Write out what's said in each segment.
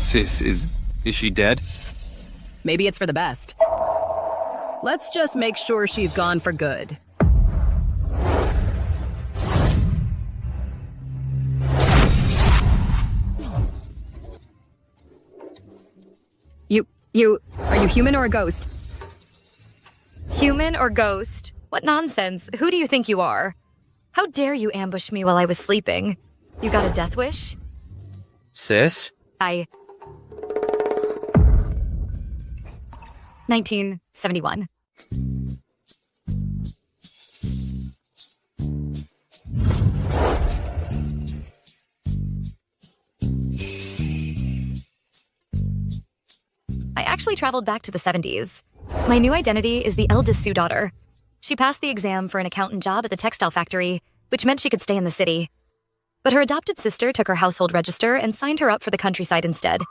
Sis, is she dead? Maybe it's for the best. Let's just make sure she's gone for good. Are you human or a ghost? Human or ghost? What nonsense. Who do you think you are? How dare you ambush me while I was sleeping? You got a death wish? Sis? 1971. I actually traveled back to the 70s. My new identity is the eldest Sue daughter. She passed the exam for an accountant job at the textile factory, which meant she could stay in the city. But her adopted sister took her household register and signed her up for the countryside instead.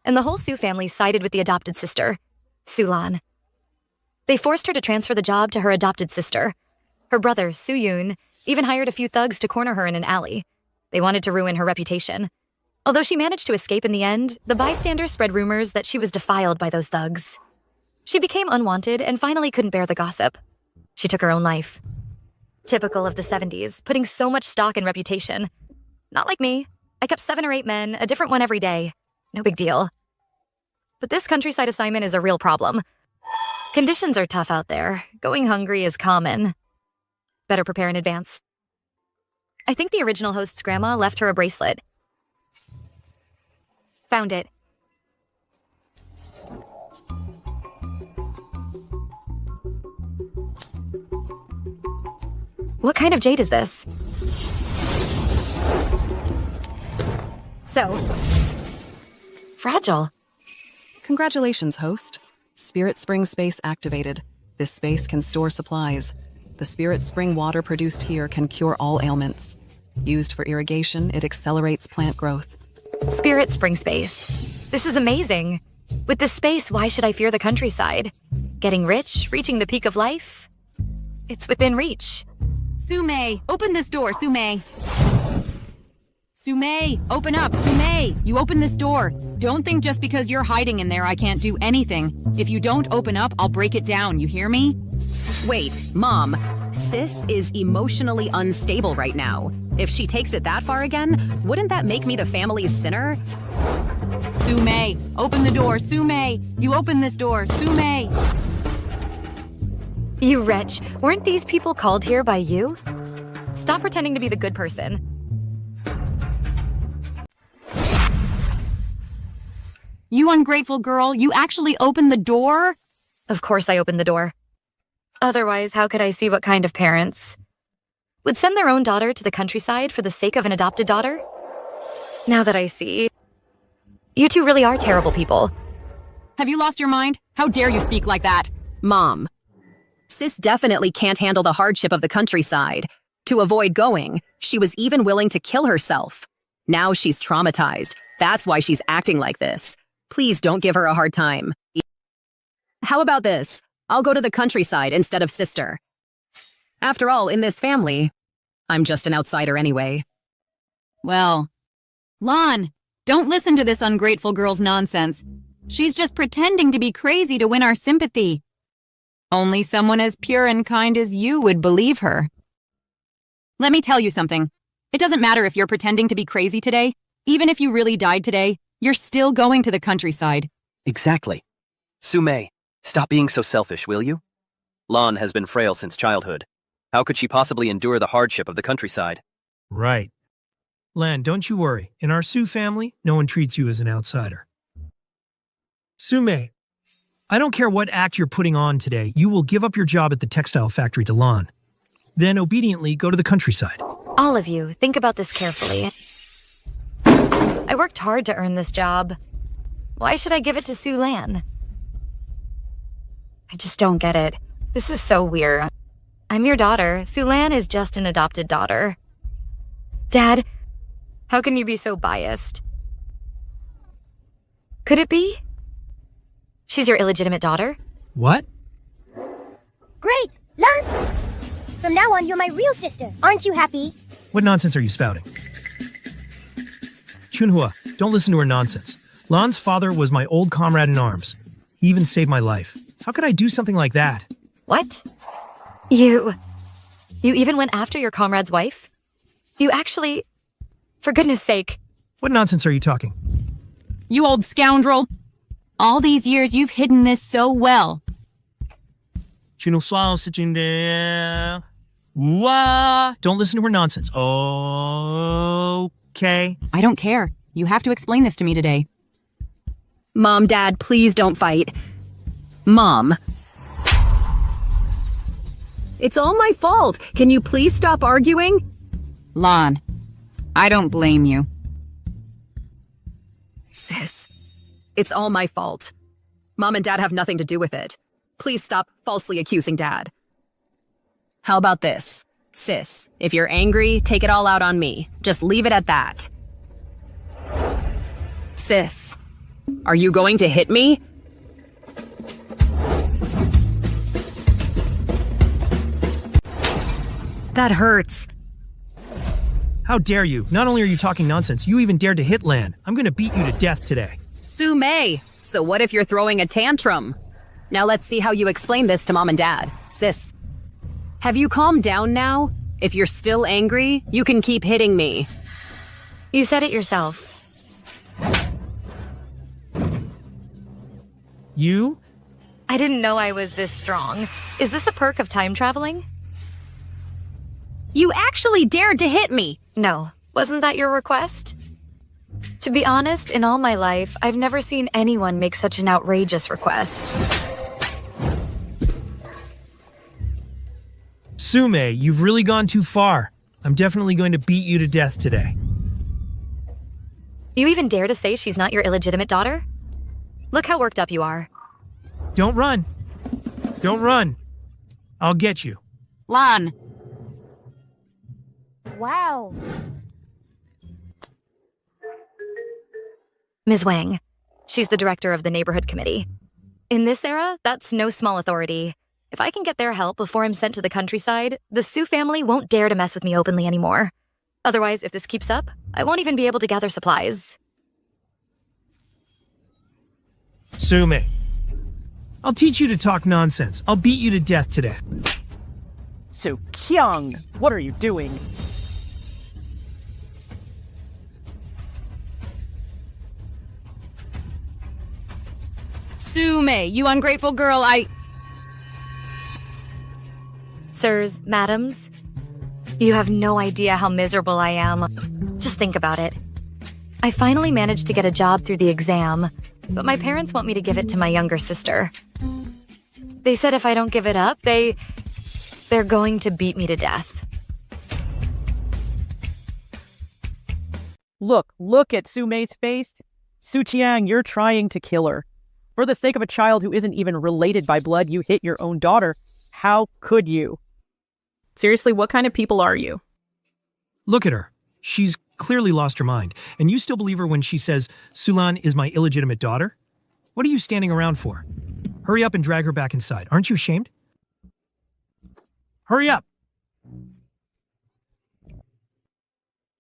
And the whole Sue family sided with the adopted sister, Sue Lan. They forced her to transfer the job to her adopted sister. Her brother, Soo Yoon, even hired a few thugs to corner her in an alley. They wanted to ruin her reputation. Although she managed to escape in the end, the bystanders spread rumors that she was defiled by those thugs. She became unwanted and finally couldn't bear the gossip. She took her own life. Typical of the 70s, putting so much stock in reputation. Not like me. I kept 7 or 8 men, a different one every day. No big deal. But this countryside assignment is a real problem. Conditions are tough out there. Going hungry is common. Better prepare in advance. I think the original host's grandma left her a bracelet. Found it. What kind of jade is this? So fragile. Congratulations, host. Spirit Spring space activated. This space can store supplies. The Spirit Spring water produced here can cure all ailments. Used for irrigation, it accelerates plant growth. Spirit Spring space. This is amazing. With this space, why should I fear the countryside? Getting rich, reaching the peak of life? It's within reach. Sume, open this door, Sume. Sume, open up, Sume. You open this door. Don't think just because you're hiding in there I can't do anything. If you don't open up, I'll break it down, you hear me? Wait, Mom. Sis is emotionally unstable right now. If she takes it that far again, wouldn't that make me the family's sinner? Sume, open the door, Sume. You open this door, Sume. You wretch, weren't these people called here by you? Stop pretending to be the good person. You ungrateful girl, you actually opened the door? Of course I opened the door. Otherwise, how could I see what kind of parents would send their own daughter to the countryside for the sake of an adopted daughter? Now that I see, you two really are terrible people. Have you lost your mind? How dare you speak like that? Mom. Sis definitely can't handle the hardship of the countryside. To avoid going, she was even willing to kill herself. Now she's traumatized. That's why she's acting like this. Please don't give her a hard time. How about this? I'll go to the countryside instead of sister. After all, in this family, I'm just an outsider anyway. Well, Lon, don't listen to this ungrateful girl's nonsense. She's just pretending to be crazy to win our sympathy. Only someone as pure and kind as you would believe her. Let me tell you something. It doesn't matter if you're pretending to be crazy today. Even if you really died today, you're still going to the countryside. Exactly. Sume, stop being so selfish, will you? Lan has been frail since childhood. How could she possibly endure the hardship of the countryside? Right. Lan, don't you worry. In our Sue family, no one treats you as an outsider. Sume, I don't care what act you're putting on today, you will give up your job at the textile factory to Lan. Then obediently go to the countryside. All of you, think about this carefully. I worked hard to earn this job. Why should I give it to Sue Lan? I just don't get it. This is so weird. I'm your daughter. Sue Lan is just an adopted daughter. Dad, how can you be so biased? Could it be? She's your illegitimate daughter? What? Great! Learn! From now on, you're my real sister. Aren't you happy? What nonsense are you spouting? Chunhua, don't listen to her nonsense. Lon's father was my old comrade in arms. He even saved my life. How could I do something like that? What? You even went after your comrade's wife? You actually... For goodness sake. What nonsense are you talking? You old scoundrel. All these years you've hidden this so well. Don't listen to her nonsense. Okay. I don't care. You have to explain this to me today. Mom, Dad, please don't fight. Mom. It's all my fault. Can you please stop arguing? Lon, I don't blame you. Sis, it's all my fault. Mom and Dad have nothing to do with it. Please stop falsely accusing Dad. How about this? Sis, if you're angry, take it all out on me. Just leave it at that. Sis, are you going to hit me? That hurts. How dare you? Not only are you talking nonsense, you even dared to hit Lan. I'm gonna beat you to death today. Su Mei, so what if you're throwing a tantrum? Now let's see how you explain this to Mom and Dad. Sis, have you calmed down now? If you're still angry, you can keep hitting me. You said it yourself. You? I didn't know I was this strong. Is this a perk of time traveling? You actually dared to hit me! No. Wasn't that your request? To be honest, in all my life, I've never seen anyone make such an outrageous request. Sume, you've really gone too far. I'm definitely going to beat you to death today. You even dare to say she's not your illegitimate daughter? Look how worked up you are. Don't run. Don't run. I'll get you. Lon, Wow. Ms. Wang. She's the director of the neighborhood committee. In this era, that's no small authority. If I can get their help before I'm sent to the countryside, the Su family won't dare to mess with me openly anymore. Otherwise, if this keeps up, I won't even be able to gather supplies. Sume, I'll teach you to talk nonsense. I'll beat you to death today. So, Kyung, what are you doing? Sume, you ungrateful girl, Sirs, madams, you have no idea how miserable I am. Just think about it. I finally managed to get a job through the exam, but my parents want me to give it to my younger sister. They said if I don't give it up, they're going to beat me to death. Look at Sumei's face. Su Qiang, you're trying to kill her. For the sake of a child who isn't even related by blood, you hit your own daughter. How could you? Seriously, what kind of people are you? Look at her. She's clearly lost her mind. And you still believe her when she says, Sulan is my illegitimate daughter? What are you standing around for? Hurry up and drag her back inside. Aren't you ashamed? Hurry up!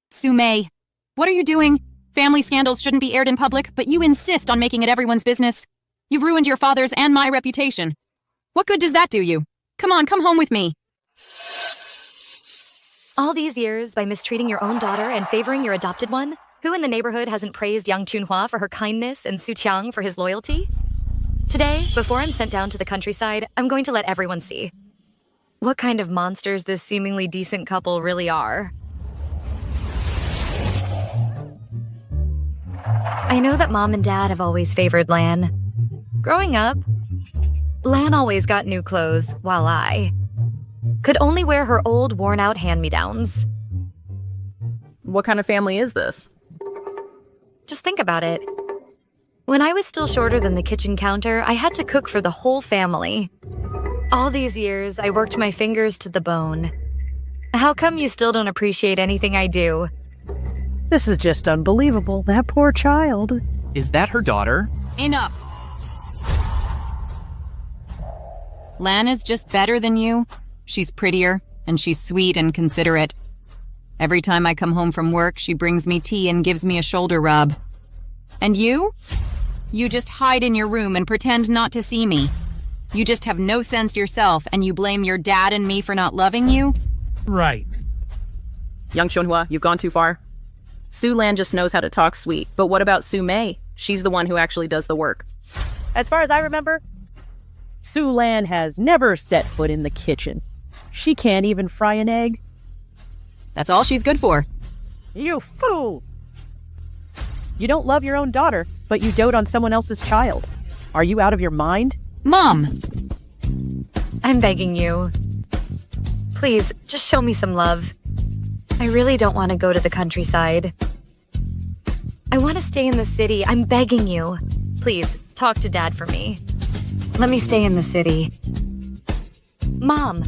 Sume, what are you doing? Family scandals shouldn't be aired in public, but you insist on making it everyone's business. You've ruined your father's and my reputation. What good does that do you? Come on, come home with me. All these years, by mistreating your own daughter and favoring your adopted one, who in the neighborhood hasn't praised Yang Chunhua for her kindness and Su Qiang for his loyalty? Today, before I'm sent down to the countryside, I'm going to let everyone see what kind of monsters this seemingly decent couple really are. I know that Mom and Dad have always favored Lan. Growing up, Lan always got new clothes, while I could only wear her old, worn-out hand-me-downs. What kind of family is this? Just think about it. When I was still shorter than the kitchen counter, I had to cook for the whole family. All these years, I worked my fingers to the bone. How come you still don't appreciate anything I do? This is just unbelievable. That poor child. Is that her daughter? Enough. Lan is just better than you. She's prettier, and she's sweet and considerate. Every time I come home from work, she brings me tea and gives me a shoulder rub. And you? You just hide in your room and pretend not to see me. You just have no sense yourself and you blame your dad and me for not loving you? Right. Young Chunhua, you've gone too far. Su Lan just knows how to talk sweet, but what about Su Mei? She's the one who actually does the work. As far as I remember, Su Lan has never set foot in the kitchen. She can't even fry an egg. That's all she's good for. You fool! You don't love your own daughter, but you dote on someone else's child. Are you out of your mind? Mom! I'm begging you. Please, just show me some love. I really don't want to go to the countryside. I want to stay in the city. I'm begging you. Please, talk to Dad for me. Let me stay in the city. Mom.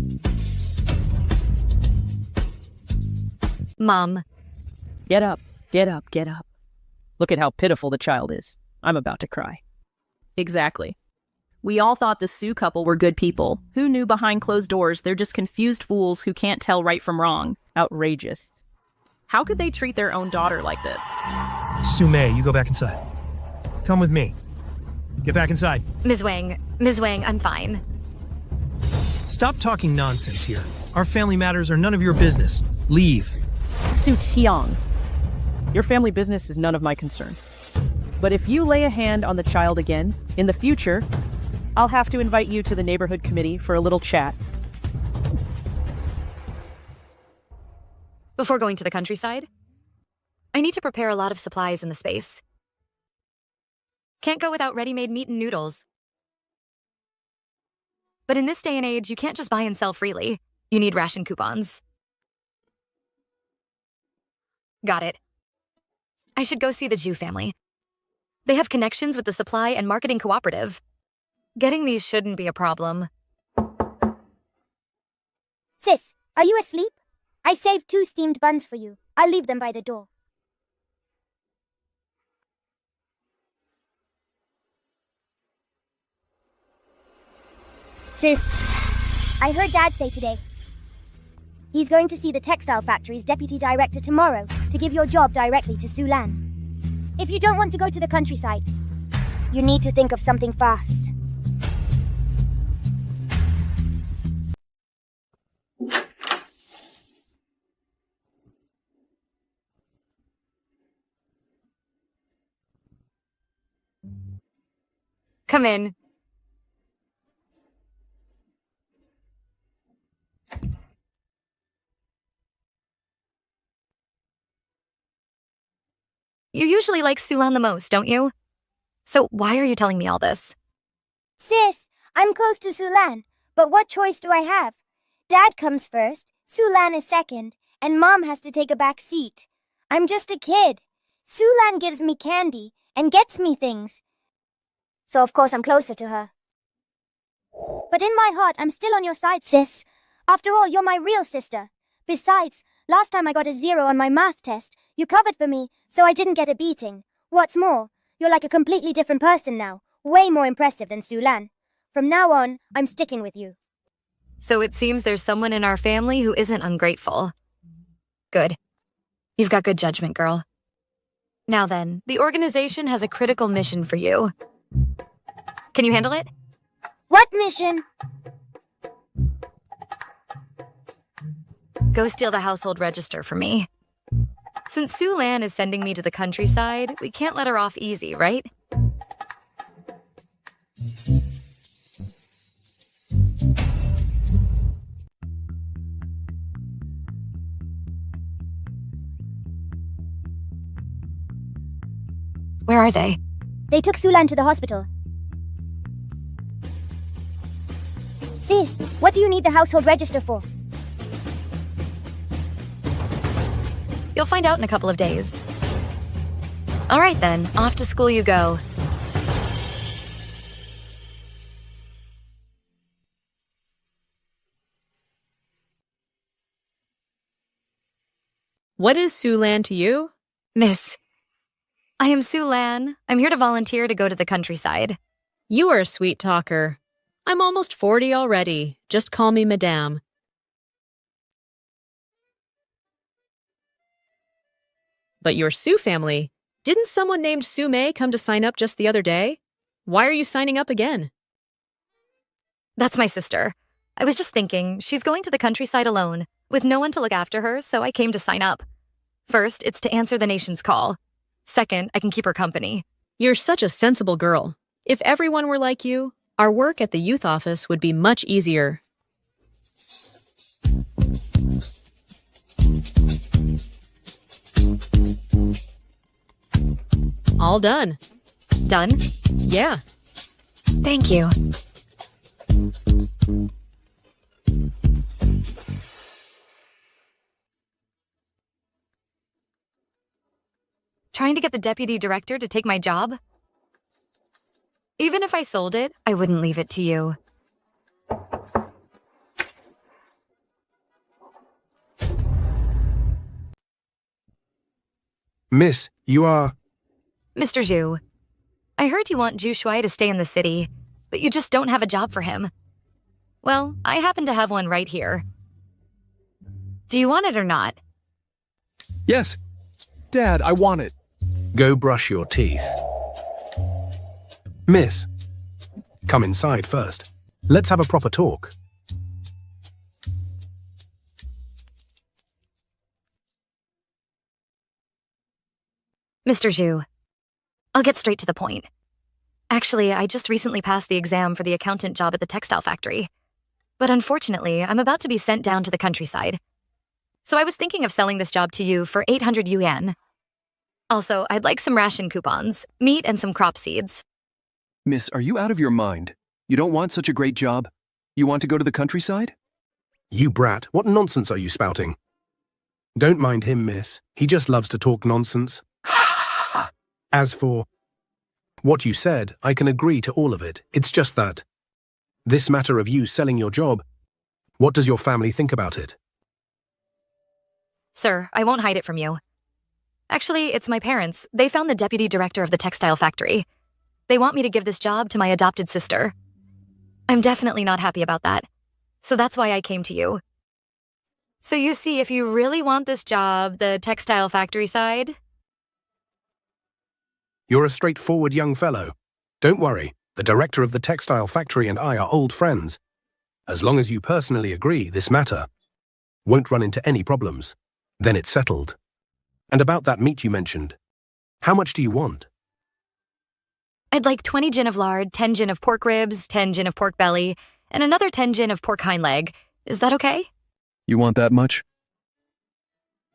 Mom. Get up, get up, get up. Look at how pitiful the child is. I'm about to cry. Exactly. We all thought the Su couple were good people. Who knew behind closed doors they're just confused fools who can't tell right from wrong? Outrageous. How could they treat their own daughter like this? Su Mei, you go back inside. Come with me. Get back inside. Ms. Wang, I'm fine. Stop talking nonsense here. Our family matters are none of your business. Leave. Su Qiang, your family business is none of my concern. But if you lay a hand on the child again, in the future, I'll have to invite you to the neighborhood committee for a little chat. Before going to the countryside, I need to prepare a lot of supplies in the space. Can't go without ready-made meat and noodles. But in this day and age, you can't just buy and sell freely. You need ration coupons. Got it. I should go see the Zhu family. They have connections with the supply and marketing cooperative. Getting these shouldn't be a problem. Sis, are you asleep? I saved 2 steamed buns for you. I'll leave them by the door. Sis, I heard Dad say today he's going to see the textile factory's deputy director tomorrow to give your job directly to Su Lan. If you don't want to go to the countryside, you need to think of something fast. Come in. You usually like Su Lan the most, don't you? So why are you telling me all this? Sis, I'm close to Su Lan, but what choice do I have? Dad comes first, Su Lan is second, and Mom has to take a back seat. I'm just a kid. Su Lan gives me candy and gets me things. So of course I'm closer to her. But in my heart, I'm still on your side, sis. After all, you're my real sister. Besides, last time I got a 0 on my math test, you covered for me, so I didn't get a beating. What's more, you're like a completely different person now, way more impressive than Su Lan. From now on, I'm sticking with you. So it seems there's someone in our family who isn't ungrateful. Good. You've got good judgment, girl. Now then, the organization has a critical mission for you. Can you handle it? What mission? Go steal the household register for me. Since Su Lan is sending me to the countryside, we can't let her off easy, right? Where are they? They took Su Lan to the hospital. Sis, what do you need the household register for? You'll find out in a couple of days. All right then, off to school you go. What is Su Lan to you? Miss, I am Su Lan. I'm here to volunteer to go to the countryside. You are a sweet talker. I'm almost 40 already. Just call me Madame. But your Su family, Didn't someone named Sume come to sign up just the other day? Why are you signing up again? That's my sister. I was just thinking, she's going to the countryside alone, with no one to look after her, so I came to sign up. First, it's to answer the nation's call. Second, I can keep her company. You're such a sensible girl. If everyone were like you, our work at the youth office would be much easier. All done. Done? Yeah. Thank you. Trying to get the deputy director to take my job? Even if I sold it, I wouldn't leave it to you. Miss, you are... Mr. Zhu, I heard you want Zhu Shuai to stay in the city, but you just don't have a job for him. Well, I happen to have one right here. Do you want it or not? Yes. Dad, I want it. Go brush your teeth. Miss, come inside first. Let's have a proper talk. Mr. Zhu, I'll get straight to the point. Actually, I just recently passed the exam for the accountant job at the textile factory. But unfortunately, I'm about to be sent down to the countryside. So I was thinking of selling this job to you for 800 yuan. Also, I'd like some ration coupons, meat, and some crop seeds. Miss, are you out of your mind? You don't want such a great job? You want to go to the countryside? You brat, what nonsense are you spouting? Don't mind him, miss. He just loves to talk nonsense. As for what you said, I can agree to all of it. It's just that this matter of you selling your job, what does your family think about it? Sir, I won't hide it from you. Actually, it's my parents. They found the deputy director of the textile factory. They want me to give this job to my adopted sister. I'm definitely not happy about that. So that's why I came to you. So you see, if you really want this job, the textile factory side... You're a straightforward young fellow. Don't worry, the director of the textile factory and I are old friends. As long as you personally agree this matter won't run into any problems, then it's settled. And about that meat you mentioned, how much do you want? I'd like 20 gin of lard, 10 gin of pork ribs, 10 gin of pork belly, and another 10 gin of pork hind leg. Is that okay? You want that much?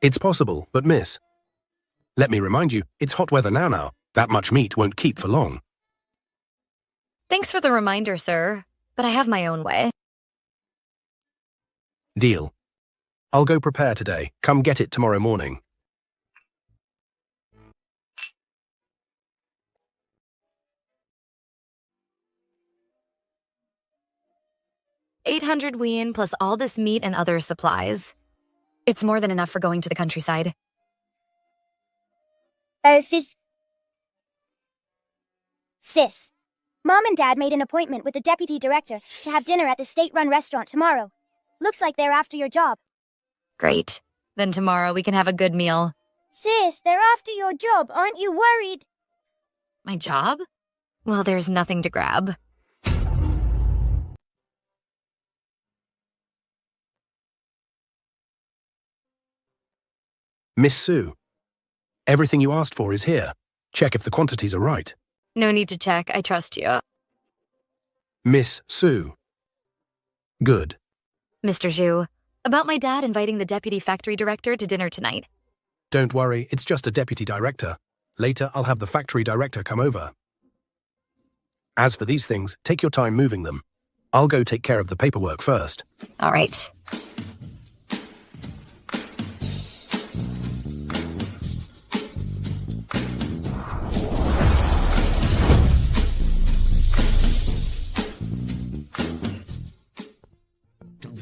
It's possible, but miss, let me remind you, it's hot weather now. That much meat won't keep for long. Thanks for the reminder, sir, but I have my own way. Deal. I'll go prepare today. Come get it tomorrow morning. $800 plus all this meat and other supplies. It's more than enough for going to the countryside. Sis, Mom and Dad made an appointment with the deputy director to have dinner at the state-run restaurant tomorrow. Looks like they're after your job. Great. Then tomorrow we can have a good meal. Sis, they're after your job. Aren't you worried? My job? Well, there's nothing to grab. Miss Sue, everything you asked for is here. Check if the quantities are right. No need to check. I trust you. Miss Sue. Good. Mr. Zhu, about my dad inviting the deputy factory director to dinner tonight. Don't worry, it's just a deputy director. Later, I'll have the factory director come over. As for these things, take your time moving them. I'll go take care of the paperwork first. All right.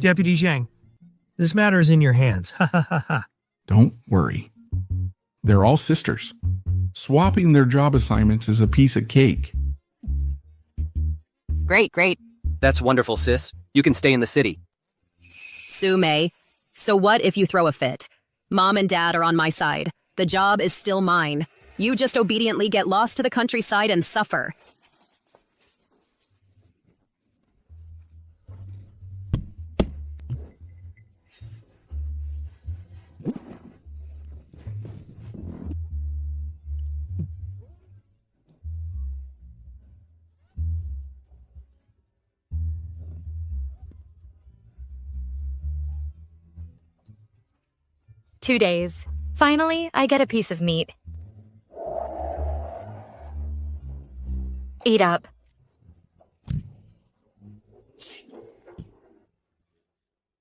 Deputy Zhang, this matter is in your hands. Ha ha ha ha. Don't worry. They're all sisters. Swapping their job assignments is a piece of cake. Great, great. That's wonderful, sis. You can stay in the city. Sume, so what if you throw a fit? Mom and Dad are on my side. The job is still mine. You just obediently get lost to the countryside and suffer. Two days. Finally, I get a piece of meat. Eat up.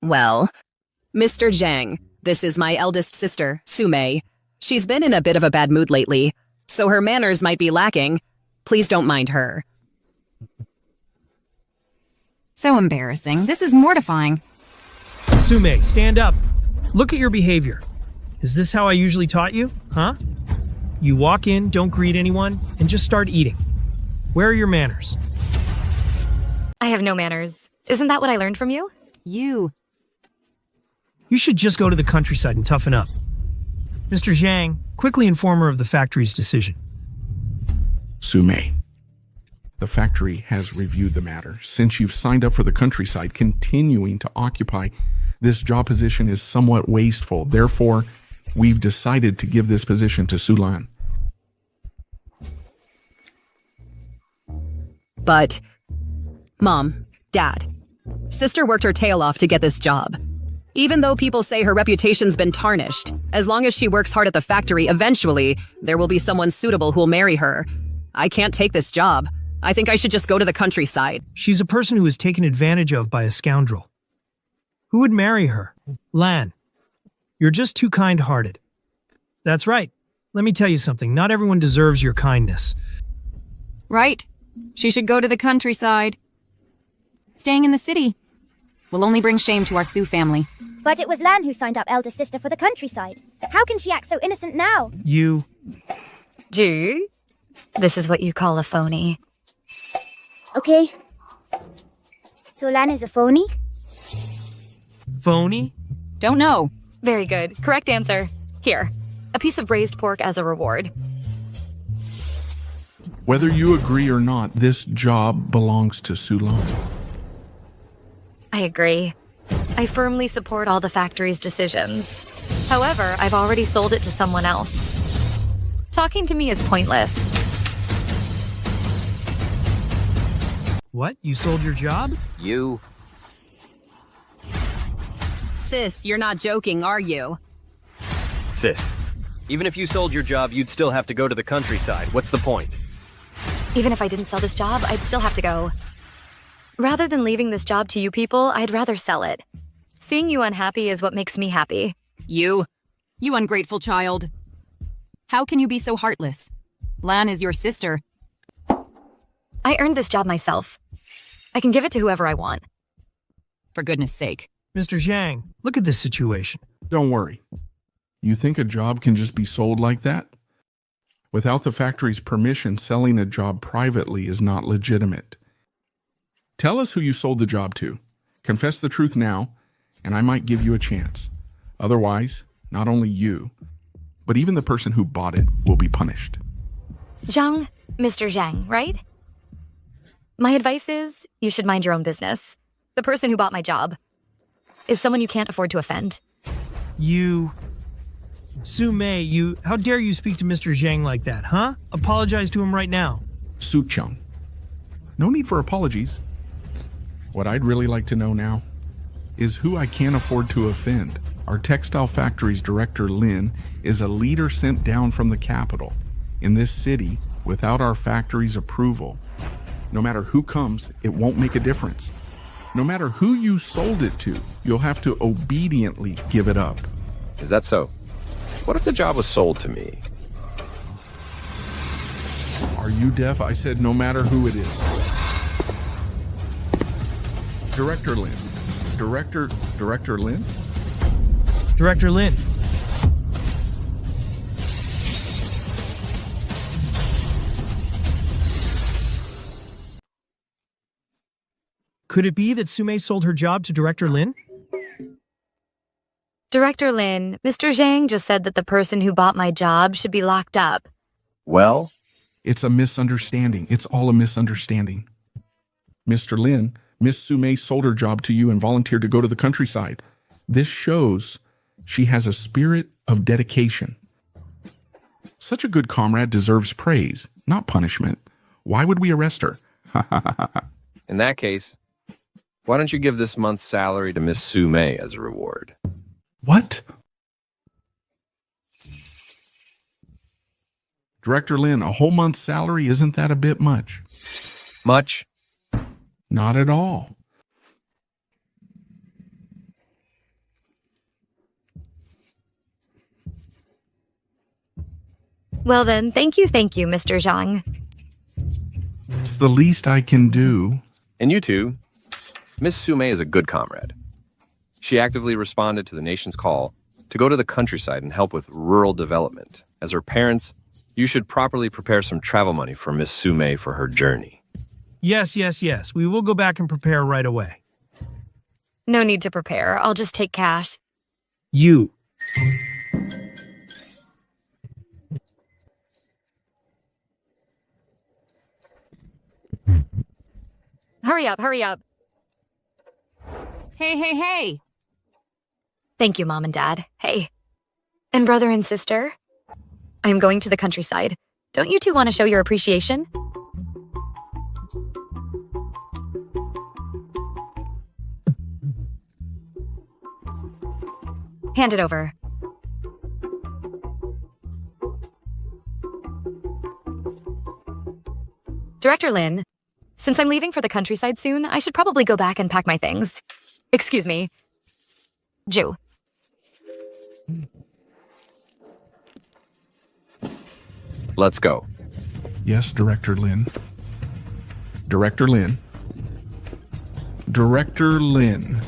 Well, Mr. Zhang, this is my eldest sister, Sumei. She's been in a bit of a bad mood lately, so her manners might be lacking. Please don't mind her. So embarrassing. This is mortifying. Sumei, stand up. Look at your behavior. Is this how I usually taught you? Huh? You walk in, don't greet anyone, and just start eating. Where are your manners? I have no manners. Isn't that what I learned from you? You should just go to the countryside and toughen up. Mr. Zhang, quickly inform her of the factory's decision. Sumei, the factory has reviewed the matter. Since you've signed up for the countryside, continuing to occupy this job position is somewhat wasteful. Therefore, we've decided to give this position to Sulan. But, Mom, Dad, Sister worked her tail off to get this job. Even though people say her reputation's been tarnished, as long as she works hard at the factory, eventually, there will be someone suitable who'll marry her. I can't take this job. I think I should just go to the countryside. She's a person who is taken advantage of by a scoundrel. Who would marry her? Lan, you're just too kind-hearted. That's right. Let me tell you something. Not everyone deserves your kindness. right. She should go to the countryside. Staying in the city will only bring shame to our Sioux family. But it was Lan who signed up eldest sister for the countryside. How can she act so innocent now? You... Ju? This is what you call a phony. Okay. So Lan is a phony? Phony? Don't know. Very good. Correct answer. Here, a piece of braised pork as a reward. Whether you agree or not, this job belongs to Sulan. I agree. I firmly support all the factory's decisions. However, I've already sold it to someone else. Talking to me is pointless. What? You sold your job? You... Sis, you're not joking, are you? Sis, even if you sold your job, you'd still have to go to the countryside. What's the point? Even if I didn't sell this job, I'd still have to go. Rather than leaving this job to you people, I'd rather sell it. Seeing you unhappy is what makes me happy. You ungrateful child. How can you be so heartless? Lan is your sister. I earned this job myself. I can give it to whoever I want. For goodness sake. Mr. Zhang, look at this situation. Don't worry. You think a job can just be sold like that? Without the factory's permission, selling a job privately is not legitimate. Tell us who you sold the job to. Confess the truth now, and I might give you a chance. Otherwise, not only you, but even the person who bought it will be punished. Zhang, Mr. Zhang, right? My advice is, you should mind your own business. The person who bought my job is someone you can't afford to offend. You... Su Mei, how dare you speak to Mr. Zhang like that, huh? Apologize to him right now. Su Cheng. No need for apologies. What I'd really like to know now is who I can't afford to offend. Our textile factory's director, Lin, is a leader sent down from the capital in this city without our factory's approval. No matter who comes, it won't make a difference. No matter who you sold it to, you'll have to obediently give it up. Is that so? What if the job was sold to me? Are you deaf? I said no matter who it is. Director Lin. Director Lin? Director Lin. Could it be that Sumei sold her job to Director Lin? Director Lin, Mr. Zhang just said that the person who bought my job should be locked up. Well? It's a misunderstanding. It's all a misunderstanding. Mr. Lin, Miss Sume sold her job to you and volunteered to go to the countryside. This shows she has a spirit of dedication. Such a good comrade deserves praise, not punishment. Why would we arrest her? In that case, why don't you give this month's salary to Miss Sume as a reward? What? Director Lin, a whole month's salary, isn't that a bit much? Much? Not at all. Well then, thank you, Mr. Zhang. It's the least I can do. And you too. Miss Sume is a good comrade. She actively responded to the nation's call to go to the countryside and help with rural development. As her parents, you should properly prepare some travel money for Miss Sume for her journey. Yes. We will go back and prepare right away. No need to prepare. I'll just take cash. You. Hurry up. Hey. Thank you, Mom and Dad. Hey. And brother and sister? I'm going to the countryside. Don't you two want to show your appreciation? Hand it over. Director Lin, since I'm leaving for the countryside soon, I should probably go back and pack my things. Excuse me. Jew. Let's go. Yes, Director Lin. Director Lin. Director Lin.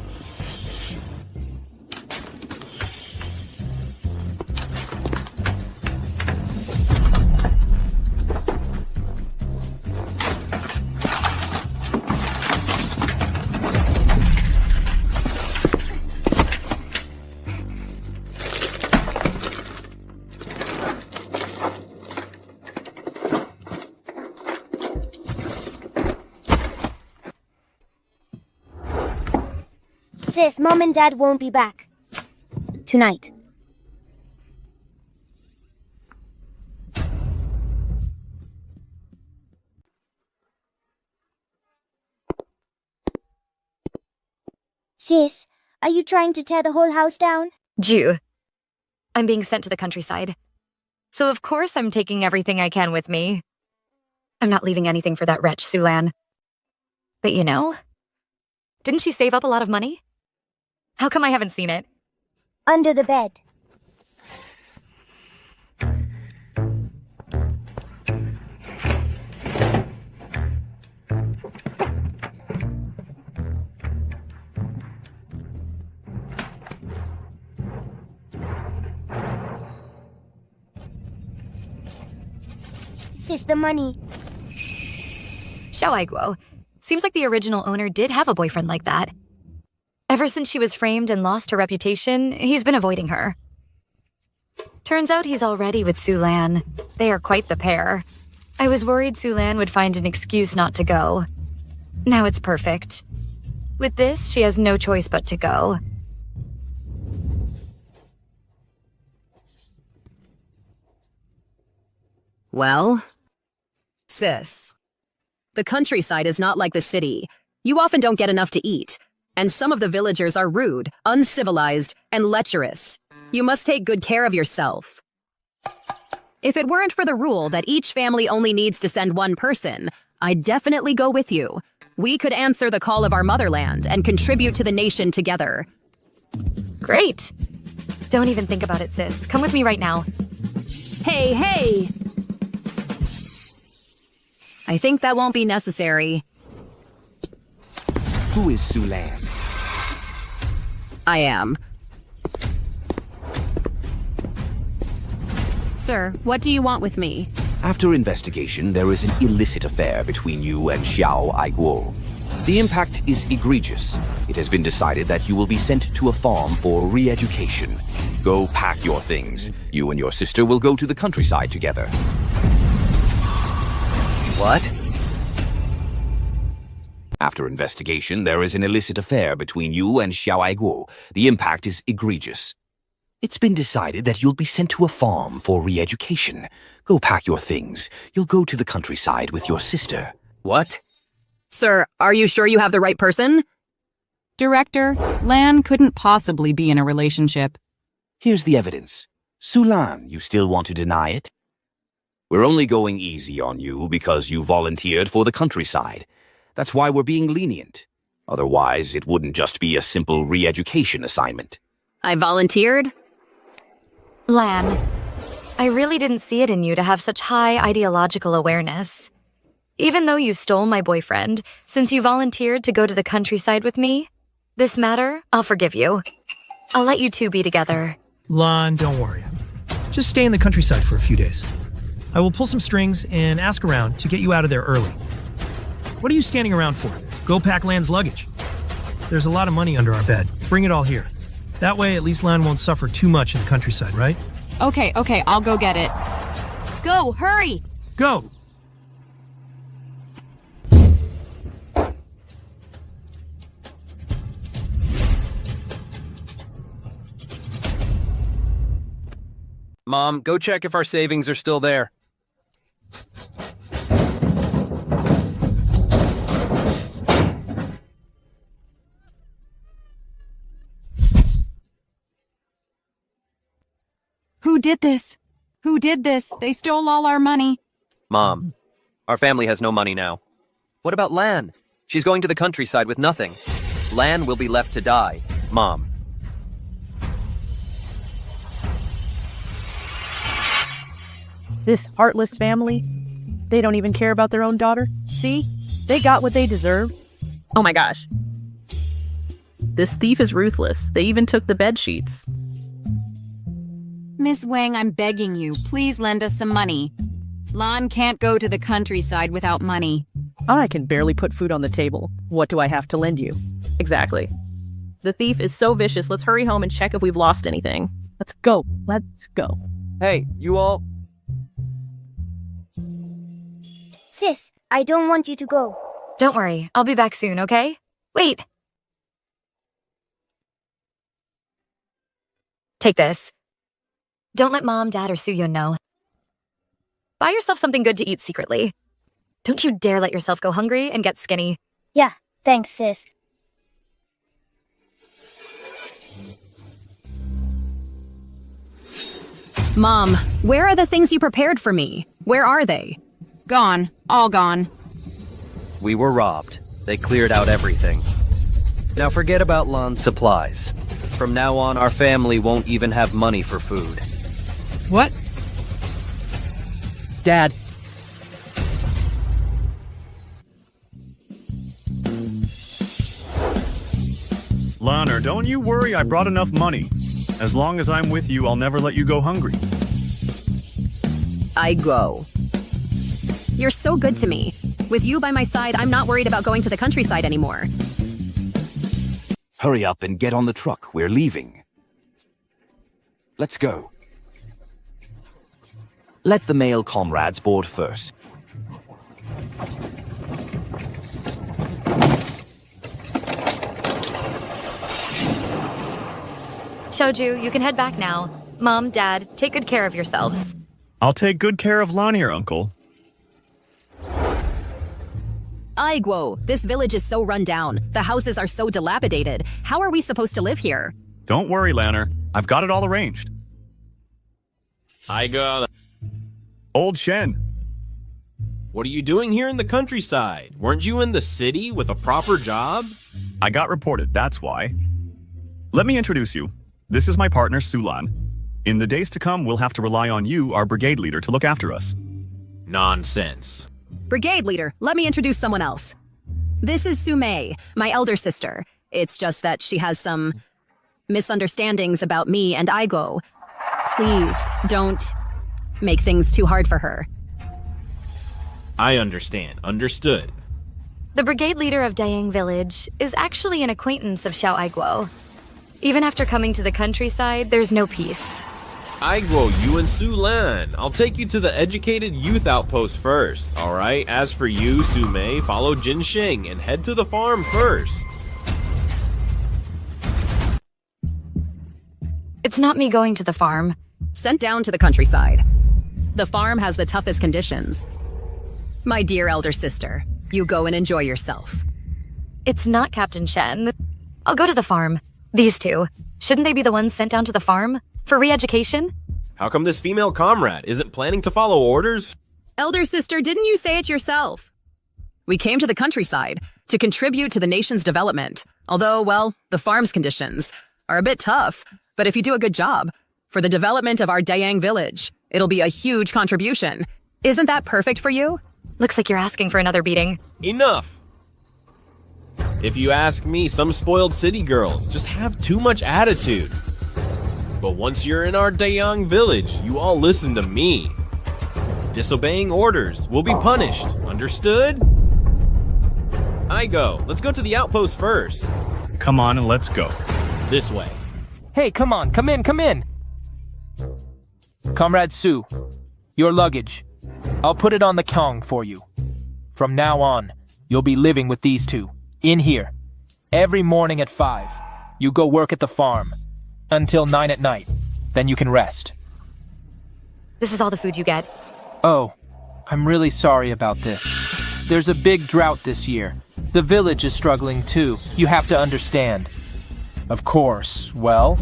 Sis, Mom and Dad won't be back tonight. Sis, are you trying to tear the whole house down? Jew. I'm being sent to the countryside. So of course I'm taking everything I can with me. I'm not leaving anything for that wretch, Sulan. But you know, didn't she save up a lot of money? How come I haven't seen it? Under the bed. Sis, the money. Xiao Aiguo. Seems like the original owner did have a boyfriend like that. Ever since she was framed and lost her reputation, he's been avoiding her. Turns out he's already with Sulan. They are quite the pair. I was worried Sulan would find an excuse not to go. Now it's perfect. With this, she has no choice but to go. Well, sis, the countryside is not like the city. You often don't get enough to eat, and some of the villagers are rude, uncivilized, and lecherous. You must take good care of yourself. If it weren't for the rule that each family only needs to send one person, I'd definitely go with you. We could answer the call of our motherland and contribute to the nation together. Great. Don't even think about it, sis. Come with me right now. Hey! I think that won't be necessary. Who is Sulan? I am. Sir, what do you want with me? After investigation, there is an illicit affair between you and Xiao Aiguo. The impact is egregious. It has been decided that you will be sent to a farm for re-education. Go pack your things. You and your sister will go to the countryside together. What? After investigation, there is an illicit affair between you and Xiao Aiguo. The impact is egregious. It's been decided that you'll be sent to a farm for re-education. Go pack your things. You'll go to the countryside with your sister. What? Sir, are you sure you have the right person? Director, Lan couldn't possibly be in a relationship. Here's the evidence. Sulan, you still want to deny it? We're only going easy on you because you volunteered for the countryside. That's why we're being lenient. Otherwise, it wouldn't just be a simple re-education assignment. I volunteered? Lan, I really didn't see it in you to have such high ideological awareness. Even though you stole my boyfriend, since you volunteered to go to the countryside with me, this matter, I'll forgive you. I'll let you two be together. Lan, don't worry. Just stay in the countryside for a few days. I will pull some strings and ask around to get you out of there early. What are you standing around for? Go pack Lan's luggage. There's a lot of money under our bed. Bring it all here. That way, at least Lan won't suffer too much in the countryside, right? Okay, I'll go get it. Go, hurry! Go! Mom, go check if our savings are still there. Who did this? Who did this? They stole all our money. Mom, our family has no money now. What about Lan? She's going to the countryside with nothing. Lan will be left to die. Mom. This heartless family, they don't even care about their own daughter. See? They got what they deserve. Oh my gosh. This thief is ruthless. They even took the bed sheets. Miss Wang, I'm begging you, please lend us some money. Lan can't go to the countryside without money. I can barely put food on the table. What do I have to lend you? Exactly. The thief is so vicious. Let's hurry home and check if we've lost anything. Let's go. Let's go. Hey, you all... Sis, I don't want you to go. Don't worry, I'll be back soon, okay? Wait. Take this. Don't let Mom, Dad, or Suyun know. Buy yourself something good to eat secretly. Don't you dare let yourself go hungry and get skinny. Yeah, thanks, sis. Mom, where are the things you prepared for me? Where are they? Gone. All gone. We were robbed. They cleared out everything. Now forget about Lan's supplies. From now on, our family won't even have money for food. What? Dad. Lanner, don't you worry, I brought enough money. As long as I'm with you, I'll never let you go hungry. I go. You're so good to me. With you by my side, I'm not worried about going to the countryside anymore. Hurry up and get on the truck. We're leaving. Let's go. Let the male comrades board first. Shoju, you can head back now. Mom, Dad, take good care of yourselves. I'll take good care of Lan here, Uncle. Aiguo, this village is so run down. The houses are so dilapidated. How are we supposed to live here? Don't worry, Lanner. I've got it all arranged. Aiguo. Old Shen. What are you doing here in the countryside? Weren't you in the city with a proper job? I got reported, that's why. Let me introduce you. This is my partner, Sulan. In the days to come, we'll have to rely on you, our brigade leader, to look after us. Nonsense. Brigade leader, let me introduce someone else. This is Sumei, my elder sister. It's just that she has some misunderstandings about me and Aiguo. Please, don't make things too hard for her. I understand. Understood. The brigade leader of Dayang village is actually an acquaintance of Xiao Aiguo. Even after coming to the countryside, there's no peace. Aigwo, you and Sulan. I'll take you to the educated youth outpost first, alright? As for you, Sume, follow Jinxing and head to the farm first. It's not me going to the farm. Sent down to the countryside. The farm has the toughest conditions. My dear elder sister, you go and enjoy yourself. It's not Captain Shen. I'll go to the farm. These two. Shouldn't they be the ones sent down to the farm? For re-education? How come this female comrade isn't planning to follow orders? Elder sister, didn't you say it yourself? We came to the countryside to contribute to the nation's development. Although, well, the farm's conditions are a bit tough. But if you do a good job, for the development of our Dayang village, it'll be a huge contribution. Isn't that perfect for you? Looks like you're asking for another beating. Enough! If you ask me, some spoiled city girls just have too much attitude. But once you're in our Dayang village, you all listen to me. Disobeying orders will be punished. Understood? Aigo, let's go to the outpost first. Come on and let's go. This way. Hey, come on, come in. Comrade Su, your luggage. I'll put it on the kyong for you. From now on, you'll be living with these two, in here. Every morning at 5, you go work at the farm. Until 9 at night. Then you can rest. This is all the food you get. Oh, I'm really sorry about this. There's a big drought this year. The village is struggling too. You have to understand. Of course, well,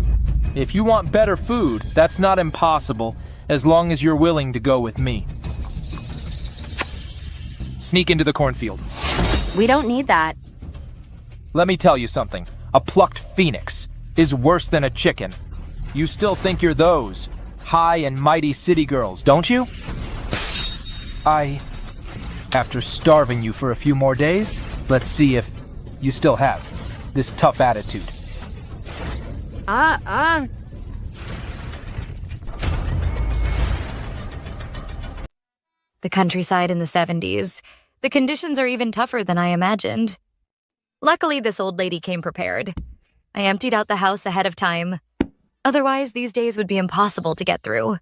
if you want better food, that's not impossible, as long as you're willing to go with me. Sneak into the cornfield. We don't need that. Let me tell you something. A plucked phoenix is worse than a chicken. You still think you're those high and mighty city girls, don't you? After starving you for a few more days, let's see if you still have this tough attitude. The countryside in the 70s. The conditions are even tougher than I imagined. Luckily, this old lady came prepared. I emptied out the house ahead of time. Otherwise, these days would be impossible to get through.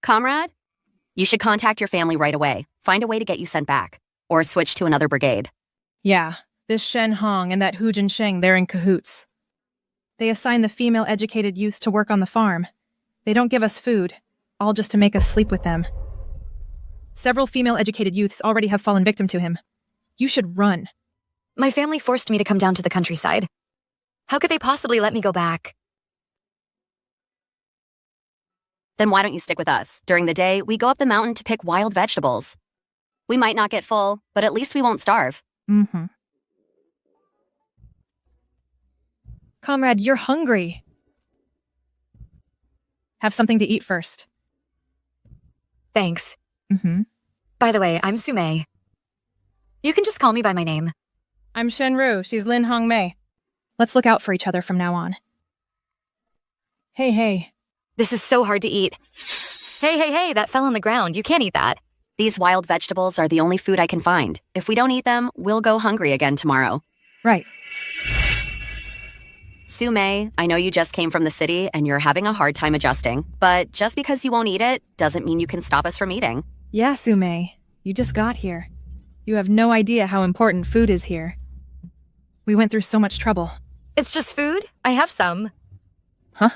Comrade, you should contact your family right away. Find a way to get you sent back. Or switch to another brigade. Yeah, this Shen Hong and that Hu Jinsheng, they're in cahoots. They assign the female educated youths to work on the farm. They don't give us food, all just to make us sleep with them. Several female educated youths already have fallen victim to him. You should run. My family forced me to come down to the countryside. How could they possibly let me go back? Then why don't you stick with us? During the day, we go up the mountain to pick wild vegetables. We might not get full, but at least we won't starve. Mm-hmm. Comrade, you're hungry. Have something to eat first. Thanks. Mm-hmm. By the way, I'm Sume. You can just call me by my name. I'm Shenru. She's Lin Hong Mei. Let's look out for each other from now on. Hey. This is so hard to eat. Hey, that fell on the ground. You can't eat that. These wild vegetables are the only food I can find. If we don't eat them, we'll go hungry again tomorrow. Right. Sume, I know you just came from the city and you're having a hard time adjusting, but just because you won't eat it doesn't mean you can stop us from eating. Yeah, Sume. You just got here. You have no idea how important food is here. We went through so much trouble. It's just food? I have some. Huh?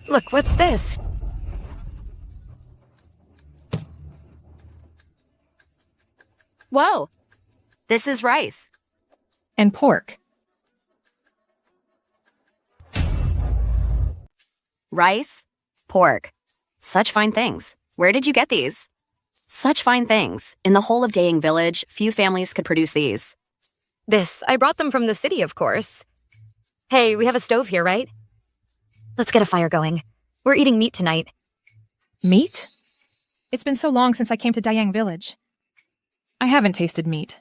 Look, what's this? Whoa! This is rice. And pork. Rice, pork. Such fine things. Where did you get these? Such fine things. In the whole of Dayang village, few families could produce these. I brought them from the city, of course. Hey, we have a stove here, right? Let's get a fire going. We're eating meat tonight. Meat? It's been so long since I came to Dayang village. I haven't tasted meat.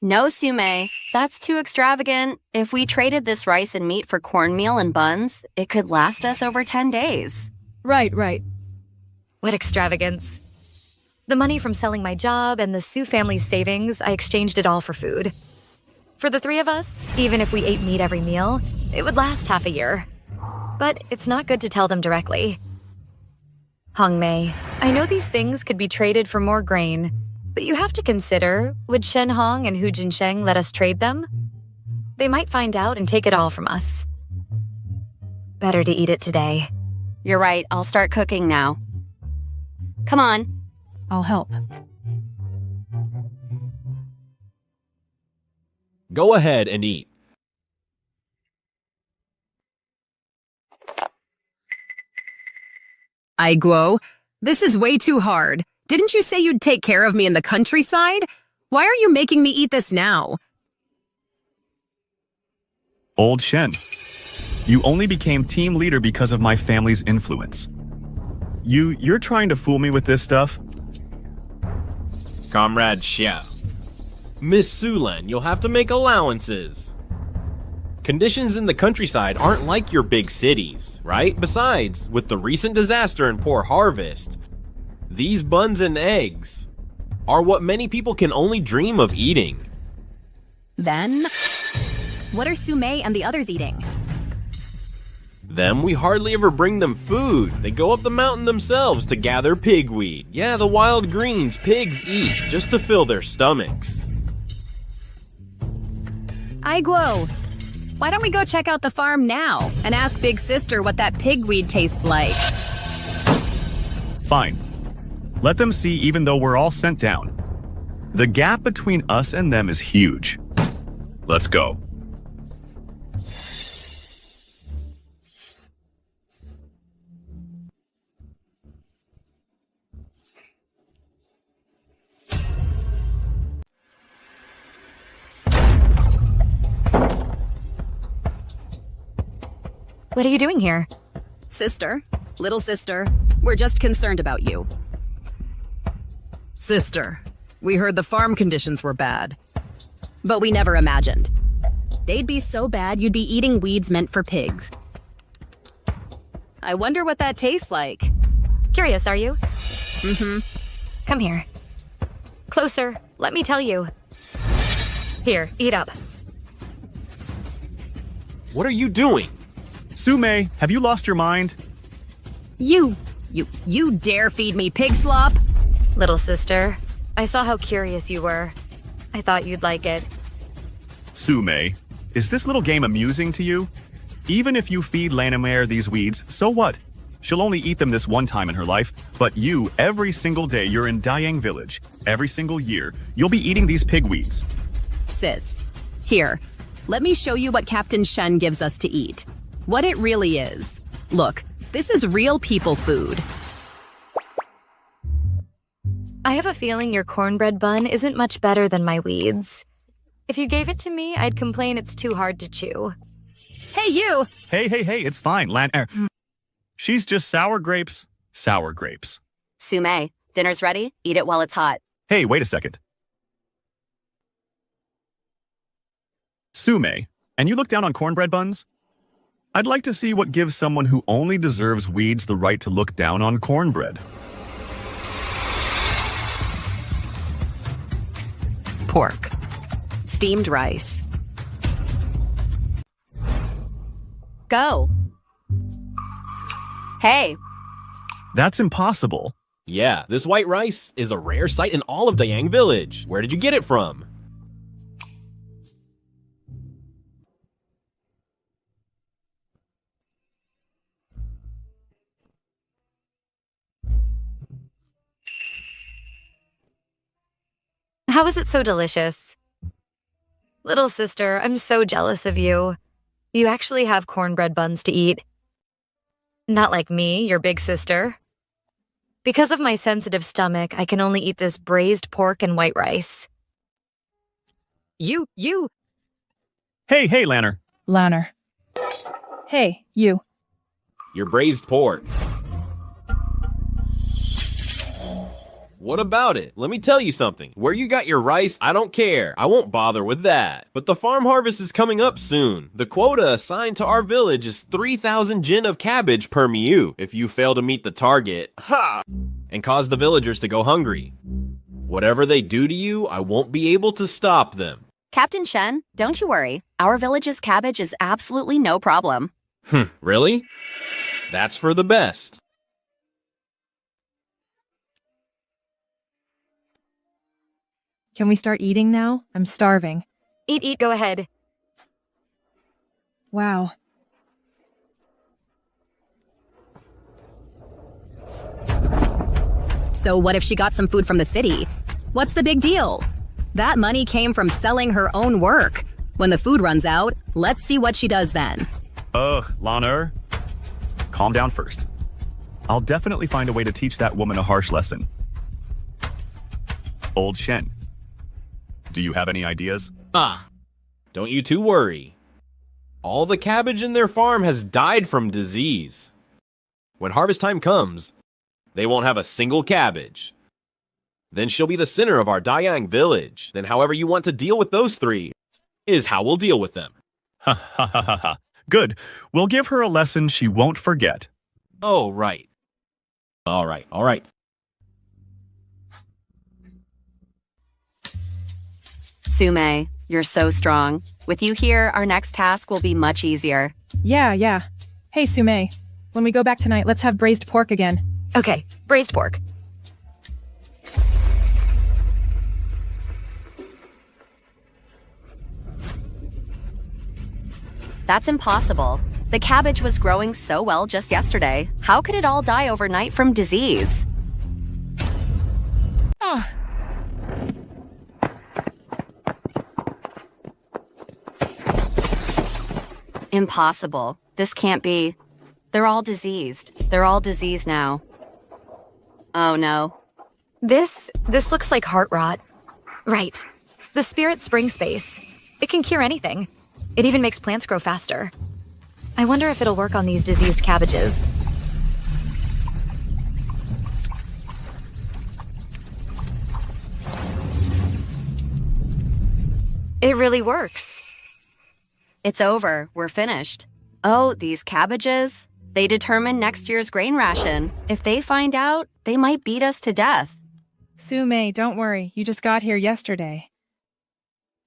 No, Sume. That's too extravagant. If we traded this rice and meat for cornmeal and buns, it could last us over 10 days. Right. What extravagance. The money from selling my job and the Sioux family's savings, I exchanged it all for food. For the three of us, even if we ate meat every meal, it would last half a year. But it's not good to tell them directly. Hongmei, I know these things could be traded for more grain, but you have to consider, would Shen Hong and Hu Jinsheng let us trade them? They might find out and take it all from us. Better to eat it today. You're right, I'll start cooking now. Come on. I'll help. Go ahead and eat. Aiguo, this is way too hard. Didn't you say you'd take care of me in the countryside? Why are you making me eat this now? Old Shen, you only became team leader because of my family's influence. You're trying to fool me with this stuff? Comrade Xiao. Miss Sulan, you'll have to make allowances. Conditions in the countryside aren't like your big cities, right? Besides, with the recent disaster and poor harvest, these buns and eggs are what many people can only dream of eating. Then, what are Sumei and the others eating? Them, we hardly ever bring them food. They go up the mountain themselves to gather pigweed. Yeah, the wild greens pigs eat just to fill their stomachs. Aiguo, why don't we go check out the farm now and ask Big Sister what that pigweed tastes like? Fine. Let them see even though we're all sent down. The gap between us and them is huge. Let's go. What are you doing here? Sister, little sister, we're just concerned about you. Sister, we heard the farm conditions were bad. But we never imagined. They'd be so bad you'd be eating weeds meant for pigs. I wonder what that tastes like. Curious, are you? Mm-hmm. Come here. Closer, let me tell you. Here, eat up. What are you doing? Sumei, have you lost your mind? You dare feed me pig slop? Little sister, I saw how curious you were. I thought you'd like it. Sumei, is this little game amusing to you? Even if you feed Lanamere these weeds, so what? She'll only eat them this one time in her life, but you, every single day you're in Dayang Village, every single year, you'll be eating these pigweeds. Sis, here, let me show you what Captain Shen gives us to eat. What it really is. Look, this is real people food. I have a feeling your cornbread bun isn't much better than my weeds. If you gave it to me, I'd complain it's too hard to chew. Hey, you! Hey, it's fine, She's just sour grapes. Sour grapes. Sumei, dinner's ready. Eat it while it's hot. Hey, wait a second. Sumei, and you look down on cornbread buns? I'd like to see what gives someone who only deserves weeds the right to look down on cornbread. Pork. Steamed rice. Go. Hey. That's impossible. Yeah, this white rice is a rare sight in all of Dayang Village. Where did you get it from? How is it so delicious? Little sister, I'm so jealous of you. You actually have cornbread buns to eat. Not like me, your big sister. Because of my sensitive stomach, I can only eat this braised pork and white rice. You. Hey, Lanner. Lanner. Hey, you. Your braised pork. What about it? Let me tell you something. Where you got your rice, I don't care. I won't bother with that. But the farm harvest is coming up soon. The quota assigned to our village is 3,000 jin of cabbage per mu. If you fail to meet the target, ha! and cause the villagers to go hungry. Whatever they do to you, I won't be able to stop them. Captain Shen, don't you worry. Our village's cabbage is absolutely no problem. Really? That's for the best. Can we start eating now? I'm starving. Eat, go ahead. Wow. So what if she got some food from the city? What's the big deal? That money came from selling her own work. When the food runs out, let's see what she does then. Lan'er. Calm down first. I'll definitely find a way to teach that woman a harsh lesson. Old Shen. Do you have any ideas? Don't you two worry. All the cabbage in their farm has died from disease. When harvest time comes, they won't have a single cabbage. Then she'll be the center of our Dayang village. Then however you want to deal with those three is how we'll deal with them. Ha ha ha ha ha. Good. We'll give her a lesson she won't forget. Oh, right. All right. Sume, you're so strong. With you here, our next task will be much easier. Yeah. Hey, Sume. When we go back tonight, let's have braised pork again. Okay, braised pork. That's impossible. The cabbage was growing so well just yesterday. How could it all die overnight from disease? Impossible. This can't be. They're all diseased. They're all diseased now. Oh no. This looks like heart rot. Right. The spirit spring space. It can cure anything. It even makes plants grow faster. I wonder if it'll work on these diseased cabbages. It really works. It's over. We're finished. Oh, these cabbages. They determine next year's grain ration. If they find out, they might beat us to death. Sume, don't worry. You just got here yesterday.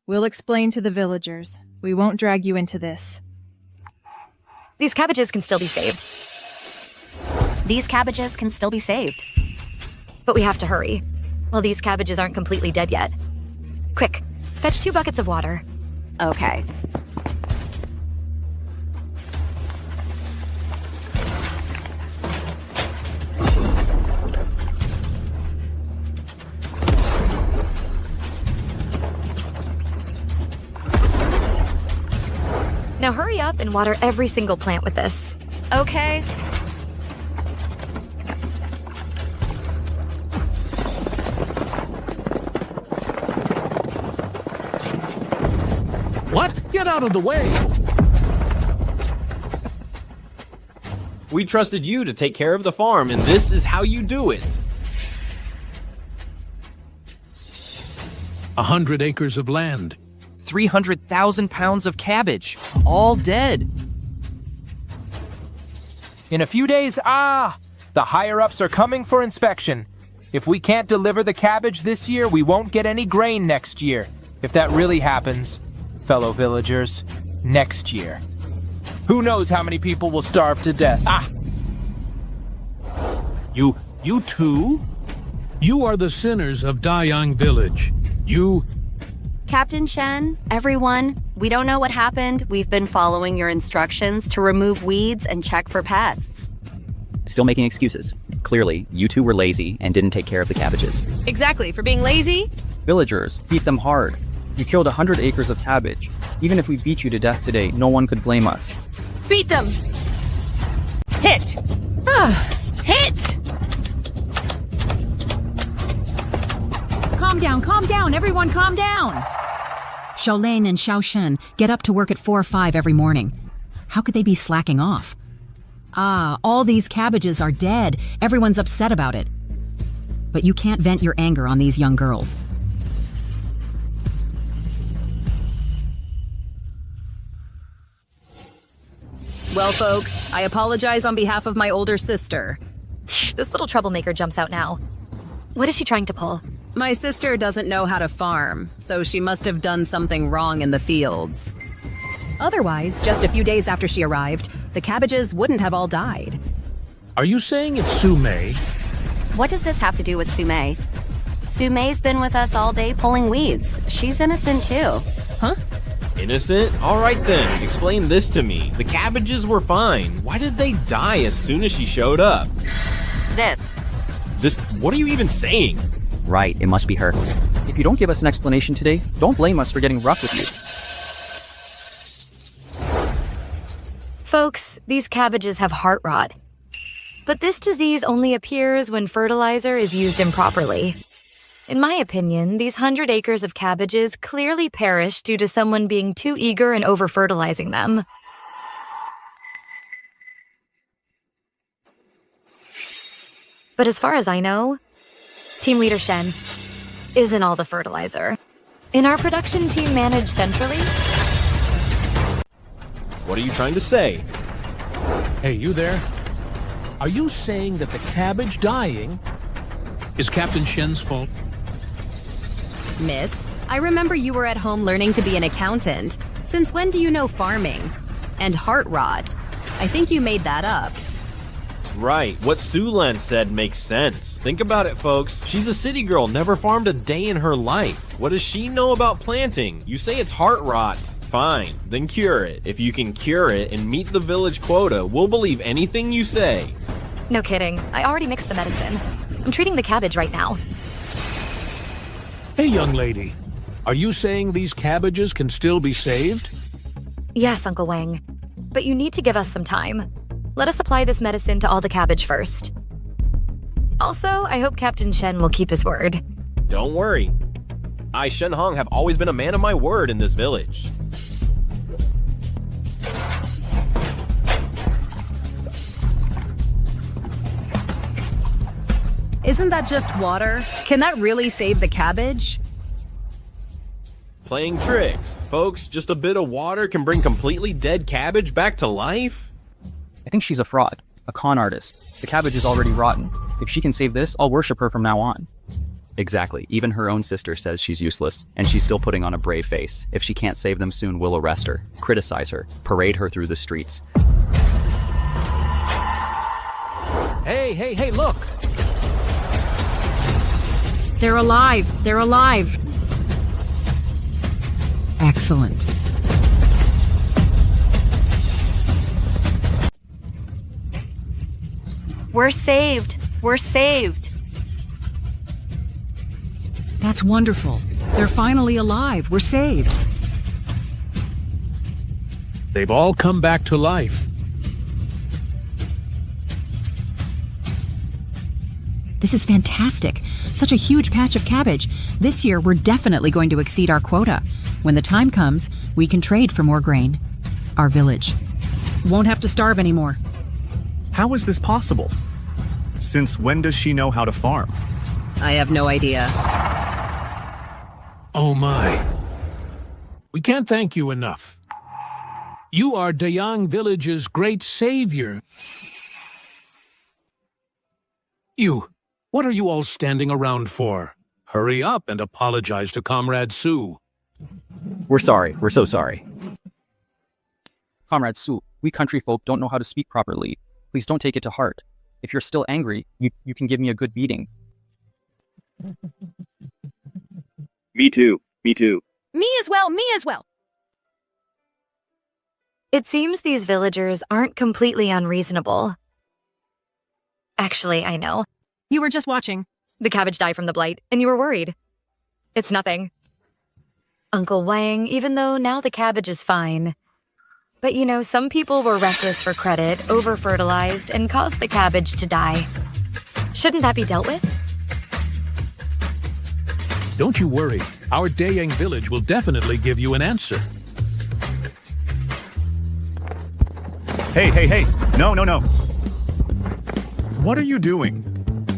We'll explain to the villagers. We won't drag you into this. These cabbages can still be saved. These cabbages can still be saved. But we have to hurry. Well, these cabbages aren't completely dead yet. Quick, fetch 2 buckets of water. Okay. Now hurry up and water every single plant with this. Okay. What? Get out of the way! We trusted you to take care of the farm, and this is how you do it. 100 acres of land. 300,000 pounds of cabbage, all dead. In a few days, the higher-ups are coming for inspection. If we can't deliver the cabbage this year, we won't get any grain next year. If that really happens, fellow villagers, next year. Who knows how many people will starve to death? You too? You are the sinners of Dayang Village. You... Captain Shen, everyone, we don't know what happened. We've been following your instructions to remove weeds and check for pests. Still making excuses. Clearly, you two were lazy and didn't take care of the cabbages. Exactly, for being lazy? Villagers, beat them hard. You killed 100 acres of cabbage. Even if we beat you to death today, no one could blame us. Beat them! Hit! Hit! Calm down, everyone calm down! Xiaolin and Xiaoshen get up to work at 4 or 5 every morning. How could they be slacking off? All these cabbages are dead. Everyone's upset about it. But you can't vent your anger on these young girls. Well, folks, I apologize on behalf of my older sister. this little troublemaker jumps out now. What is she trying to pull? My sister doesn't know how to farm, so she must have done something wrong in the fields. Otherwise, just a few days after she arrived, the cabbages wouldn't have all died. Are you saying it's Sume? What does this have to do with Sume? Sume's been with us all day pulling weeds. She's innocent too. Huh? Innocent? Alright then, explain this to me. The cabbages were fine. Why did they die as soon as she showed up? What are you even saying? Right, it must be her. If you don't give us an explanation today, don't blame us for getting rough with you. Folks, these cabbages have heart rot. But this disease only appears when fertilizer is used improperly. In my opinion, these 100 acres of cabbages clearly perished due to someone being too eager and over-fertilizing them. But as far as I know, Team Leader Shen isn't all the fertilizer. In our production team managed centrally... What are you trying to say? Hey, you there? Are you saying that the cabbage dying is Captain Shen's fault? Miss, I remember you were at home learning to be an accountant. Since when do you know farming? And heart rot. I think you made that up. Right, what Sulan said makes sense. Think about it, folks. She's a city girl, never farmed a day in her life. What does she know about planting? You say it's heart rot. Fine, then cure it. If you can cure it and meet the village quota, we'll believe anything you say. No kidding. I already mixed the medicine. I'm treating the cabbage right now. Hey, young lady. Are you saying these cabbages can still be saved? Yes, Uncle Wang. But you need to give us some time. Let us apply this medicine to all the cabbage first. Also, I hope Captain Shen will keep his word. Don't worry. I, Shen Hong, have always been a man of my word in this village. Isn't that just water? Can that really save the cabbage? Playing tricks. Folks, just a bit of water can bring completely dead cabbage back to life? I think she's a fraud, a con artist. The cabbage is already rotten. If she can save this, I'll worship her from now on. Exactly. Even her own sister says she's useless, and she's still putting on a brave face. If she can't save them soon, we'll arrest her, criticize her, parade her through the streets. Hey, look! They're alive. They're alive. Excellent. We're saved. We're saved. That's wonderful. They're finally alive. We're saved. They've all come back to life. This is fantastic. Such a huge patch of cabbage. This year, we're definitely going to exceed our quota. When the time comes, we can trade for more grain. Our village won't have to starve anymore. How is this possible? Since when does she know how to farm? I have no idea. Oh my. We can't thank you enough. You are Dayang Village's great savior. What are you all standing around for? Hurry up and apologize to Comrade Su. We're sorry. We're so sorry. Comrade Su, we country folk don't know how to speak properly. Please don't take it to heart. If you're still angry, you can give me a good beating. Me too. Me too. Me as well, me as well. It seems these villagers aren't completely unreasonable. Actually, I know. You were just watching. The cabbage died from the blight, and you were worried. It's nothing. Uncle Wang, even though now the cabbage is fine. But you know, some people were reckless for credit, over-fertilized, and caused the cabbage to die. Shouldn't that be dealt with? Don't you worry. Our Dayang village will definitely give you an answer. Hey. No. What are you doing?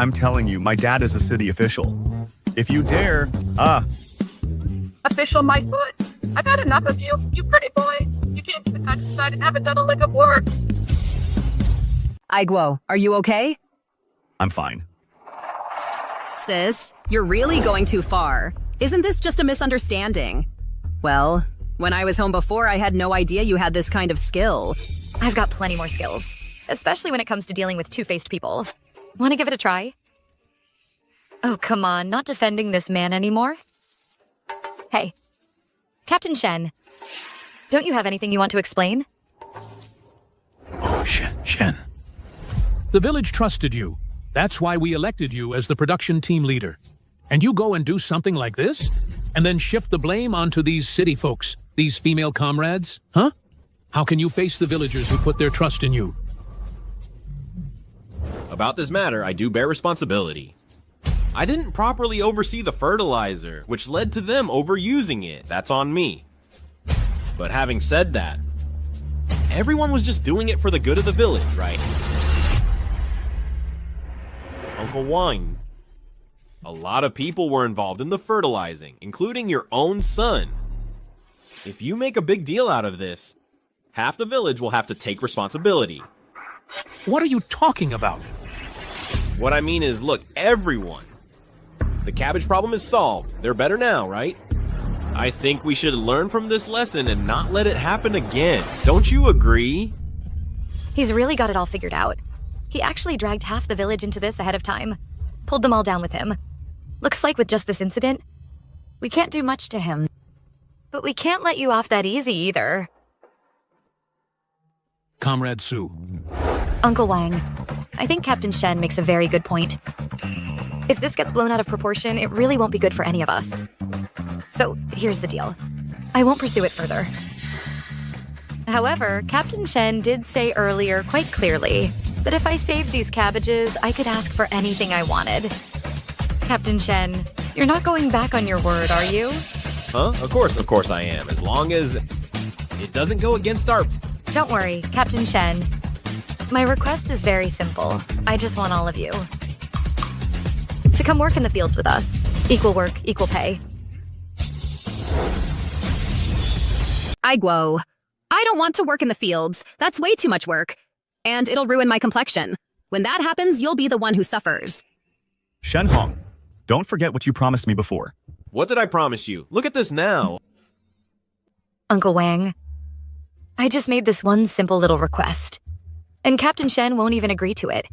I'm telling you, my dad is a city official. If you dare, Official my foot. I've had enough of you, you pretty boy. You came to the countryside and haven't done a lick of work. Aiguo, are you okay? I'm fine. Sis, you're really going too far. Isn't this just a misunderstanding? Well, when I was home before, I had no idea you had this kind of skill. I've got plenty more skills, especially when it comes to dealing with two-faced people. Want to give it a try? Oh, come on, not defending this man anymore? Hey, Captain Shen, don't you have anything you want to explain? Oh, Shen. The village trusted you. That's why we elected you as the production team leader. And you go and do something like this? And then shift the blame onto these city folks, these female comrades? Huh? How can you face the villagers who put their trust in you? About this matter, I do bear responsibility. I didn't properly oversee the fertilizer, which led to them overusing it. That's on me. But having said that, everyone was just doing it for the good of the village, right? Uncle Wine. A lot of people were involved in the fertilizing, including your own son. If you make a big deal out of this, half the village will have to take responsibility. What are you talking about? What I mean is, look, everyone. The cabbage problem is solved. They're better now, right? I think we should learn from this lesson and not let it happen again. Don't you agree? He's really got it all figured out. He actually dragged half the village into this ahead of time. Pulled them all down with him. Looks like with just this incident, we can't do much to him. But we can't let you off that easy either. Comrade Su. Uncle Wang, I think Captain Shen makes a very good point. If this gets blown out of proportion, it really won't be good for any of us. So here's the deal. I won't pursue it further. However, Captain Shen did say earlier quite clearly that if I saved these cabbages, I could ask for anything I wanted. Captain Shen, you're not going back on your word, are you? Huh? Of course I am. As long as it doesn't go against our... Don't worry, Captain Shen. My request is very simple. I just want all of you to come work in the fields with us. Equal work, equal pay. Aiguo. I don't want to work in the fields. That's way too much work. And it'll ruin my complexion. When that happens, you'll be the one who suffers. Shenhong, don't forget what you promised me before. What did I promise you? Look at this now. Uncle Wang, I just made this one simple little request. And Captain Shen won't even agree to it.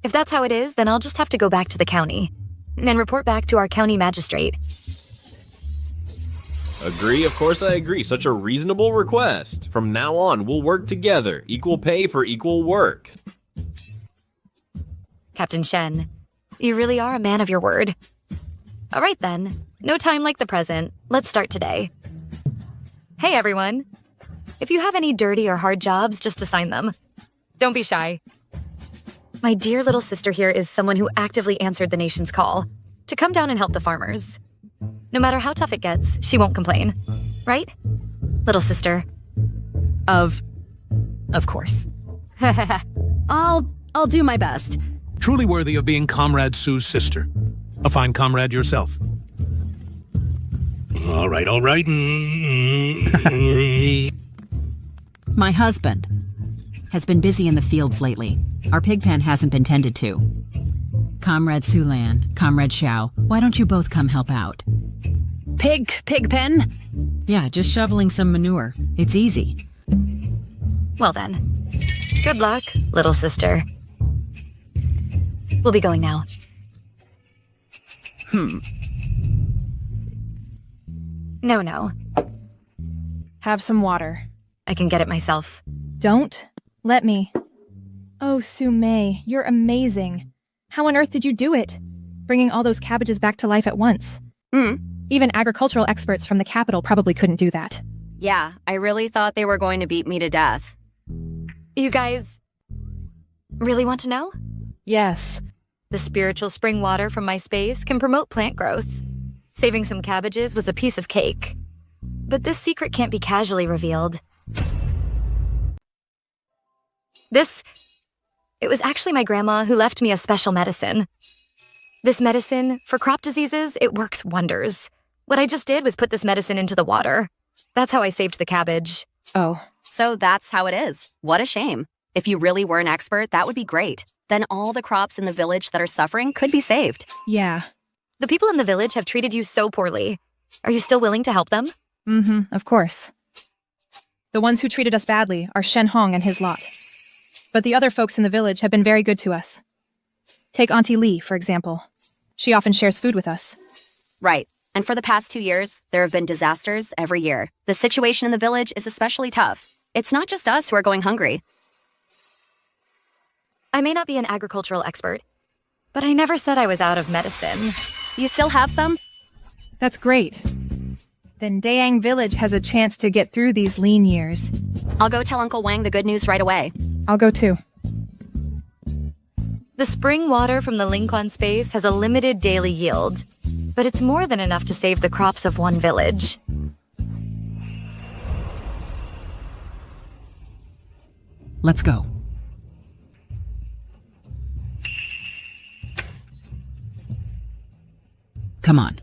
If that's how it is, then I'll just have to go back to the county and report back to our county magistrate. Agree, of course I agree. Such a reasonable request. From now on, we'll work together. Equal pay for equal work. Captain Shen, you really are a man of your word. All right then, no time like the present. Let's start today. Hey everyone. If you have any dirty or hard jobs, just assign them. Don't be shy. My dear little sister here is someone who actively answered the nation's call to come down and help the farmers. No matter how tough it gets, she won't complain. Right? Little sister. Of course. I'll do my best. Truly worthy of being Comrade Su's sister. A fine comrade yourself. All right. My husband has been busy in the fields lately. Our pig pen hasn't been tended to. Comrade Sulan, Comrade Xiao, why don't you both come help out? Pig pen? Yeah, just shoveling some manure. It's easy. Well then, good luck, little sister. We'll be going now. No. Have some water. I can get it myself. Don't let me. Oh, Su-mei, you're amazing. How on earth did you do it? Bringing all those cabbages back to life at once. Even agricultural experts from the capital probably couldn't do that. Yeah, I really thought they were going to beat me to death. You guys really want to know? Yes. The spiritual spring water from my space can promote plant growth. Saving some cabbages was a piece of cake. But this secret can't be casually revealed. It was actually my grandma who left me a special medicine. This medicine, for crop diseases, it works wonders. What I just did was put this medicine into the water. That's how I saved the cabbage. Oh. So that's how it is. What a shame. If you really were an expert, that would be great. then all the crops in the village that are suffering could be saved. Yeah. The people in the village have treated you so poorly. Are you still willing to help them? Of course. The ones who treated us badly are Shen Hong and his lot. But the other folks in the village have been very good to us. Take Auntie Lee, for example. She often shares food with us. Right. And for the past 2 years, there have been disasters every year. The situation in the village is especially tough. It's not just us who are going hungry. I may not be an agricultural expert, but I never said I was out of medicine. You still have some? That's great. Then Dayang Village has a chance to get through these lean years. I'll go tell Uncle Wang the good news right away. I'll go too. The spring water from the Lingquan space has a limited daily yield, but it's more than enough to save the crops of one village. Let's go. Come on.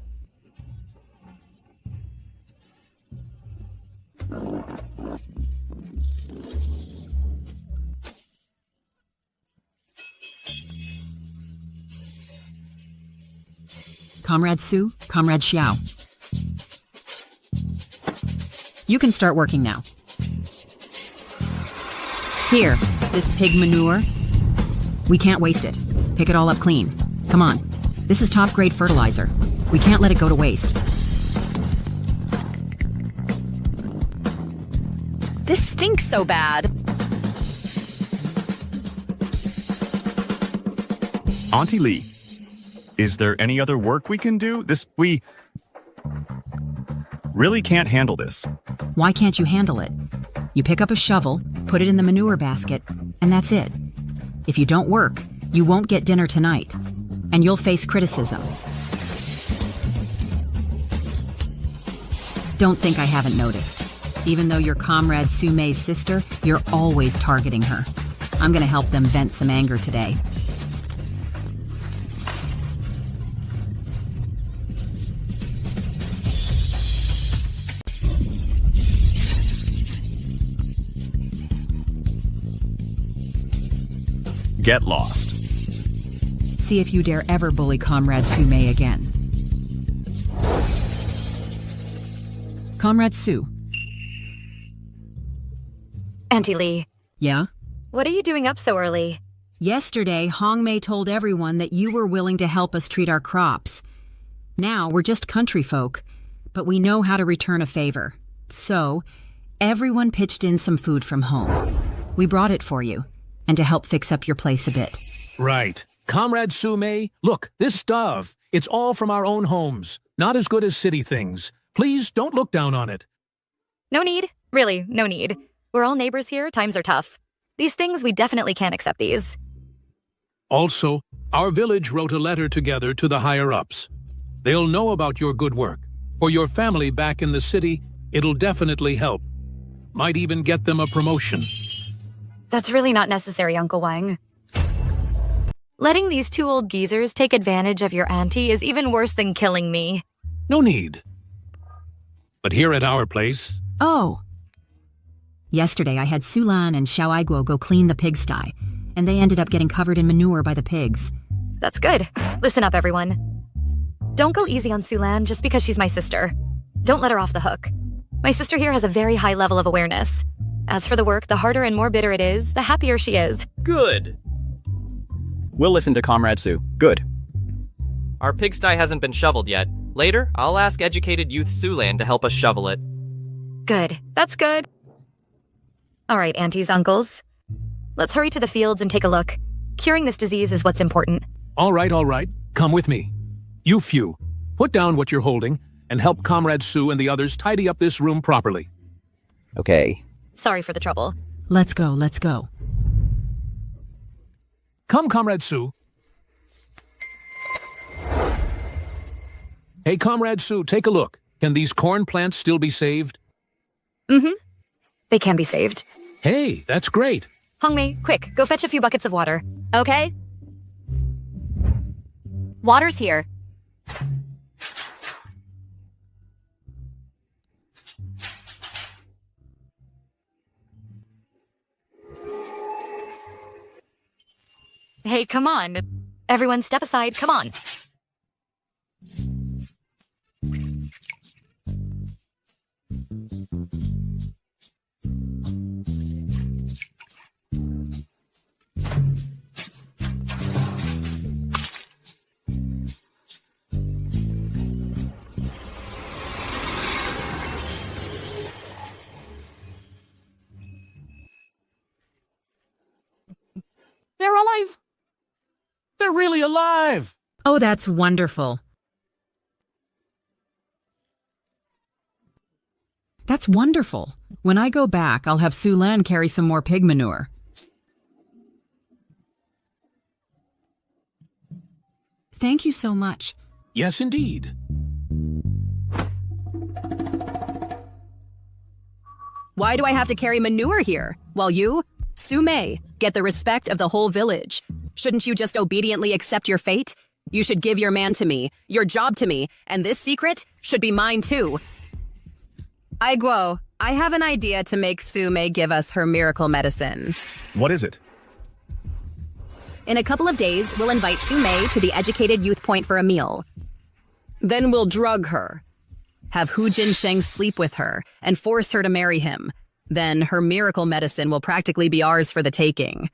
Comrade Su, Comrade Xiao. You can start working now. Here, this pig manure. We can't waste it. Pick it all up clean. Come on. This is top-grade fertilizer. We can't let it go to waste. This stinks so bad. Auntie Lee, is there any other work we can do? We really can't handle this. Why can't you handle it? You pick up a shovel, put it in the manure basket, and that's it. If you don't work, you won't get dinner tonight, and you'll face criticism. Don't think I haven't noticed. Even though you're Comrade Su Mei's sister, you're always targeting her. I'm gonna help them vent some anger today. Get lost. See if you dare ever bully Comrade Su Mei again. Comrade Su. Auntie Lee. Yeah? What are you doing up so early? Yesterday, Hong Mei told everyone that you were willing to help us treat our crops. Now, we're just country folk, but we know how to return a favor. So, everyone pitched in some food from home. We brought it for you, and to help fix up your place a bit. Right. Comrade Su Mei, look, this stuff, it's all from our own homes. Not as good as city things. Please don't look down on it. No need. Really, no need. We're all neighbors here, times are tough. These things, we definitely can't accept these. Also, our village wrote a letter together to the higher-ups. They'll know about your good work. For your family back in the city, it'll definitely help. Might even get them a promotion. That's really not necessary, Uncle Wang. Letting these two old geezers take advantage of your auntie is even worse than killing me. No need. But here at our place... Oh. Yesterday, I had Sulan and Xiao Aiguo go clean the pigsty, and they ended up getting covered in manure by the pigs. That's good. Listen up, everyone. Don't go easy on Sulan just because she's my sister. Don't let her off the hook. My sister here has a very high level of awareness. As for the work, the harder and more bitter it is, the happier she is. Good. We'll listen to Comrade Su. Good. Our pigsty hasn't been shoveled yet. Later, I'll ask educated youth Sulan to help us shovel it. Good. That's good. All right, aunties, uncles. Let's hurry to the fields and take a look. Curing this disease is what's important. All right. Come with me. You few, put down what you're holding and help Comrade Su and the others tidy up this room properly. Okay. Sorry for the trouble. Let's go. Come, Comrade Su. Hey, Comrade Su, take a look. Can these corn plants still be saved? Mm-hmm. They can be saved. Hey, that's great. Hongmei, quick, go fetch a few buckets of water. Okay. Water's here. Hey, come on. Everyone step aside, come on. They're alive! They're really alive! Oh, that's wonderful. That's wonderful. When I go back, I'll have Sulan carry some more pig manure. Thank you so much. Yes, indeed. Why do I have to carry manure here? While you, Sume, get the respect of the whole village. Shouldn't you just obediently accept your fate? You should give your man to me, your job to me, and this secret should be mine too. Aiguo, I have an idea to make Sume give us her miracle medicine. What is it? In a couple of days, we'll invite Sume to the educated youth point for a meal. Then we'll drug her, have Hu Jinsheng sleep with her, and force her to marry him. Then her miracle medicine will practically be ours for the taking.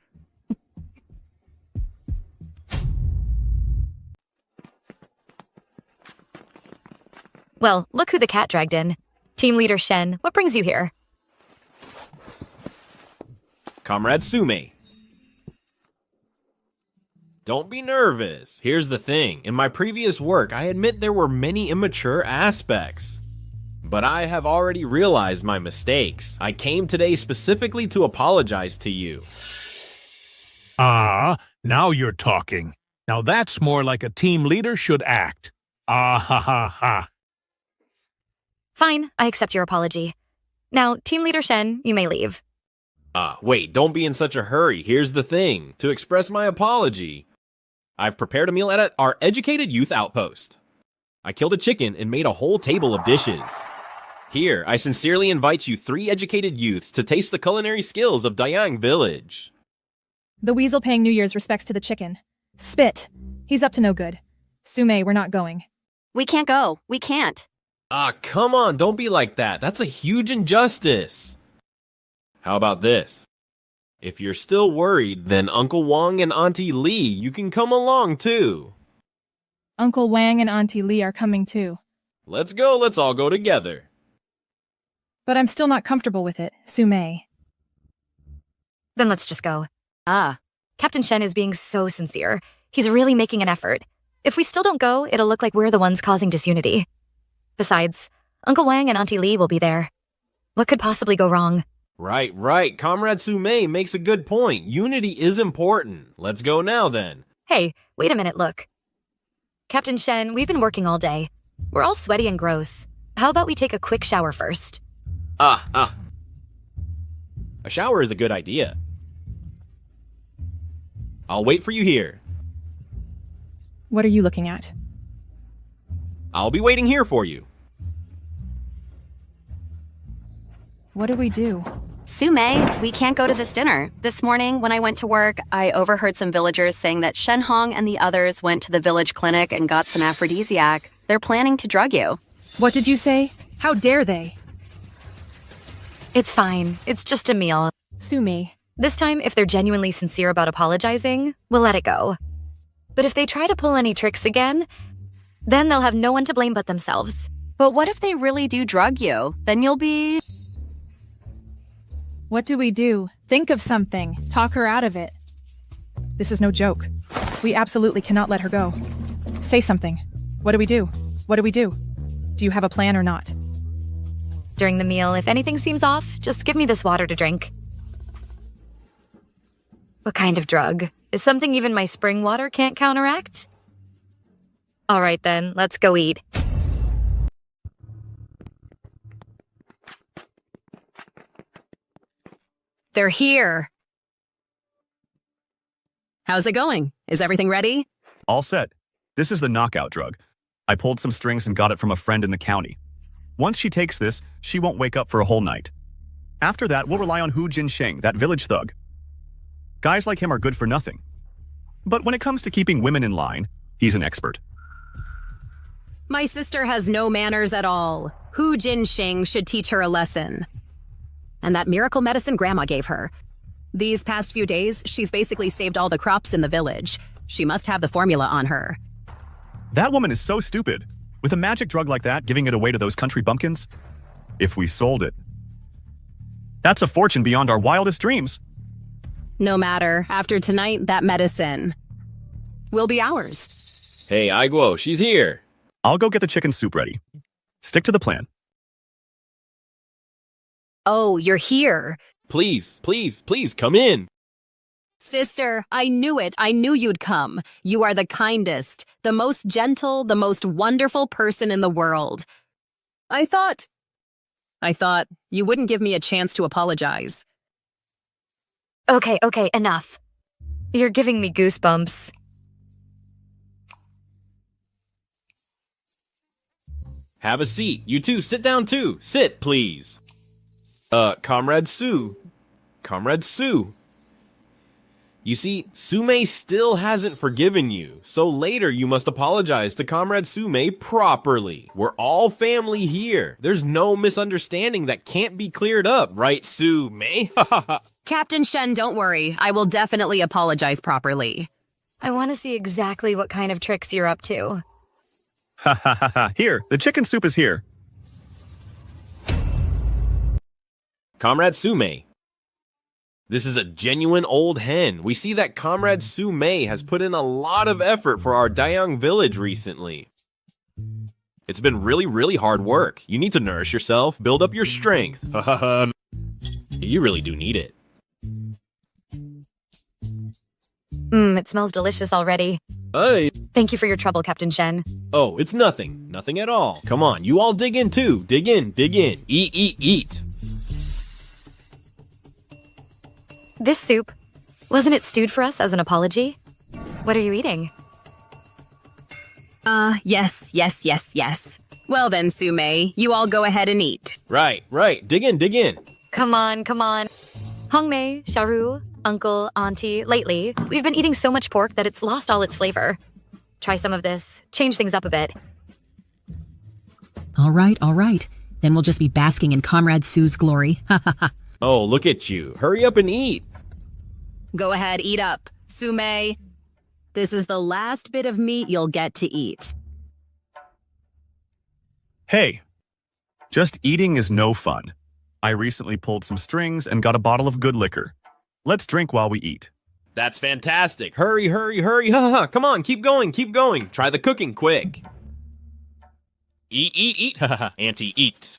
Well, look who the cat dragged in. Team leader Shen, what brings you here? Comrade Sume. Don't be nervous. Here's the thing. In my previous work, I admit there were many immature aspects. But I have already realized my mistakes. I came today specifically to apologize to you. Ah, now you're talking. Now that's more like a team leader should act. Ah ha ha ha. Fine, I accept your apology. Now, team leader Shen, you may leave. Wait, don't be in such a hurry. Here's the thing. To express my apology, I've prepared a meal at our educated youth outpost. I killed a chicken and made a whole table of dishes. Here, I sincerely invite you 3 educated youths to taste the culinary skills of Dayang Village. The weasel paying New Year's respects to the chicken. Spit. He's up to no good. Sume, we're not going. We can't go. We can't. Come on, don't be like that. That's a huge injustice. How about this? If you're still worried, then Uncle Wang and Auntie Lee, you can come along too. Uncle Wang and Auntie Lee are coming too. Let's go, let's all go together. But I'm still not comfortable with it, Sume. Then let's just go. Captain Shen is being so sincere. He's really making an effort. If we still don't go, it'll look like we're the ones causing disunity. Besides, Uncle Wang and Auntie Lee will be there. What could possibly go wrong? Right. Comrade Sume makes a good point. Unity is important. Let's go now then. Hey, wait a minute, look. Captain Shen, we've been working all day. We're all sweaty and gross. How about we take a quick shower first? A shower is a good idea. I'll wait for you here. What are you looking at? I'll be waiting here for you. What do we do? Sume, we can't go to this dinner. This morning, when I went to work, I overheard some villagers saying that Shenhong and the others went to the village clinic and got some aphrodisiac. They're planning to drug you. What did you say? How dare they? It's fine. It's just a meal. Sume. This time, if they're genuinely sincere about apologizing, we'll let it go. But if they try to pull any tricks again, then they'll have no one to blame but themselves. But what if they really do drug you? Then you'll be... What do we do? Think of something. Talk her out of it. This is no joke. We absolutely cannot let her go. Say something. What do we do? What do we do? Do you have a plan or not? During the meal, if anything seems off, just give me this water to drink. What kind of drug? Is something even my spring water can't counteract? All right then, let's go eat. They're here. How's it going? Is everything ready? All set. This is the knockout drug. I pulled some strings and got it from a friend in the county. Once she takes this, she won't wake up for a whole night. After that, we'll rely on Hu Jinsheng, that village thug. Guys like him are good for nothing. But when it comes to keeping women in line, he's an expert. My sister has no manners at all. Hu Jinxing should teach her a lesson. And that miracle medicine Grandma gave her. These past few days, she's basically saved all the crops in the village. She must have the formula on her. That woman is so stupid. With a magic drug like that, giving it away to those country bumpkins? If we sold it. That's a fortune beyond our wildest dreams. No matter, after tonight, that medicine will be ours. Hey, Aiguo, she's here. I'll go get the chicken soup ready. Stick to the plan. Oh, you're here. Please, please, please, come in. Sister, I knew it. I knew you'd come. You are the kindest, the most gentle, the most wonderful person in the world. I thought you wouldn't give me a chance to apologize. Okay, enough. You're giving me goosebumps. Have a seat. You two, sit down too. Sit, please. Comrade Sue. Comrade Sue. You see, Sume still hasn't forgiven you, so later you must apologize to Comrade Sume properly. We're all family here. There's no misunderstanding that can't be cleared up, right, Sume? Captain Shen, don't worry. I will definitely apologize properly. I want to see exactly what kind of tricks you're up to. Ha ha ha ha. Here, the chicken soup is here. Comrade Sume. This is a genuine old hen. We see that Comrade Sume has put in a lot of effort for our Dayang village recently. It's been really, really hard work. You need to nourish yourself, build up your strength. You really do need it. It smells delicious already. Hey. Thank you for your trouble, Captain Shen. Oh, it's nothing. Nothing at all. Come on, you all dig in too. Dig in, dig in. Eat, eat, eat. This soup, wasn't it stewed for us as an apology? What are you eating? Yes. Well then, Sume, you all go ahead and eat. Right. Dig in, dig in. Come on. Hongmei, Xiaoru, uncle, auntie, lately, we've been eating so much pork that it's lost all its flavor. Try some of this. Change things up a bit. All right. Then we'll just be basking in Comrade Sue's glory. Ha ha ha. Oh, look at you. Hurry up and eat. Go ahead, eat up. Sume, this is the last bit of meat you'll get to eat. Hey, just eating is no fun. I recently pulled some strings and got a bottle of good liquor. Let's drink while we eat. That's fantastic. Hurry. Ha. Come on, keep going. Try the cooking quick. Eat. Ha. Auntie, eat.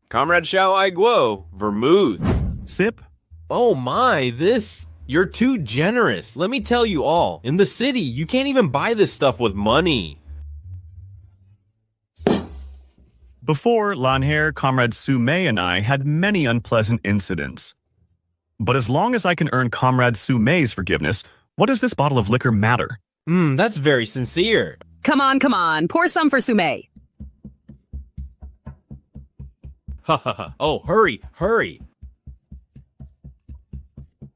Comrade Xiao Aiguo, vermouth. Sip? Oh my, you're too generous. Let me tell you all, in the city, you can't even buy this stuff with money. Before, Lanhair, Comrade Sume and I had many unpleasant incidents. But as long as I can earn Comrade Sume's forgiveness, what does this bottle of liquor matter? That's very sincere. Come on. Pour some for Sume. Ha. Oh, hurry.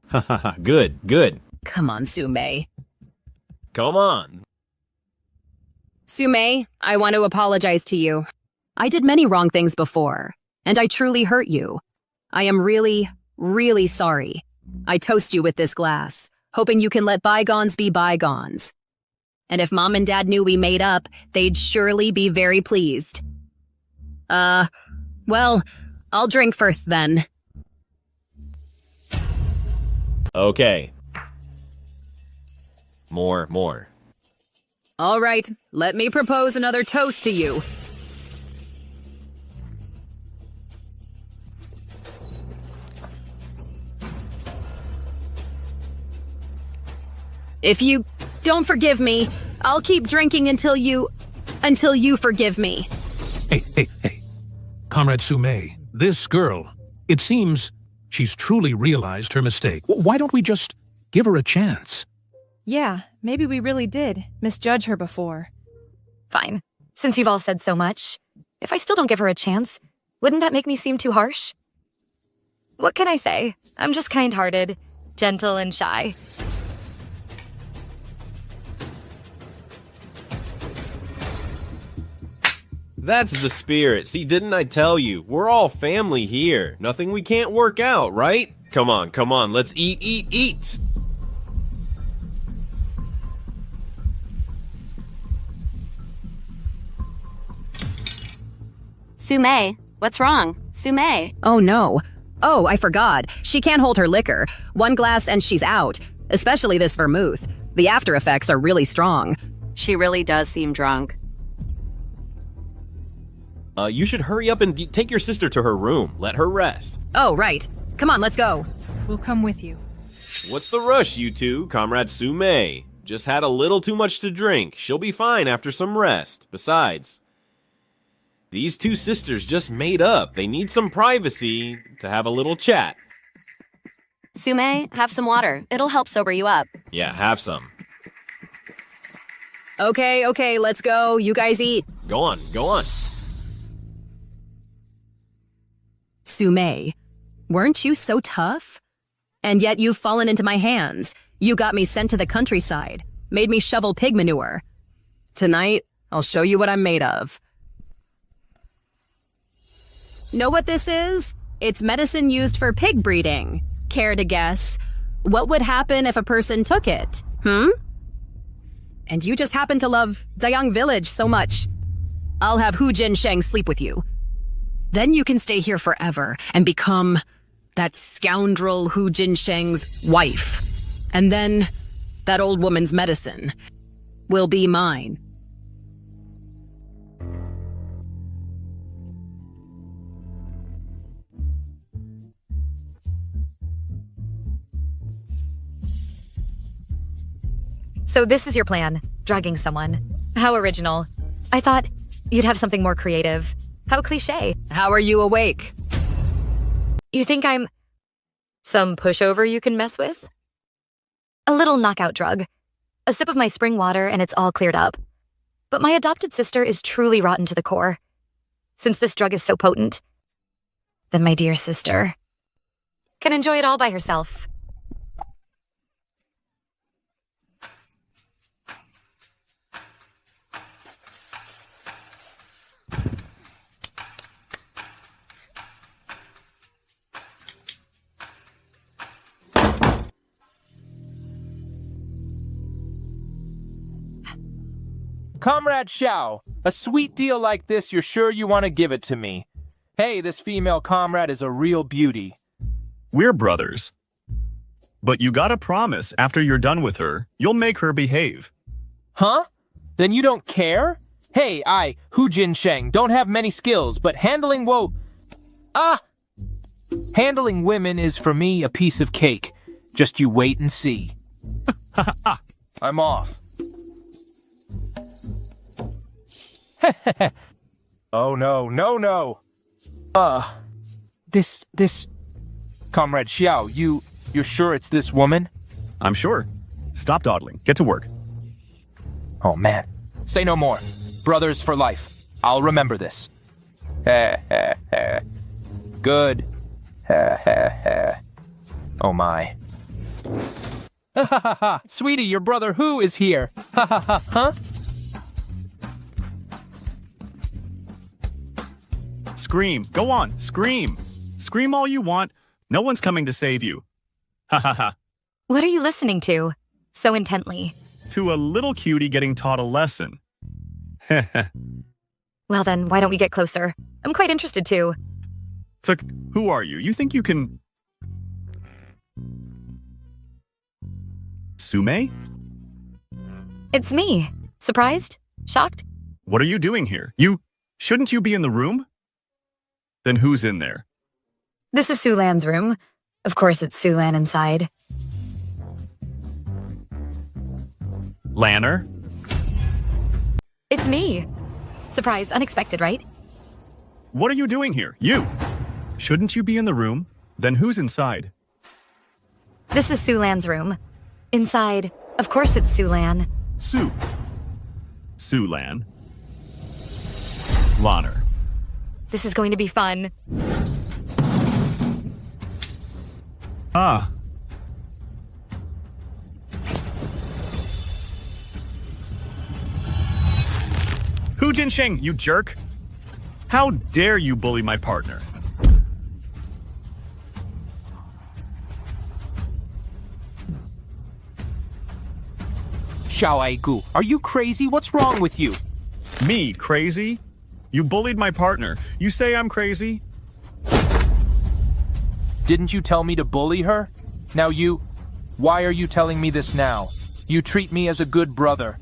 Ha. Good. Come on, Sume. Come on. Sume, I want to apologize to you. I did many wrong things before, and I truly hurt you. I am really, really sorry. I toast you with this glass, hoping you can let bygones be bygones. And if Mom and Dad knew we made up, they'd surely be very pleased. Well, I'll drink first then. Okay. More. All right, let me propose another toast to you. If you don't forgive me, I'll keep drinking until you forgive me. Hey. Comrade Sume, this girl, it seems she's truly realized her mistake. Why don't we just give her a chance? Yeah, maybe we really did misjudge her before. Fine. Since you've all said so much, if I still don't give her a chance, wouldn't that make me seem too harsh? What can I say? I'm just kind-hearted, gentle and shy. That's the spirit. See, didn't I tell you? We're all family here. Nothing we can't work out, right? Come on, let's eat, eat, eat! Sume, what's wrong? Sume. Oh no. Oh, I forgot. She can't hold her liquor. One glass and she's out. Especially this vermouth. The after effects are really strong. She really does seem drunk. You should hurry up and take your sister to her room. Let her rest. Oh, right. Come on, let's go. We'll come with you. What's the rush, you two? Comrade Sume. Just had a little too much to drink. She'll be fine after some rest. Besides, these two sisters just made up. They need some privacy to have a little chat. Sume, have some water. It'll help sober you up. Yeah, have some. Okay, let's go. You guys eat. Go on. Sume, weren't you so tough? And yet you've fallen into my hands. You got me sent to the countryside, made me shovel pig manure. Tonight, I'll show you what I'm made of. Know what this is? It's medicine used for pig breeding. Care to guess? What would happen if a person took it? And you just happen to love Dayang village so much. I'll have Hu Jin Sheng sleep with you. Then you can stay here forever and become that scoundrel Hu Jin Sheng's wife. And then that old woman's medicine will be mine. So this is your plan, drugging someone. How original. I thought you'd have something more creative. How cliché. How are you awake? You think I'm some pushover you can mess with? A little knockout drug. A sip of my spring water and it's all cleared up. But my adopted sister is truly rotten to the core. Since this drug is so potent, then my dear sister can enjoy it all by herself. Comrade Xiao, a sweet deal like this, you're sure you want to give it to me. Hey, this female comrade is a real beauty. We're brothers. But you gotta promise after you're done with her, you'll make her behave. Huh? Then you don't care? Hey, I, Hu Jin Sheng, don't have many skills, but handling handling women is for me a piece of cake. Just you wait and see. I'm off. Oh no. This... Comrade Xiao, you're sure it's this woman? I'm sure. Stop dawdling. Get to work. Oh man. Say no more. Brothers for life. I'll remember this. Good. Oh my. Sweetie, your brother Hu is here. Huh? Scream. Go on. Scream. Scream all you want. No one's coming to save you. Ha ha ha. What are you listening to so intently? To a little cutie getting taught a lesson. Well then, why don't we get closer? I'm quite interested too. So, who are you? You think you can... Sume? It's me. Surprised? Shocked? What are you doing here? Shouldn't you be in the room? Then who's in there? This is Sulan's room. Of course it's Sulan inside. Lanner? It's me. Surprise, unexpected, right? What are you doing here? You! Shouldn't you be in the room? Then who's inside? This is Sulan's room. Inside, of course it's Sulan. Sulan. Lanner. This is going to be fun. Ah. Hu Jinsheng, you jerk! How dare you bully my partner? Xiao Aigu, are you crazy? What's wrong with you? Me, crazy? You bullied my partner. You say I'm crazy? Didn't you tell me to bully her? Why are you telling me this now? You treat me as a good brother.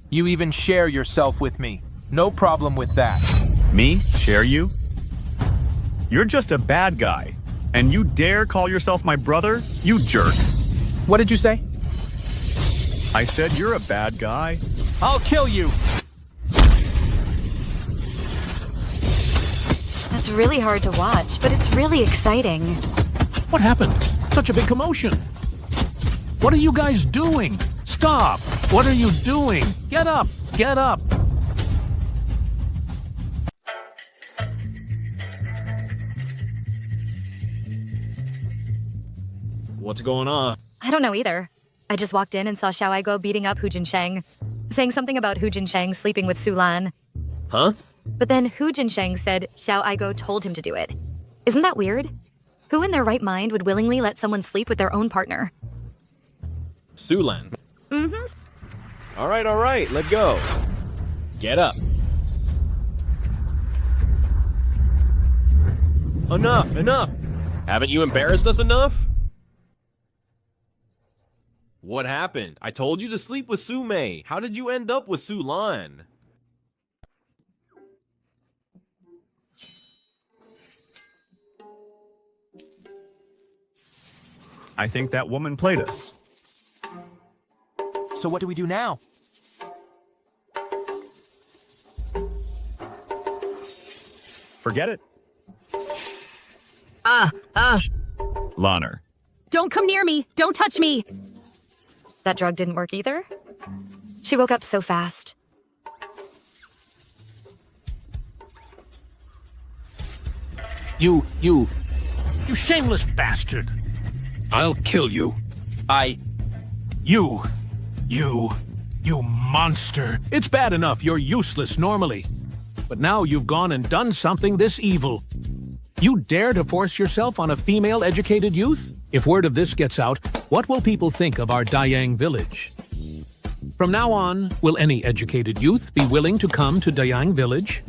You even share yourself with me. No problem with that. Me? Share you? You're just a bad guy. And you dare call yourself my brother? You jerk. What did you say? I said you're a bad guy. I'll kill you! That's really hard to watch, but it's really exciting. What happened? Such a big commotion. What are you guys doing? Stop! What are you doing? Get up! Get up! What's going on? I don't know either. I just walked in and saw Xiao Aigo beating up Hu Jinsheng, saying something about Hu Jinsheng sleeping with Su Lan. Huh? But then Hu Jinsheng said Xiao Aigo told him to do it. Isn't that weird? Who in their right mind would willingly let someone sleep with their own partner? Su Lan. Mm-hmm. All right, let go. Get up. Enough. Haven't you embarrassed us enough? What happened? I told you to sleep with Su Mei. How did you end up with Su Lan? I think that woman played us. So what do we do now? Forget it. Lanner. Don't come near me! Don't touch me! That drug didn't work either? She woke up so fast. You shameless bastard! I'll kill you. You monster! It's bad enough you're useless normally. But now you've gone and done something this evil. You dare to force yourself on a female educated youth? If word of this gets out, what will people think of our Dayang village? From now on, will any educated youth be willing to come to Dayang village?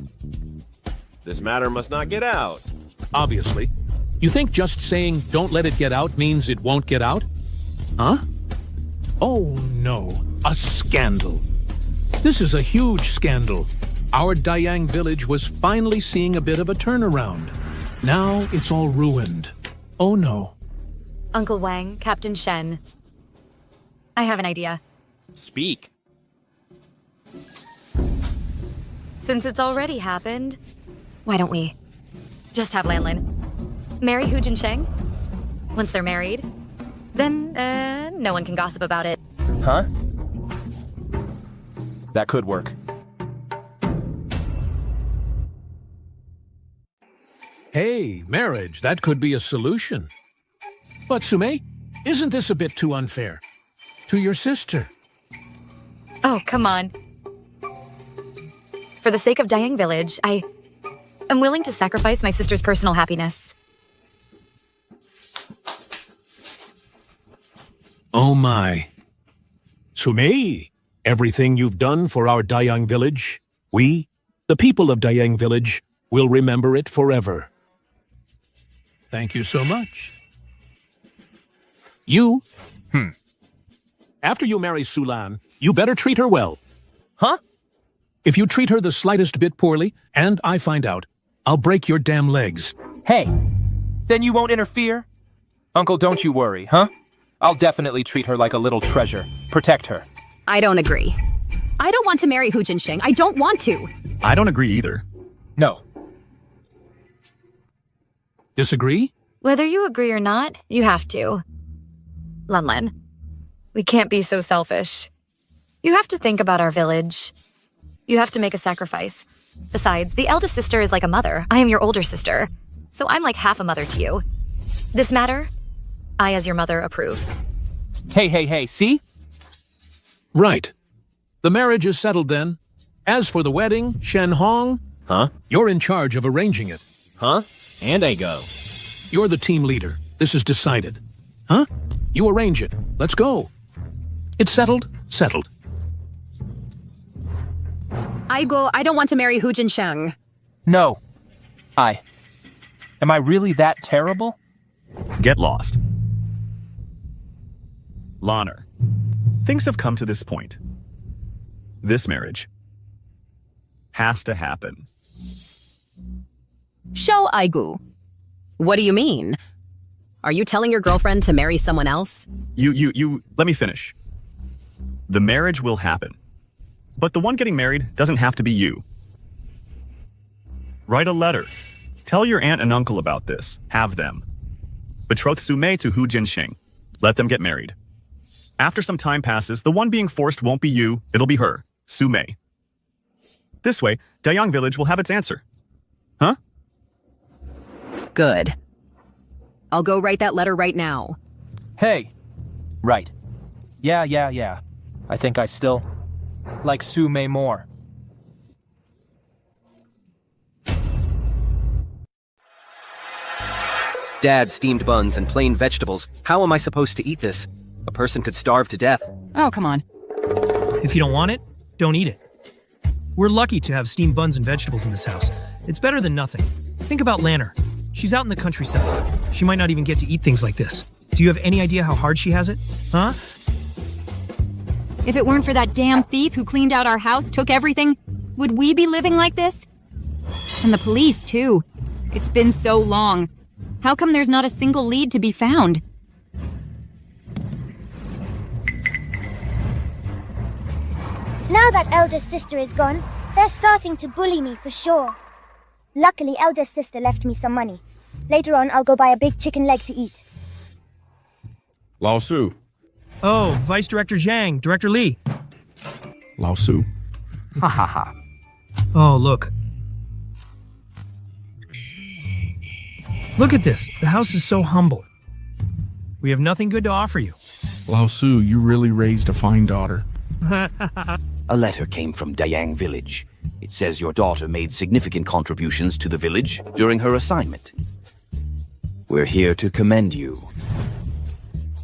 This matter must not get out. Obviously. You think just saying don't let it get out means it won't get out? Huh? Oh no, a scandal. This is a huge scandal. Our Dayang village was finally seeing a bit of a turnaround. Now it's all ruined. Oh no. Uncle Wang, Captain Shen. I have an idea. Speak. Since it's already happened, why don't we just have Lanlin marry Hu Jinsheng? Once they're married, then no one can gossip about it. Huh? That could work. Hey, marriage, that could be a solution. But Sume, isn't this a bit too unfair? To your sister. Oh, come on. For the sake of Dayang Village, I am willing to sacrifice my sister's personal happiness. Oh my. Sume, everything you've done for our Dayang village, we, the people of Dayang village, will remember it forever. Thank you so much. You? After you marry Sulan, you better treat her well. Huh? If you treat her the slightest bit poorly, and I find out, I'll break your damn legs. Hey, then you won't interfere? Uncle, don't you worry, huh? I'll definitely treat her like a little treasure. Protect her. I don't agree. I don't want to marry Hu Jinsheng. I don't want to. I don't agree either. No. Disagree? Whether you agree or not, you have to. Lanlan, we can't be so selfish. You have to think about our village. You have to make a sacrifice. Besides, the eldest sister is like a mother. I am your older sister. So I'm like half a mother to you. This matter, I, as your mother, approve. Hey, see? Right. The marriage is settled then. As for the wedding, Shen Hong, Huh? you're in charge of arranging it. Huh? And I go. You're the team leader. This is decided. Huh? You arrange it. Let's go. It's settled? Settled. I don't want to marry Hu Jinsheng. No. Am I really that terrible? Get lost. Lanner, things have come to this point. This marriage has to happen. Shou Aigu. What do you mean? Are you telling your girlfriend to marry someone else? Let me finish. The marriage will happen. But the one getting married doesn't have to be you. Write a letter. Tell your aunt and uncle about this. Have them. Betroth Sumei to Hu Jinsheng. Let them get married. After some time passes, the one being forced won't be you, it'll be her, Sumei. This way, Dayang Village will have its answer. Huh? Good. I'll go write that letter right now. Hey. Right. Yeah. I think I still like Sumei more. Dad, steamed buns and plain vegetables. How am I supposed to eat this? A person could starve to death. Oh, come on. If you don't want it, don't eat it. We're lucky to have steamed buns and vegetables in this house. It's better than nothing. Think about Lanner. She's out in the countryside. She might not even get to eat things like this. Do you have any idea how hard she has it? Huh? If it weren't for that damn thief who cleaned out our house, took everything, would we be living like this? And the police, too. It's been so long. How come there's not a single lead to be found? Now that eldest sister is gone, they're starting to bully me for sure. Luckily, eldest sister left me some money. Later on, I'll go buy a big chicken leg to eat. Lao Su. Oh, Vice Director Zhang, Director Lee. Lao Su. Ha ha ha. Oh, look. Look at this. The house is so humble. We have nothing good to offer you. Lao Su, you really raised a fine daughter. A letter came from Dayang Village. It says your daughter made significant contributions to the village during her assignment. We're here to commend you.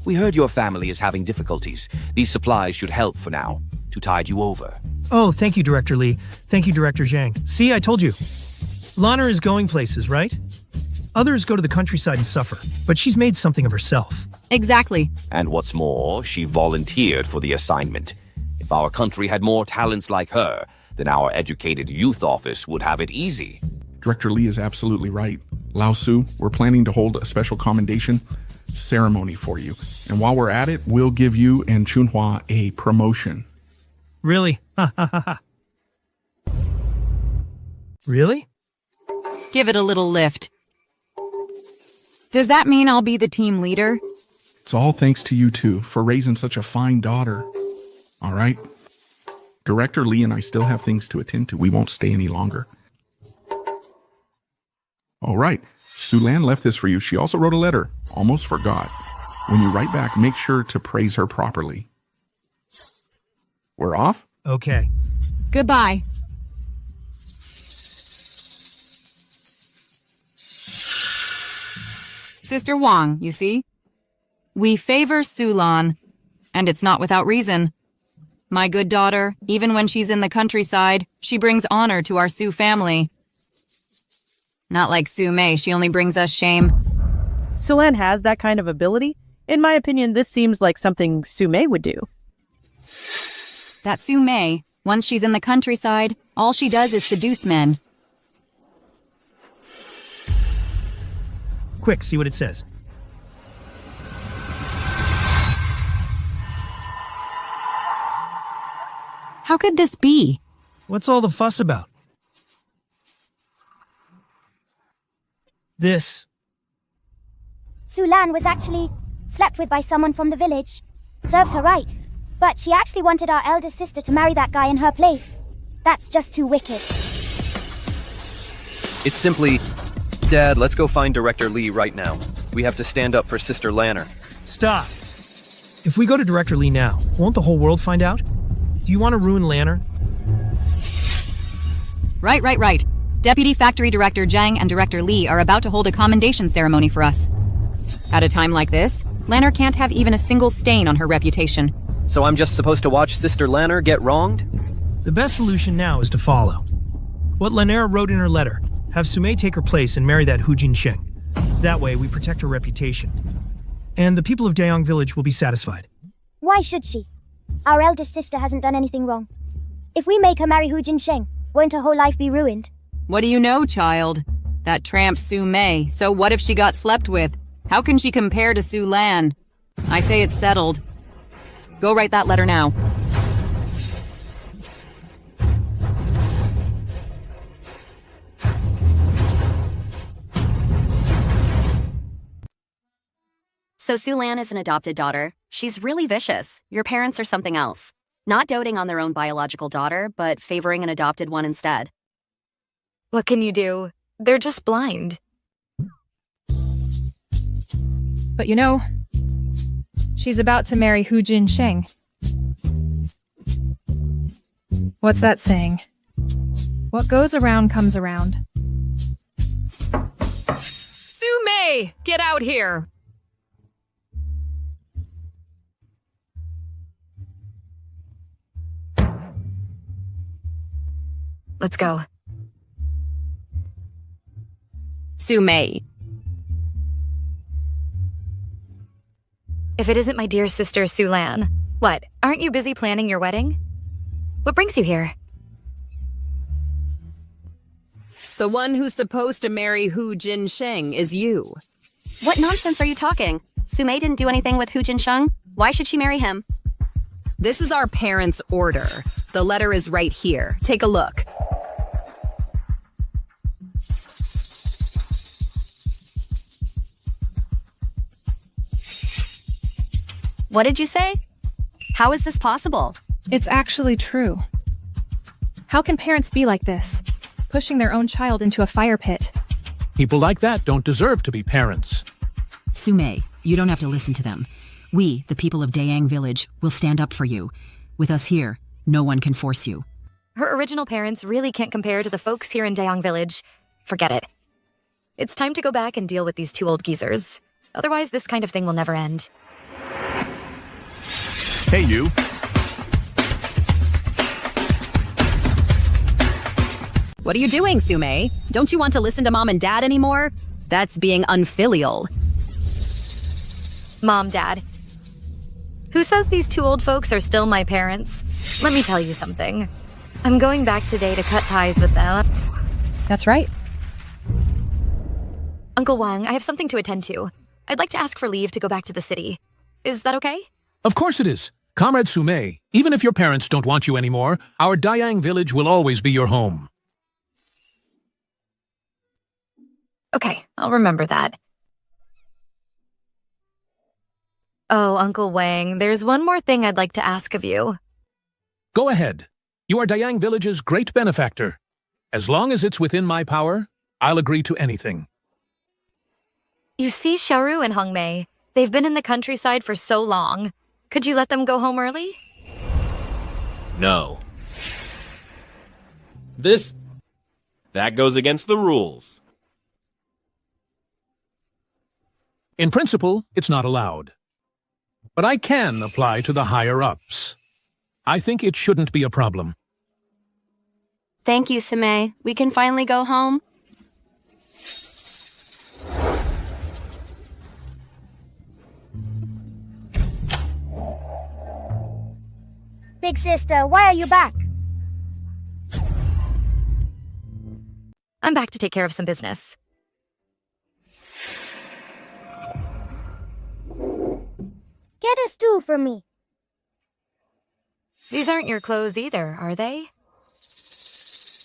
We heard your family is having difficulties. These supplies should help for now, to tide you over. Oh, thank you, Director Lee. Thank you, Director Zhang. See, I told you. Lanner is going places, right? Others go to the countryside and suffer, but she's made something of herself. Exactly. And what's more, she volunteered for the assignment. If our country had more talents like her, then our educated youth office would have it easy. Director Lee is absolutely right. Lao Su, we're planning to hold a special commendation ceremony for you. And while we're at it, we'll give you and Chunhua a promotion. Really? Really? Give it a little lift. Does that mean I'll be the team leader? It's all thanks to you two for raising such a fine daughter. All right? Director Lee and I still have things to attend to. We won't stay any longer. All right. Sulan left this for you. She also wrote a letter. Almost forgot. When you write back, make sure to praise her properly. We're off? Okay. Goodbye. Sister Wang, you see? We favor Sulan, and it's not without reason. My good daughter, even when she's in the countryside, she brings honor to our Su family. Not like Su Mei, she only brings us shame. Sulan has that kind of ability. In my opinion, this seems like something Su Mei would do. That Su Mei, once she's in the countryside, all she does is seduce men. Quick, see what it says. How could this be? What's all the fuss about? This. Sulan was actually slept with by someone from the village. Serves her right. But she actually wanted our eldest sister to marry that guy in her place. That's just too wicked. It's simply, Dad, let's go find Director Lee right now. We have to stand up for Sister Lanner. Stop. If we go to Director Lee now, won't the whole world find out? Do you want to ruin Lanner? Right. Deputy Factory Director Zhang and Director Lee are about to hold a commendation ceremony for us. At a time like this, Lanner can't have even a single stain on her reputation. So I'm just supposed to watch Sister Lanner get wronged? The best solution now is to follow what Lanner wrote in her letter. Have Sume take her place and marry that Hu Jinsheng. That way, we protect her reputation. And the people of Dayang Village will be satisfied. Why should she? Our eldest sister hasn't done anything wrong. If we make her marry Hu Jinsheng, won't her whole life be ruined? What do you know, child? That tramp Su Mei, so what if she got slept with? How can she compare to Su Lan? I say it's settled. Go write that letter now. So Su Lan is an adopted daughter. She's really vicious. Your parents are something else. Not doting on their own biological daughter, but favoring an adopted one instead. What can you do? They're just blind. But you know, she's about to marry Hu Jinsheng. What's that saying? What goes around comes around. Su Mei, get out here! Let's go. Su Mei. If it isn't my dear sister Su Lan, what, aren't you busy planning your wedding? What brings you here? The one who's supposed to marry Hu Jinsheng is you. What nonsense are you talking? Su Mei didn't do anything with Hu Jinsheng. Why should she marry him? This is our parents' order. The letter is right here. Take a look. What did you say? How is this possible? It's actually true. How can parents be like this? Pushing their own child into a fire pit. People like that don't deserve to be parents. Sume, you don't have to listen to them. We, the people of Dayang Village, will stand up for you. With us here, no one can force you. Her original parents really can't compare to the folks here in Dayang Village. Forget it. It's time to go back and deal with these two old geezers. Otherwise, this kind of thing will never end. Hey, you. What are you doing, Sume? Don't you want to listen to Mom and Dad anymore? That's being unfilial. Mom, Dad. Who says these two old folks are still my parents? Let me tell you something. I'm going back today to cut ties with them. That's right. Uncle Wang, I have something to attend to. I'd like to ask for leave to go back to the city. Is that okay? Of course it is. Comrade Sume, even if your parents don't want you anymore, our Dayang Village will always be your home. Okay, I'll remember that. Oh, Uncle Wang, there's one more thing I'd like to ask of you. Go ahead. You are Dayang Village's great benefactor. As long as it's within my power, I'll agree to anything. You see Xiaoru and Hongmei. They've been in the countryside for so long. Could you let them go home early? No. That goes against the rules. In principle, it's not allowed. But I can apply to the higher-ups. I think it shouldn't be a problem. Thank you, Sume. We can finally go home. Big sister, why are you back? I'm back to take care of some business. Get a stool for me. These aren't your clothes either, are they?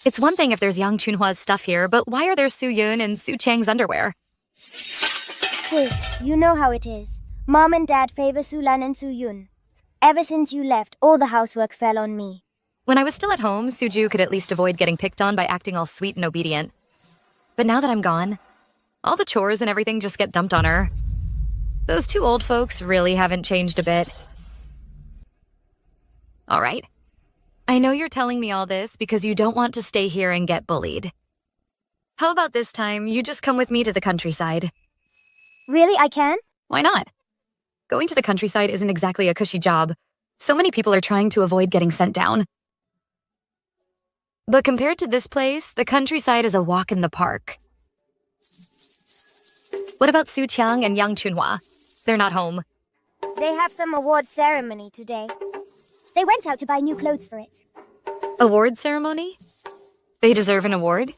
It's one thing if there's Yang Chunhua's stuff here, but why are there Su Yun and Su Chang's underwear? Sis, you know how it is. Mom and Dad favor Su Lan and Su Yun. Ever since you left, all the housework fell on me. When I was still at home, Suju could at least avoid getting picked on by acting all sweet and obedient. But now that I'm gone, all the chores and everything just get dumped on her. Those two old folks really haven't changed a bit. All right. I know you're telling me all this because you don't want to stay here and get bullied. How about this time you just come with me to the countryside? Really, I can? Why not? Going to the countryside isn't exactly a cushy job. So many people are trying to avoid getting sent down. But compared to this place, the countryside is a walk in the park. What about Su Qiang and Yang Chunhua? They're not home. They have some award ceremony today. They went out to buy new clothes for it. Award ceremony? They deserve an award?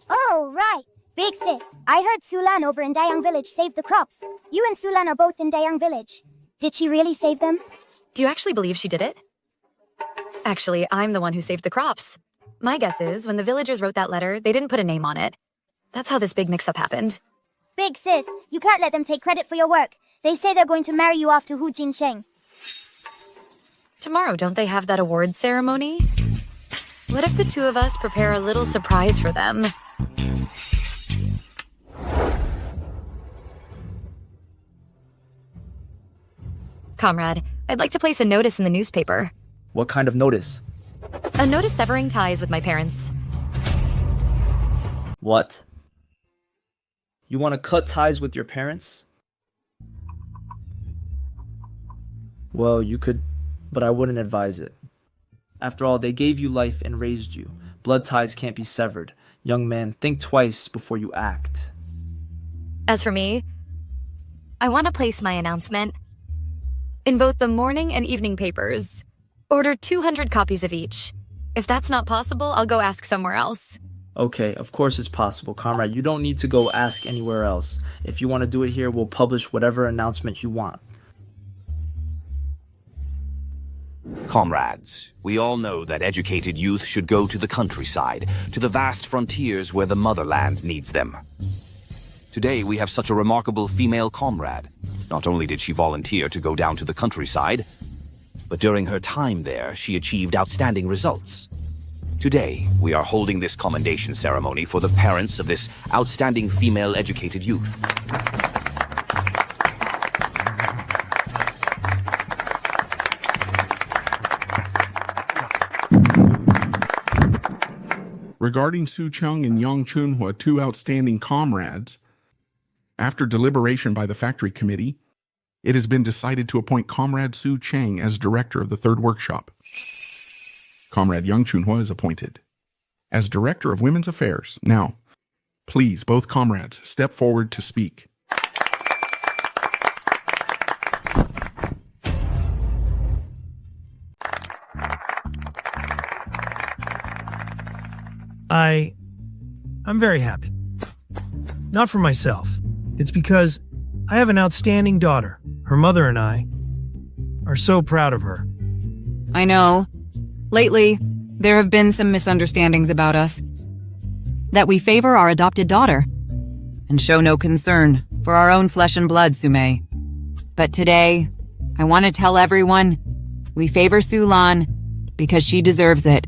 Oh, right. Big sis, I heard Sulan over in Dayang Village saved the crops. You and Sulan are both in Dayang Village. Did she really save them? Do you actually believe she did it? Actually, I'm the one who saved the crops. My guess is, when the villagers wrote that letter, they didn't put a name on it. That's how this big mix-up happened. Big sis, you can't let them take credit for your work. They say they're going to marry you off to Hu Jinsheng. Tomorrow, don't they have that award ceremony? What if the two of us prepare a little surprise for them? Comrade, I'd like to place a notice in the newspaper. What kind of notice? A notice severing ties with my parents. What? You want to cut ties with your parents? Well, you could, but I wouldn't advise it. After all, they gave you life and raised you. Blood ties can't be severed. Young man, think twice before you act. As for me, I want to place my announcement in both the morning and evening papers. Order 200 copies of each. If that's not possible, I'll go ask somewhere else. Okay, of course it's possible, comrade. You don't need to go ask anywhere else. If you want to do it here, we'll publish whatever announcement you want. Comrades, we all know that educated youth should go to the countryside, to the vast frontiers where the motherland needs them. Today we have such a remarkable female comrade. Not only did she volunteer to go down to the countryside, but during her time there, she achieved outstanding results. Today, we are holding this commendation ceremony for the parents of this outstanding female educated youth. Regarding Su Qiang and Yang Chunhua, two outstanding comrades, after deliberation by the factory committee, it has been decided to appoint Comrade Su Chang as director of the third workshop. Comrade Yang Chunhua is appointed as director of women's affairs. Now, please, both comrades, step forward to speak. I'm very happy. Not for myself. It's because I have an outstanding daughter. Her mother and I are so proud of her. I know. Lately, there have been some misunderstandings about us. That we favor our adopted daughter and show no concern for our own flesh and blood, Sume. But today, I want to tell everyone we favor Sulan because she deserves it.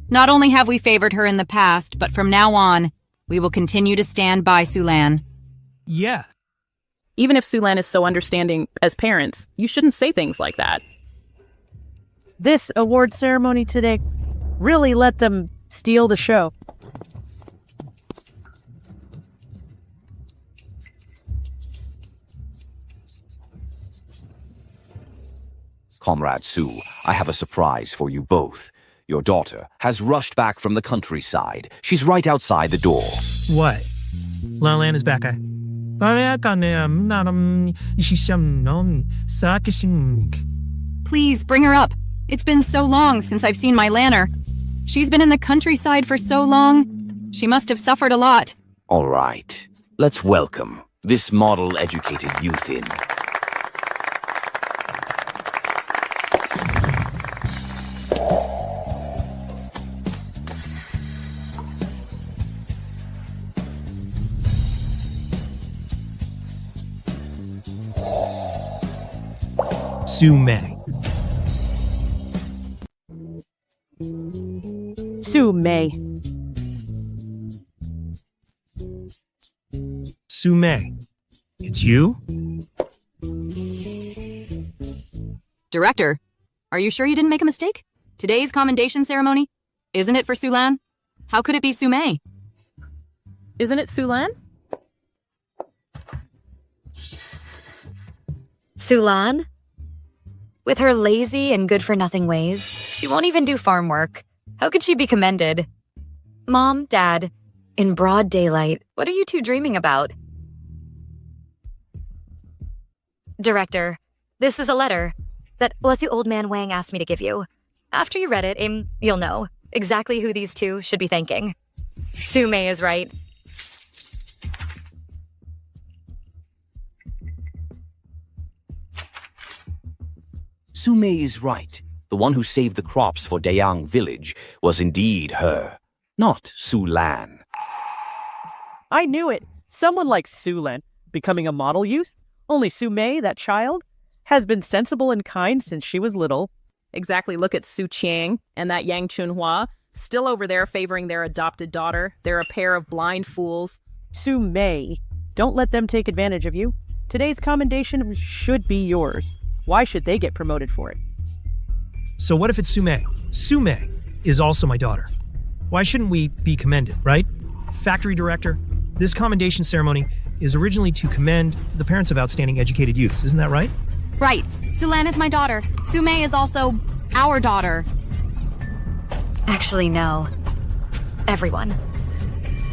Not only have we favored her in the past, but from now on, we will continue to stand by Sulan. Yeah. Even if Sulan is so understanding as parents, you shouldn't say things like that. This award ceremony today really let them steal the show. Comrade Su, I have a surprise for you both. Your daughter has rushed back from the countryside. She's right outside the door. What? Lan is back. Please, bring her up. It's been so long since I've seen my Lanner. She's been in the countryside for so long. She must have suffered a lot. All right. Let's welcome this model educated youth in. Sume. Sume. Sume. It's you? Director, are you sure you didn't make a mistake? Today's commendation ceremony? Isn't it for Sulan? How could it be Sume? Isn't it Sulan? Sulan? With her lazy and good-for-nothing ways, she won't even do farm work. How could she be commended? Mom, Dad, in broad daylight, what are you two dreaming about? Director, this is a letter that what's the old man Wang asked me to give you. After you read it, you'll know exactly who these two should be thanking. Sume is right. Sume is right. The one who saved the crops for Dayang village was indeed her, not Sulan. I knew it. Someone like Sulan becoming a model youth. Only Sume, that child, has been sensible and kind since she was little. Exactly. Look at Su Qiang and that Yang Chunhua, still over there favoring their adopted daughter. They're a pair of blind fools. Sume, don't let them take advantage of you. Today's commendation should be yours. Why should they get promoted for it? So what if it's Sume? Sume is also my daughter. Why shouldn't we be commended, right? Factory director, this commendation ceremony is originally to commend the parents of outstanding educated youths. Isn't that right? Right. Sulan is my daughter. Sume is also our daughter. Actually, no. Everyone.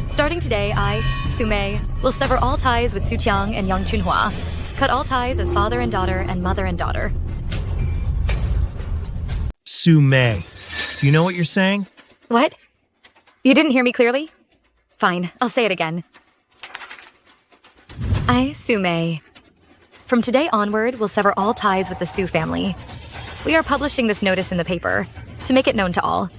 Starting today, I, Sume, will sever all ties with Su Qiang and Yang Chunhua. Cut all ties as father and daughter and mother and daughter. Sume, do you know what you're saying? What? You didn't hear me clearly? Fine, I'll say it again. I, Sume, from today onward, will sever all ties with the Su family. We are publishing this notice in the paper to make it known to all.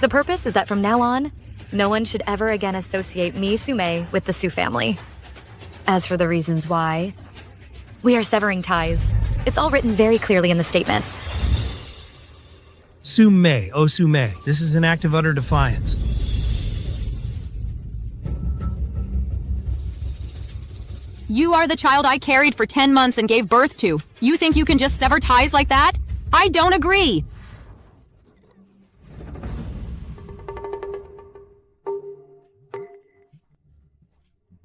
The purpose is that from now on, no one should ever again associate me, Sume, with the Su family. As for the reasons why, we are severing ties. It's all written very clearly in the statement. Sume, oh Sume, this is an act of utter defiance. You are the child I carried for 10 months and gave birth to. You think you can just sever ties like that? I don't agree.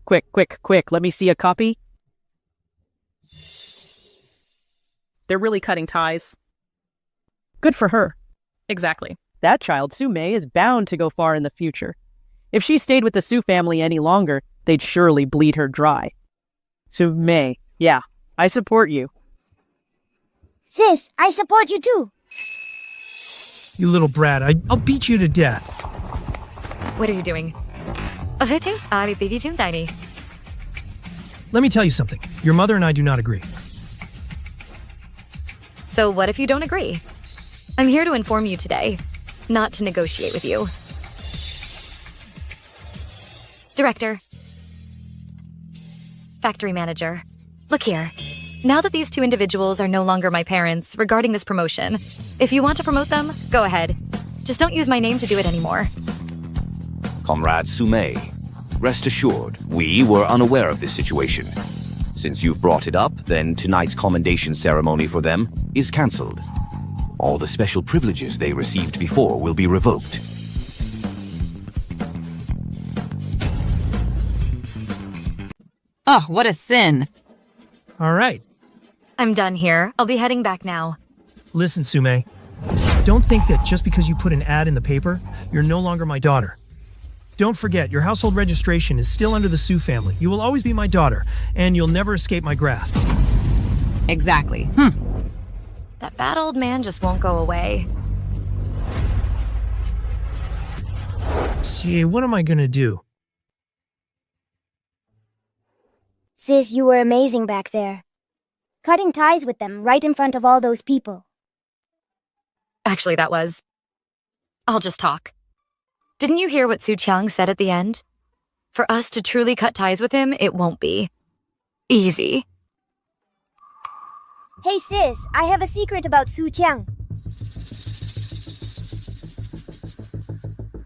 Quick, let me see a copy. They're really cutting ties. Good for her. Exactly. That child, Sume, is bound to go far in the future. If she stayed with the Su family any longer, they'd surely bleed her dry. Sume, yeah, I support you. Sis, I support you too. You little brat, I'll beat you to death. What are you doing? Let me tell you something. Your mother and I do not agree. So what if you don't agree? I'm here to inform you today, not to negotiate with you. Director. Factory manager. Look here. Now that these two individuals are no longer my parents regarding this promotion, if you want to promote them, go ahead. Just don't use my name to do it anymore. Comrade Sume, rest assured, we were unaware of this situation. Since you've brought it up, then tonight's commendation ceremony for them is cancelled. All the special privileges they received before will be revoked. Oh, what a sin. All right. I'm done here. I'll be heading back now. Listen, Sume. Don't think that just because you put an ad in the paper, you're no longer my daughter. Don't forget, your household registration is still under the Su family. You will always be my daughter, and you'll never escape my grasp. Exactly. That bad old man just won't go away. See, what am I gonna do? Sis, you were amazing back there. Cutting ties with them right in front of all those people. Actually, that was... I'll just talk. Didn't you hear what Su Qiang said at the end? For us to truly cut ties with him, it won't be easy. Hey sis, I have a secret about Su Qiang.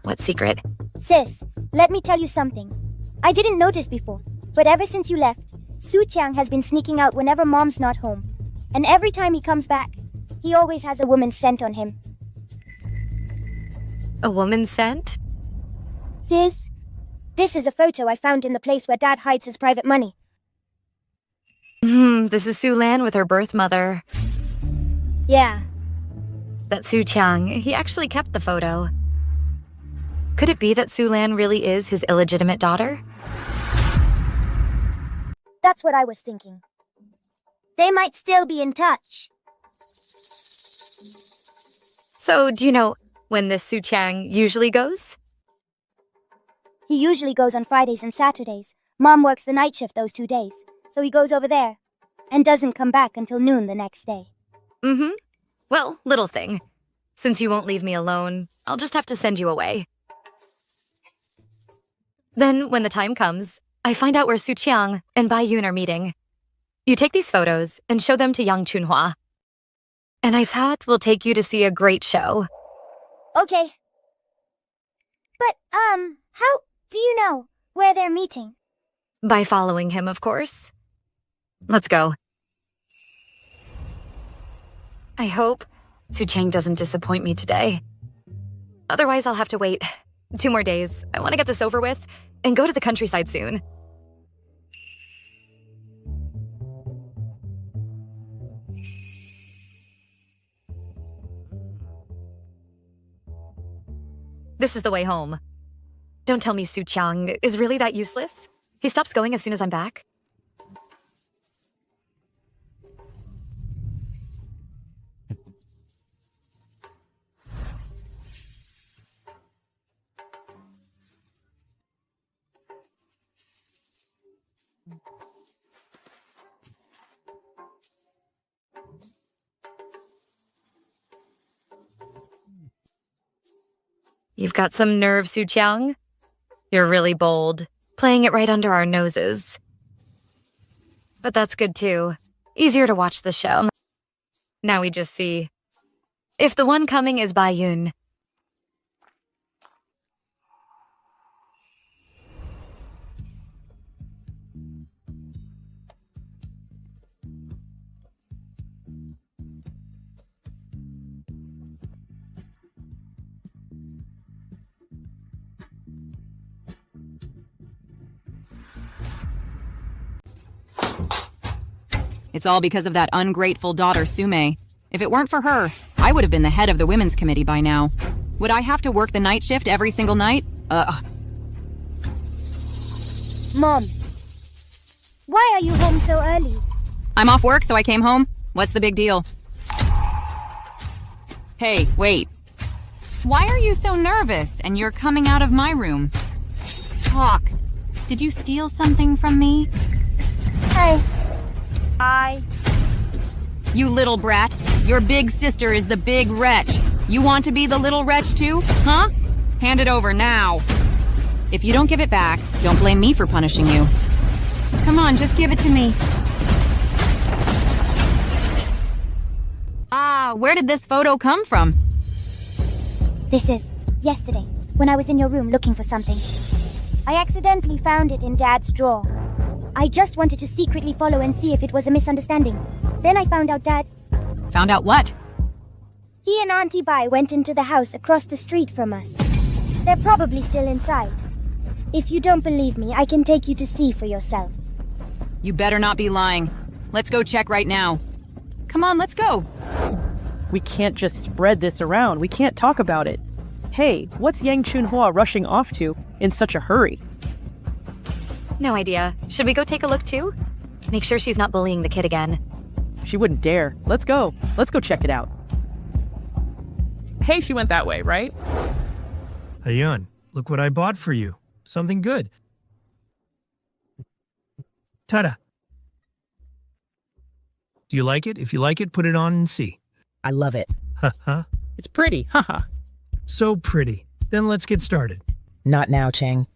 What secret? Sis, let me tell you something. I didn't notice before, but ever since you left, Su Qiang has been sneaking out whenever Mom's not home. And every time he comes back, he always has a woman's scent on him. A woman's scent? Sis, this is a photo I found in the place where Dad hides his private money. This is Su Lan with her birth mother. Yeah. That Su Qiang, he actually kept the photo. Could it be that Su Lan really is his illegitimate daughter? That's what I was thinking. They might still be in touch. So, do you know when this Su Qiang usually goes? He usually goes on Fridays and Saturdays. Mom works the night shift those 2 days, so he goes over there and doesn't come back until noon the next day. Well, little thing. Since you won't leave me alone, I'll just have to send you away. Then, when the time comes, I find out where Su Qiang and Bai Yun are meeting. You take these photos and show them to Yang Chunhua. And I thought we'll take you to see a great show. Okay. But, how do you know where they're meeting? By following him, of course. Let's go. I hope Su Qiang doesn't disappoint me today. Otherwise, I'll have to wait 2 more days. I want to get this over with and go to the countryside soon. This is the way home. Don't tell me Su Qiang is really that useless. He stops going as soon as I'm back. You've got some nerve, Su Qiang. You're really bold, playing it right under our noses. But that's good too. Easier to watch the show. Now we just see if the one coming is Bai Yun. It's all because of that ungrateful daughter, Sume. If it weren't for her, I would have been the head of the women's committee by now. Would I have to work the night shift every single night? Mom, why are you home so early? I'm off work, so I came home. What's the big deal? Hey, wait. Why are you so nervous and you're coming out of my room? Talk. Did you steal something from me? Hey. You little brat. Your big sister is the big wretch. You want to be the little wretch too? Huh? Hand it over now. If you don't give it back, don't blame me for punishing you. Come on, just give it to me. Where did this photo come from? This is yesterday, when I was in your room looking for something. I accidentally found it in Dad's drawer. I just wanted to secretly follow and see if it was a misunderstanding. Then I found out Dad... Found out what? He and Auntie Bai went into the house across the street from us. They're probably still inside. If you don't believe me, I can take you to see for yourself. You better not be lying. Let's go check right now. Come on, let's go. We can't just spread this around. We can't talk about it. Hey, what's Yang Chunhua rushing off to in such a hurry? No idea. Should we go take a look too? Make sure she's not bullying the kid again. She wouldn't dare. Let's go. Let's go check it out. Hey, she went that way, right? Hey, Yun, look what I bought for you. Something good. Ta-da. Do you like it? If you like it, put it on and see. I love it. Haha. It's pretty, haha. So pretty. Then let's get started. Not now, Chang.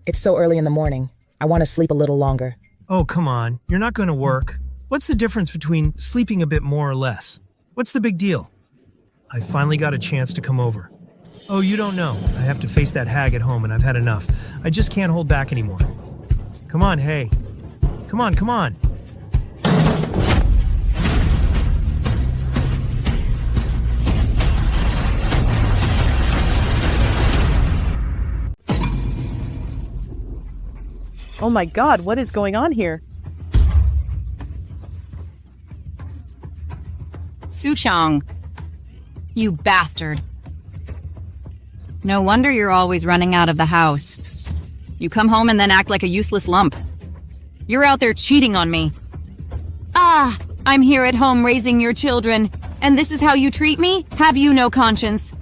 It's so early in the morning. I want to sleep a little longer. Oh, come on. You're not going to work. What's the difference between sleeping a bit more or less? What's the big deal? I finally got a chance to come over. Oh, you don't know. I have to face that hag at home and I've had enough. I just can't hold back anymore. Come on, hey. Come on, come on. Oh my god, what is going on here? Suchong. You bastard. No wonder you're always running out of the house. You come home and then act like a useless lump. You're out there cheating on me. Ah, I'm here at home raising your children, and this is how you treat me? Have you no conscience?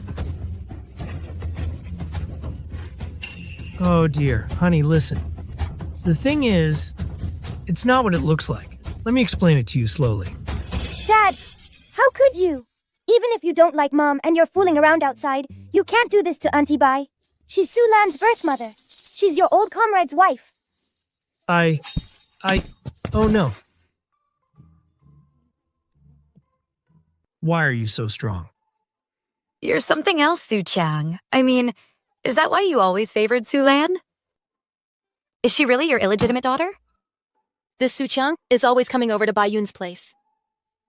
Oh dear. Honey, listen. The thing is, it's not what it looks like. Let me explain it to you slowly. Dad, how could you? Even if you don't like Mom and you're fooling around outside, you can't do this to Auntie Bai. She's Sulan's birth mother. She's your old comrade's wife. Oh no. Why are you so strong? You're something else, Su Chang. I mean, is that why you always favored Sulan? Is she really your illegitimate daughter? This Su Chang is always coming over to Bai Yun's place.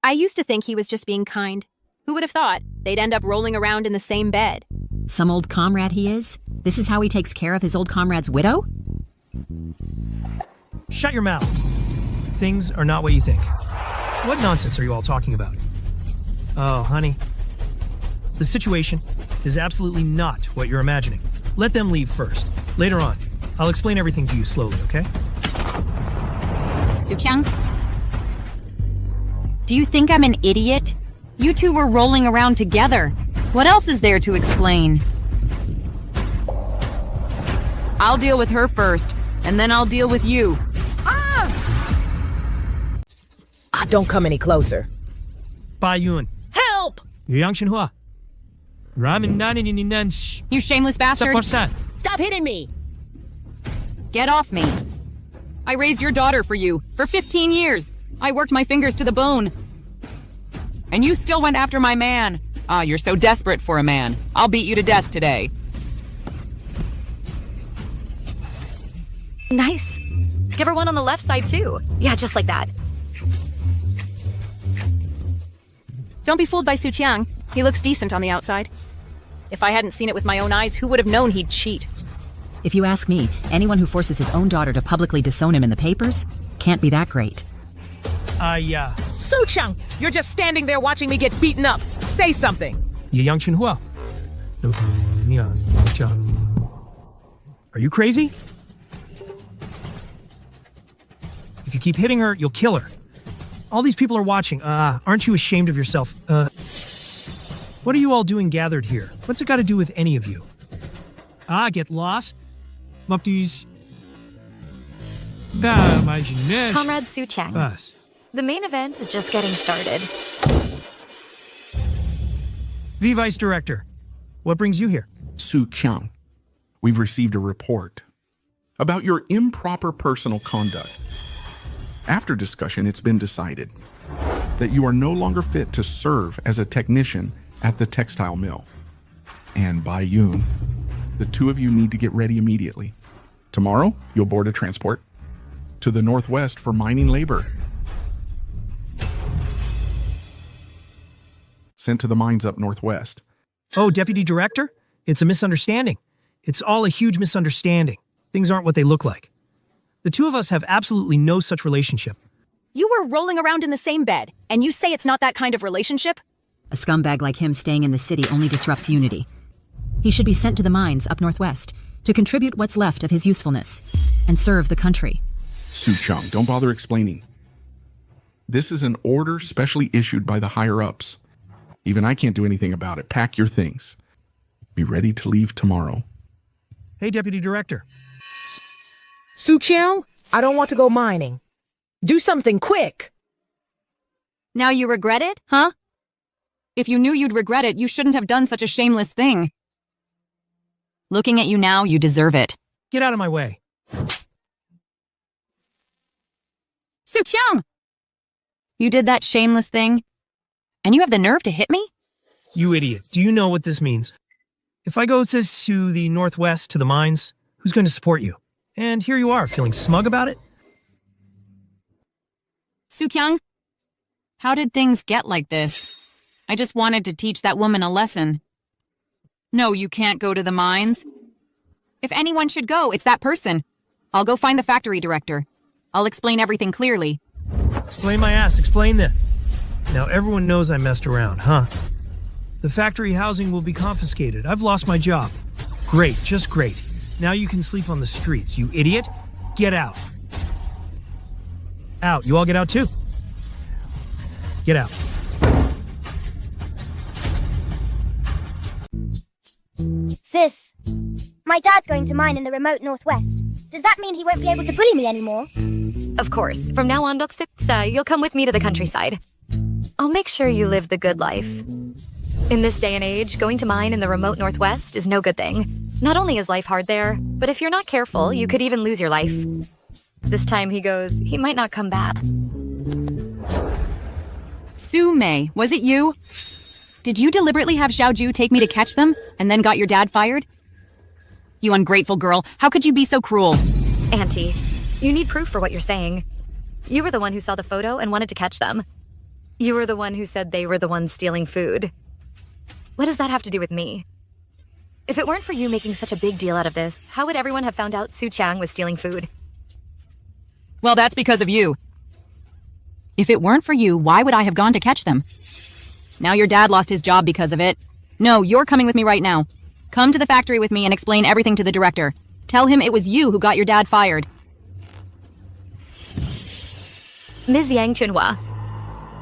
I used to think he was just being kind. Who would have thought they'd end up rolling around in the same bed? Some old comrade he is? This is how he takes care of his old comrade's widow? Shut your mouth. Things are not what you think. What nonsense are you all talking about? Oh, honey. The situation is absolutely not what you're imagining. Let them leave first. Later on, I'll explain everything to you slowly, okay? Suchang? Do you think I'm an idiot? You two were rolling around together. What else is there to explain? I'll deal with her first, and then I'll deal with you. Don't come any closer. Bai Yun. Help! You shameless bastard! Stop hitting me! Get off me! I raised your daughter for you, for 15 years. I worked my fingers to the bone. And you still went after my man. Ah, you're so desperate for a man. I'll beat you to death today. Nice. Give her one on the left side, too. Yeah, just like that. Don't be fooled by Su Qiang. He looks decent on the outside. If I hadn't seen it with my own eyes, who would have known he'd cheat? If you ask me, anyone who forces his own daughter to publicly disown him in the papers can't be that great. Suchang, you're just standing there watching me get beaten up. Say something. Are you crazy? If you keep hitting her, you'll kill her. All these people are watching. Aren't you ashamed of yourself? What are you all doing gathered here? What's it got to do with any of you? Get lost? Comrade Su Chang. The main event is just getting started. Vice Director, what brings you here? Su Qiang, we've received a report about your improper personal conduct. After discussion, it's been decided that you are no longer fit to serve as a technician at the textile mill. And Bai Yun, the two of you need to get ready immediately. Tomorrow, you'll board a transport to the northwest for mining labor. Sent to the mines up northwest. Oh, Deputy Director? It's a misunderstanding. It's all a huge misunderstanding. Things aren't what they look like. The two of us have absolutely no such relationship. You were rolling around in the same bed, and you say it's not that kind of relationship? A scumbag like him staying in the city only disrupts unity. He should be sent to the mines up northwest to contribute what's left of his usefulness and serve the country. Su Qiang, don't bother explaining. This is an order specially issued by the higher-ups. Even I can't do anything about it. Pack your things. Be ready to leave tomorrow. Hey, Deputy Director. Su Qiang, I don't want to go mining. Do something quick. Now you regret it, huh? If you knew you'd regret it, you shouldn't have done such a shameless thing. Looking at you now, you deserve it. Get out of my way. Su Qiang! You did that shameless thing? And you have the nerve to hit me? You idiot. Do you know what this means? If I go to the northwest, to the mines, who's going to support you? And here you are, feeling smug about it? Sookyung? How did things get like this? I just wanted to teach that woman a lesson. No, you can't go to the mines. If anyone should go, it's that person. I'll go find the factory director. I'll explain everything clearly. Explain my ass, explain that. Now everyone knows I messed around, huh? The factory housing will be confiscated. I've lost my job. Great, just great. Now you can sleep on the streets, you idiot. Get out. Out. You all get out too. Get out. Sis, my dad's going to mine in the remote northwest. Does that mean he won't be able to bully me anymore? Of course. From now on, you'll come with me to the countryside. I'll make sure you live the good life. In this day and age, going to mine in the remote northwest is no good thing. Not only is life hard there, but if you're not careful, you could even lose your life. This time he goes, he might not come back. Su-mei, was it you? Did you deliberately have Xiaoju take me to catch them, and then got your dad fired? You ungrateful girl, how could you be so cruel? Auntie, you need proof for what you're saying. You were the one who saw the photo and wanted to catch them. You were the one who said they were the ones stealing food. What does that have to do with me? If it weren't for you making such a big deal out of this, how would everyone have found out Su Chang was stealing food? Well, that's because of you. If it weren't for you, why would I have gone to catch them? Now your dad lost his job because of it. No, you're coming with me right now. Come to the factory with me and explain everything to the director. Tell him it was you who got your dad fired. Ms. Yang Chunhua,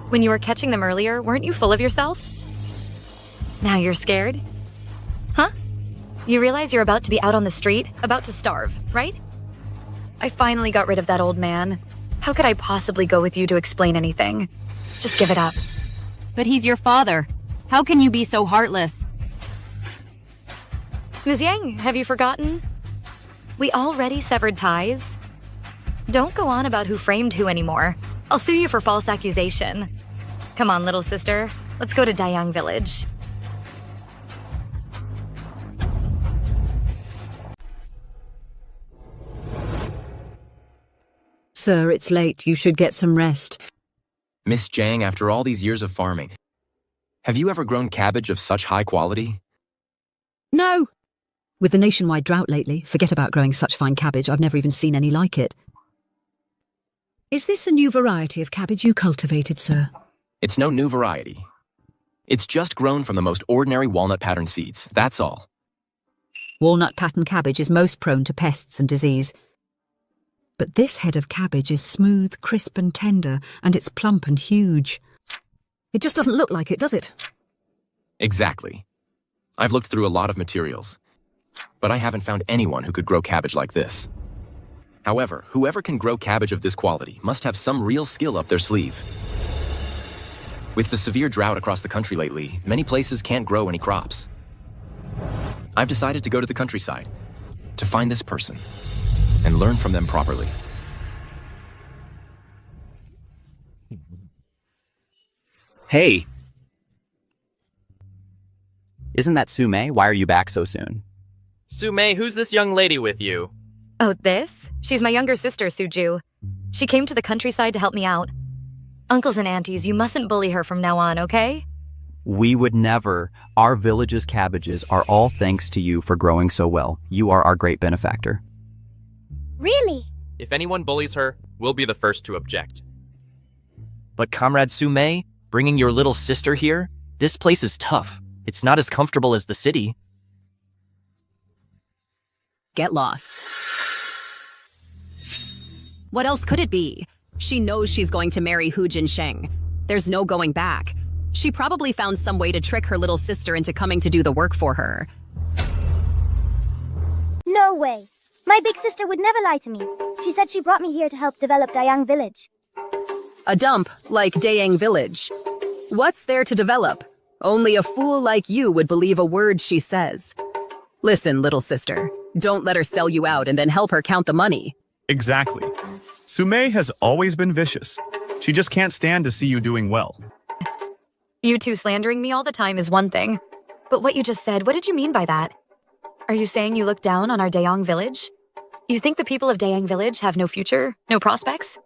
when you were catching them earlier, weren't you full of yourself? Now you're scared? Huh? You realize you're about to be out on the street, about to starve, right? I finally got rid of that old man. How could I possibly go with you to explain anything? Just give it up. But he's your father. How can you be so heartless? Ms. Yang, have you forgotten? We already severed ties. Don't go on about who framed who anymore. I'll sue you for false accusation. Come on, little sister. Let's go to Dayang Village. Sir, it's late. You should get some rest. Miss Jang, after all these years of farming, have you ever grown cabbage of such high quality? No! With the nationwide drought lately, forget about growing such fine cabbage. I've never even seen any like it. Is this a new variety of cabbage you cultivated, sir? It's no new variety. It's just grown from the most ordinary walnut pattern seeds, that's all. Walnut pattern cabbage is most prone to pests and disease. But this head of cabbage is smooth, crisp and tender, and it's plump and huge. It just doesn't look like it, does it? Exactly. I've looked through a lot of materials, but I haven't found anyone who could grow cabbage like this. However, whoever can grow cabbage of this quality must have some real skill up their sleeve. With the severe drought across the country lately, many places can't grow any crops. I've decided to go to the countryside to find this person and learn from them properly. Hey! Isn't that Su-mei? Why are you back so soon? Su-mei, who's this young lady with you? Oh, this? She's my younger sister, Suju. She came to the countryside to help me out. Uncles and aunties, you mustn't bully her from now on, okay? We would never. Our village's cabbages are all thanks to you for growing so well. You are our great benefactor. Really? If anyone bullies her, we'll be the first to object. But Comrade Su-mei, bringing your little sister here, this place is tough. It's not as comfortable as the city. Get lost. What else could it be? She knows she's going to marry Hu Jinsheng. There's no going back. She probably found some way to trick her little sister into coming to do the work for her. No way. My big sister would never lie to me. She said she brought me here to help develop Dayang Village. A dump like Dayang Village. What's there to develop? Only a fool like you would believe a word she says. Listen, little sister, don't let her sell you out and then help her count the money. Exactly. Su-mei has always been vicious. She just can't stand to see you doing well. You two slandering me all the time is one thing. But what you just said, what did you mean by that? Are you saying you look down on our Dayang Village? You think the people of Dayang Village have no future, no prospects?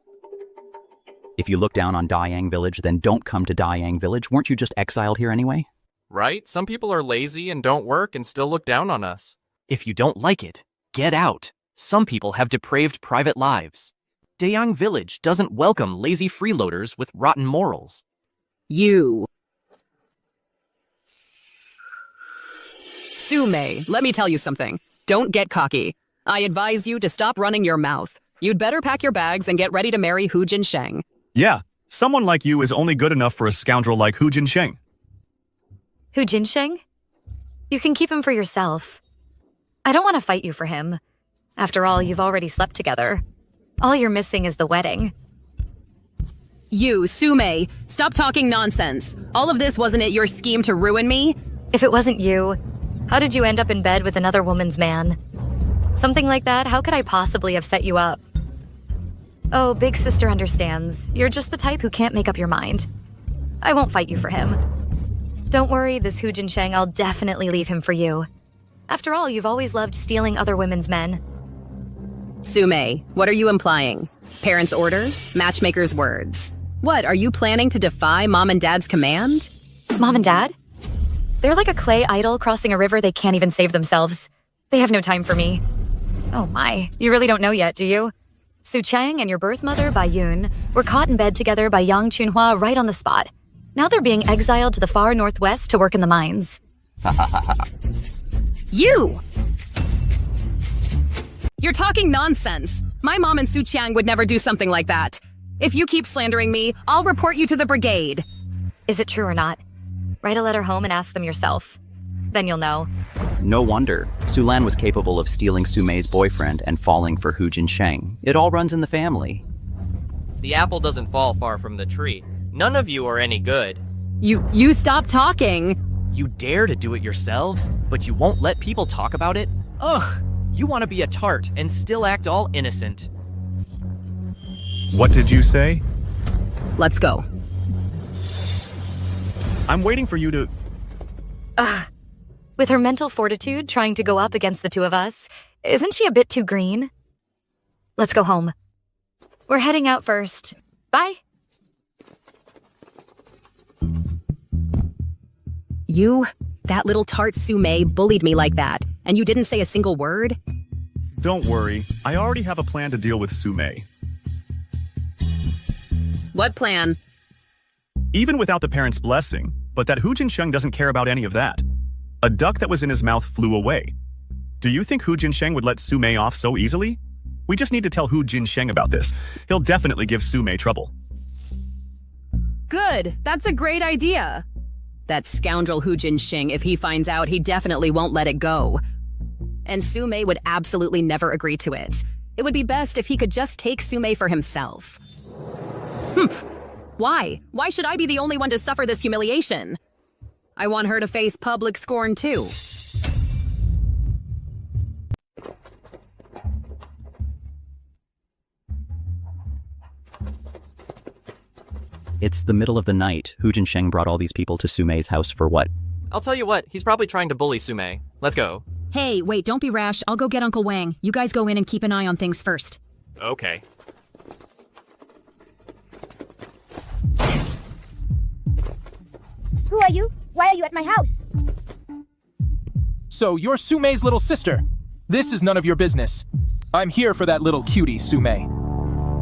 If you look down on Dayang Village, then don't come to Dayang Village. Weren't you just exiled here anyway? Right? Some people are lazy and don't work and still look down on us. If you don't like it, get out. Some people have depraved private lives. Dayang Village doesn't welcome lazy freeloaders with rotten morals. You. Sume, let me tell you something. Don't get cocky. I advise you to stop running your mouth. You'd better pack your bags and get ready to marry Hu Jinsheng. Yeah, someone like you is only good enough for a scoundrel like Hu Jinsheng. Hu Jinsheng? You can keep him for yourself. I don't want to fight you for him. After all, you've already slept together. All you're missing is the wedding. You, Sume, stop talking nonsense. All of this wasn't it your scheme to ruin me? If it wasn't you, how did you end up in bed with another woman's man? Something like that, how could I possibly have set you up? Oh, big sister understands. You're just the type who can't make up your mind. I won't fight you for him. Don't worry, this Hu Jinsheng, I'll definitely leave him for you. After all, you've always loved stealing other women's men. Sume, what are you implying? Parents' orders? Matchmakers' words? What, are you planning to defy Mom and Dad's command? Mom and Dad? They're like a clay idol crossing a river they can't even save themselves. They have no time for me. Oh my, you really don't know yet, do you? Su Chang and your birth mother, Bai Yun, were caught in bed together by Yang Chunhua right on the spot. Now they're being exiled to the far northwest to work in the mines. You! You're talking nonsense. My mom and Su Chiang would never do something like that. If you keep slandering me, I'll report you to the brigade. Is it true or not? Write a letter home and ask them yourself. Then you'll know. No wonder. Sulan was capable of stealing Sumei's boyfriend and falling for Hu Jinsheng. It all runs in the family. The apple doesn't fall far from the tree. None of you are any good. You stop talking. You dare to do it yourselves, but you won't let people talk about it? Ugh! You want to be a tart and still act all innocent. What did you say? Let's go. I'm waiting for you to... With her mental fortitude trying to go up against the two of us, isn't she a bit too green? Let's go home. We're heading out first. Bye. You, that little tart Sume, bullied me like that, and you didn't say a single word? Don't worry, I already have a plan to deal with Sume. What plan? Even without the parents' blessing, but that Hu Jinsheng doesn't care about any of that. A duck that was in his mouth flew away. Do you think Hu Jinsheng would let Sume off so easily? We just need to tell Hu Jinsheng about this. He'll definitely give Sume trouble. Good, that's a great idea. That scoundrel Hu Jinsheng, if he finds out, he definitely won't let it go. And Sume would absolutely never agree to it. It would be best if he could just take Sume for himself. Humph. Why? Why should I be the only one to suffer this humiliation? I want her to face public scorn too. It's the middle of the night. Hu Jinsheng brought all these people to Sumei's house for what? I'll tell you what, he's probably trying to bully Sume. Let's go. Hey, wait, don't be rash. I'll go get Uncle Wang. You guys go in and keep an eye on things first. Okay. Who are you? Why are you at my house? So you're Sumei's little sister. This is none of your business. I'm here for that little cutie, Sume.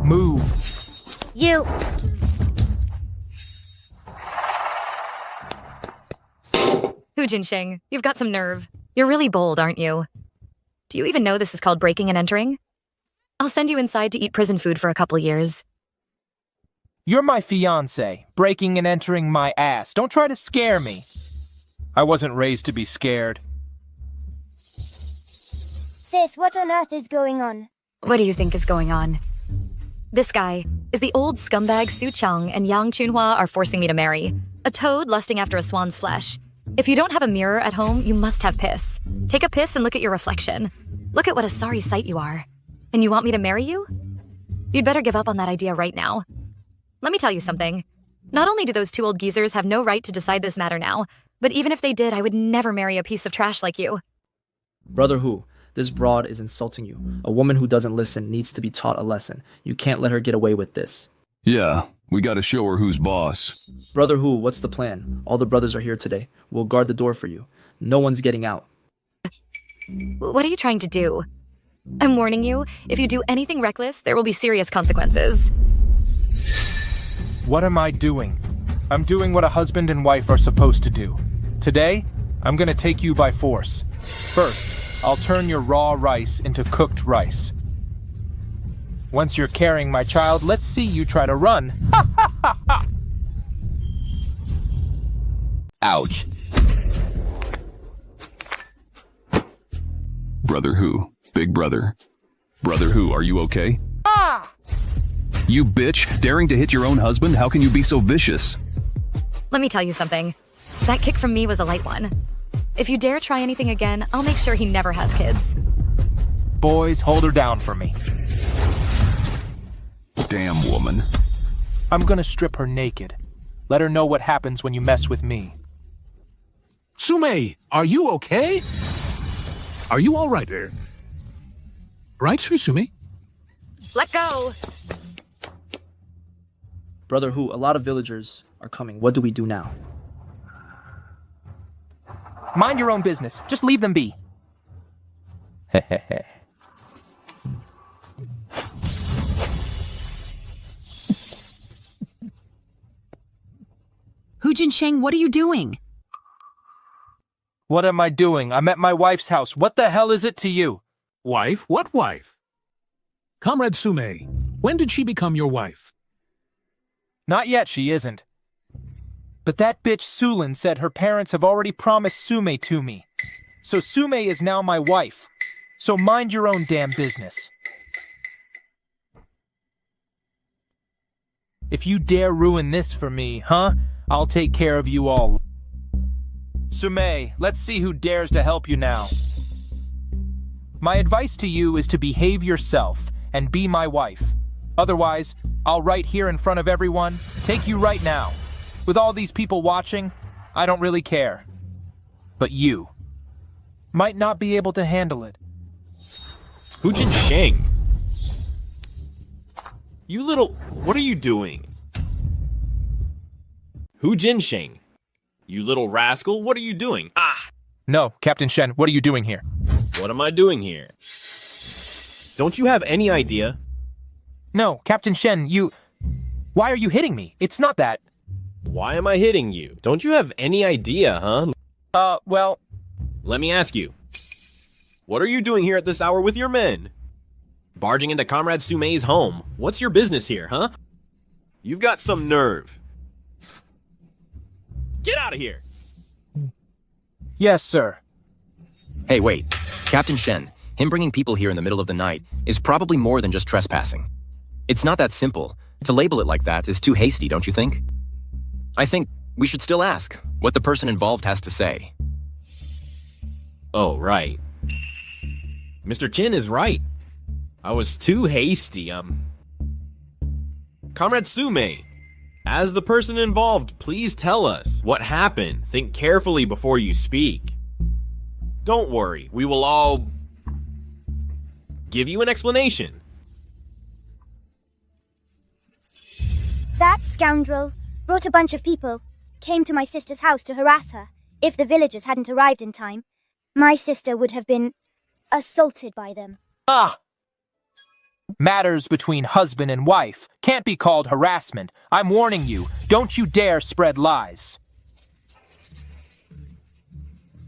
Move. You... Hu Jinsheng, you've got some nerve. You're really bold, aren't you? Do you even know this is called breaking and entering? I'll send you inside to eat prison food for a couple years. You're my fiancé, breaking and entering my ass. Don't try to scare me. I wasn't raised to be scared. Sis, what on earth is going on? What do you think is going on? This guy is the old scumbag Su Chang and Yang Chunhua are forcing me to marry. A toad lusting after a swan's flesh. If you don't have a mirror at home, you must have piss. Take a piss and look at your reflection. Look at what a sorry sight you are. And you want me to marry you? You'd better give up on that idea right now. Let me tell you something. Not only do those two old geezers have no right to decide this matter now, but even if they did, I would never marry a piece of trash like you. Brother Hu, this broad is insulting you. A woman who doesn't listen needs to be taught a lesson. You can't let her get away with this. Yeah, We gotta show her who's boss. Brother Who, what's the plan? All the brothers are here today. We'll guard the door for you. No one's getting out. What are you trying to do? I'm warning you, if you do anything reckless, there will be serious consequences. What am I doing? I'm doing what a husband and wife are supposed to do. Today, I'm gonna take you by force. First, I'll turn your raw rice into cooked rice. Once you're carrying my child, let's see you try to run. Ha ha ha ha! Ouch. Brother Who, big brother. Brother Who, are you okay? Ah! You bitch, daring to hit your own husband? How can you be so vicious? Let me tell you something. That kick from me was a light one. If you dare try anything again, I'll make sure he never has kids. Boys, hold her down for me. Damn woman. I'm gonna strip her naked. Let her know what happens when you mess with me. Sume, are you okay? Are you all right there? Right, Sume? Let go! Brother Who, a lot of villagers are coming. What do we do now? Mind your own business. Just leave them be. Hehehe. Hu Jinsheng, what are you doing? What am I doing? I'm at my wife's house. What the hell is it to you? Wife? What wife? Comrade Sume, when did she become your wife? Not yet, she isn't. But that bitch Sulin said her parents have already promised Sume to me. So Sume is now my wife. So mind your own damn business. If you dare ruin this for me, huh? I'll take care of you all. Sume, let's see who dares to help you now. My advice to you is to behave yourself and be my wife. Otherwise, I'll right here in front of everyone take you right now. With all these people watching, I don't really care. But you might not be able to handle it. Hu Jinsheng. You little... What are you doing? Hu Jinsheng. You little rascal, what are you doing? Ah! No, Captain Shen, what are you doing here? What am I doing here? Don't you have any idea? No, Captain Shen, you... Why are you hitting me? It's not that. Why am I hitting you? Don't you have any idea, huh? Well... Let me ask you. What are you doing here at this hour with your men? Barging into Comrade Sume's home. What's your business here, huh? You've got some nerve. Get out of here! Yes, sir. Hey, wait. Captain Shen, him bringing people here in the middle of the night is probably more than just trespassing. It's not that simple. To label it like that is too hasty, don't you think? I think we should still ask what the person involved has to say. Oh, right. Mr. Chin is right. I was too hasty, Comrade Sume, as the person involved, please tell us what happened. Think carefully before you speak. Don't worry, we will all give you an explanation. That scoundrel brought a bunch of people, came to my sister's house to harass her. If the villagers hadn't arrived in time, my sister would have been assaulted by them. Ah! Matters between husband and wife can't be called harassment. I'm warning you, don't you dare spread lies.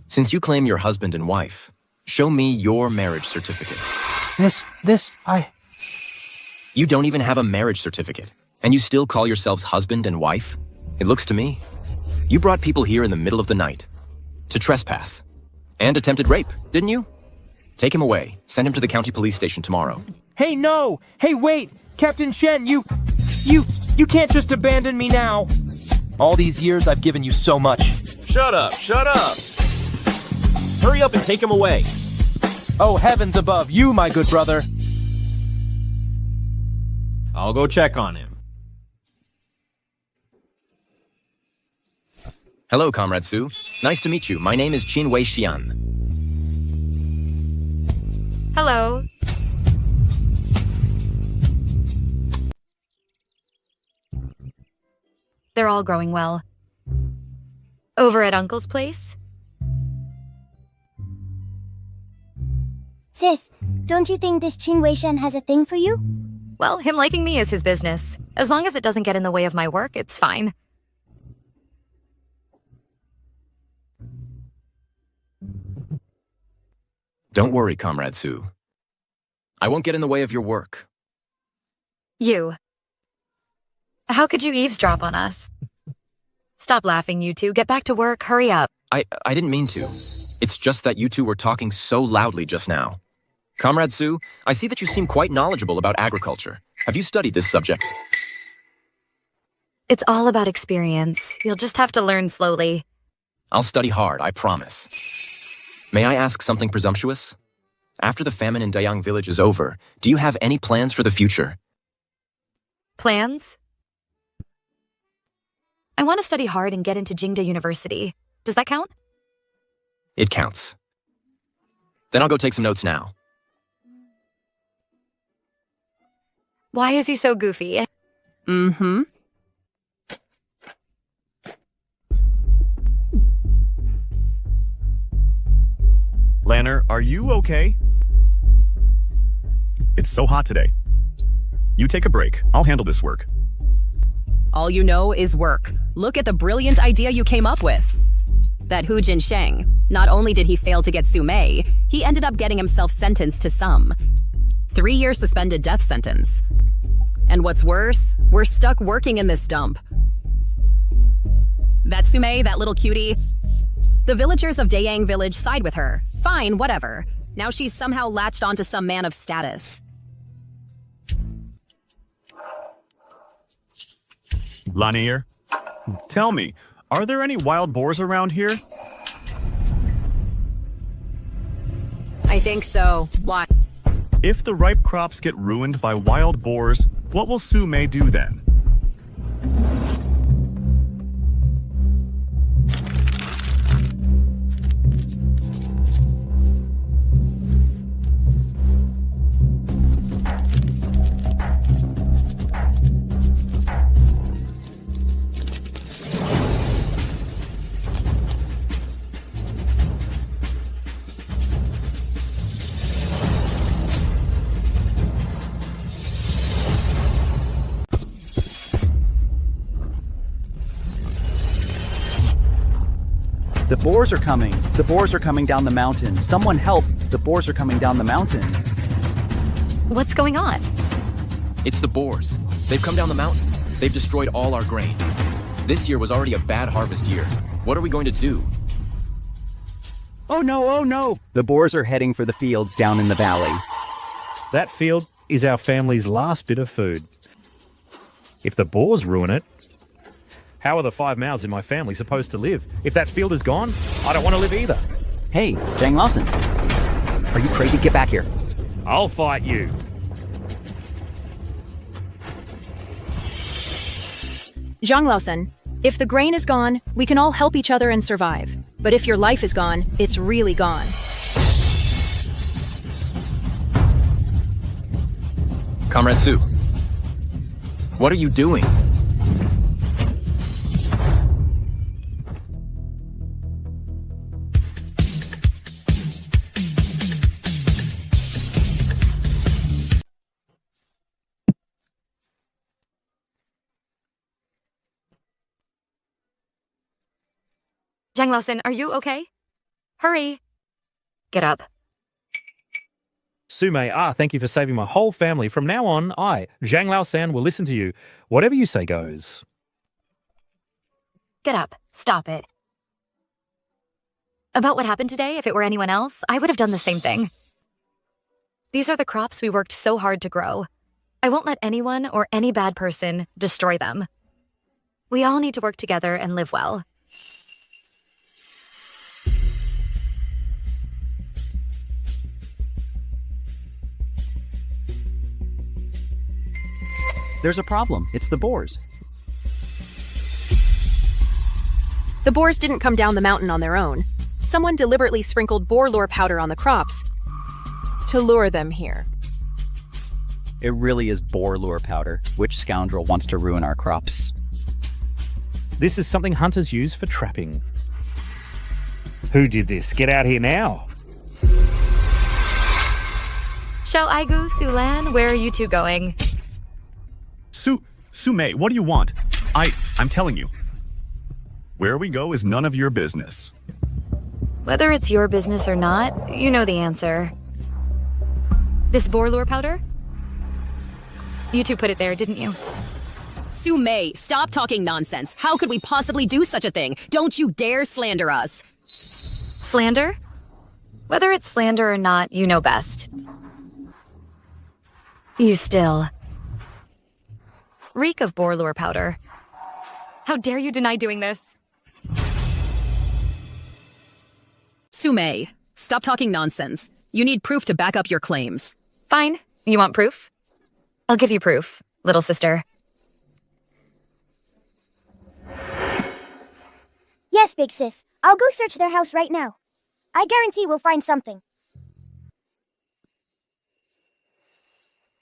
Since you claim you're husband and wife, show me your marriage certificate. You don't even have a marriage certificate, and you still call yourselves husband and wife? It looks to me. You brought people here in the middle of the night to trespass and attempted rape, didn't you? Take him away. Send him to the county police station tomorrow. Hey, no! Hey, wait! Captain Shen, you can't just abandon me now! All these years, I've given you so much. Shut up! Shut up! Hurry up and take him away! Oh, heavens above, you, my good brother! I'll go check on him. Hello, Comrade Su. Nice to meet you. My name is Qin Wei Xian. Hello. They're all growing well. Over at Uncle's place? Sis, don't you think this Qin Weishen has a thing for you? Well, him liking me is his business. As long as it doesn't get in the way of my work, it's fine. Don't worry, Comrade Sue. I won't get in the way of your work. You. How could you eavesdrop on us? Stop laughing, you two. Get back to work. Hurry up. I didn't mean to. It's just that you two were talking so loudly just now. Comrade Sue, I see that you seem quite knowledgeable about agriculture. Have you studied this subject? It's all about experience. You'll just have to learn slowly. I'll study hard, I promise. May I ask something presumptuous? After the famine in Dayang village is over, do you have any plans for the future? Plans? I want to study hard and get into Jingda University. Does that count? It counts. Then I'll go take some notes now. Why is he so goofy? Mm-hmm. Lanner, are you okay? It's so hot today. You take a break. I'll handle this work. All you know is work. Look at the brilliant idea you came up with. That Hu Jin Sheng, not only did he fail to get Su Mei, he ended up getting himself sentenced to some 3-year suspended death sentence. And what's worse, we're stuck working in this dump. That Su Mei, that little cutie, the villagers of Dayang village side with her. Fine, whatever. Now she's somehow latched onto some man of status. Lanier, tell me, are there any wild boars around here? I think so. Why? If the ripe crops get ruined by wild boars, what will Su Mei do then? The boars are coming. The boars are coming down the mountain. Someone help. The boars are coming down the mountain. What's going on? It's the boars. They've come down the mountain. They've destroyed all our grain. This year was already a bad harvest year. What are we going to do? Oh no, oh no! The boars are heading for the fields down in the valley. That field is our family's last bit of food. If the boars ruin it, how are the 5 mouths in my family supposed to live? If that field is gone, I don't want to live either. Hey, Zhang Lawson. Are you crazy? Get back here. I'll fight you. Zhang Laosen, if the grain is gone, we can all help each other and survive. But if your life is gone, it's really gone. Comrade Su, what are you doing? Zhang Laosen, are you okay? Hurry. Get up. Su Mei, thank you for saving my whole family. From now on, I, Zhang Laosan, will listen to you. Whatever you say goes. Get up. Stop it. About what happened today, if it were anyone else, I would have done the same thing. These are the crops we worked so hard to grow. I won't let anyone or any bad person destroy them. We all need to work together and live well. There's a problem. It's the boars. The boars didn't come down the mountain on their own. Someone deliberately sprinkled boar lure powder on the crops to lure them here. It really is boar lure powder. Which scoundrel wants to ruin our crops? This is something hunters use for trapping. Who did this? Get out here now. Shall I go, Sulan? Where are you two going? Sume, what do you want? I'm telling you. Where we go is none of your business. Whether it's your business or not, you know the answer. This boar lure powder? You two put it there, didn't you? Sume, stop talking nonsense. How could we possibly do such a thing? Don't you dare slander us. Slander? Whether it's slander or not, you know best. You still reek of boar lure powder. How dare you deny doing this? Sume, stop talking nonsense. You need proof to back up your claims. Fine. You want proof? I'll give you proof, little sister. Yes, big sis. I'll go search their house right now. I guarantee we'll find something.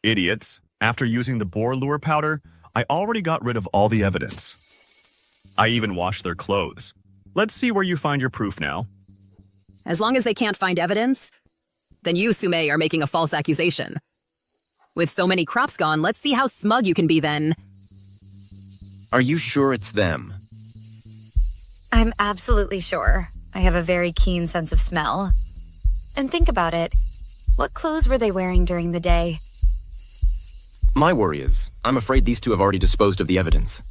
Idiots. After using the boar lure powder, I already got rid of all the evidence. I even washed their clothes. Let's see where you find your proof now. As long as they can't find evidence, then you, Sume, are making a false accusation. With so many crops gone, let's see how smug you can be then. Are you sure it's them? I'm absolutely sure. I have a very keen sense of smell. And think about it. What clothes were they wearing during the day? My worry is, I'm afraid these two have already disposed of the evidence.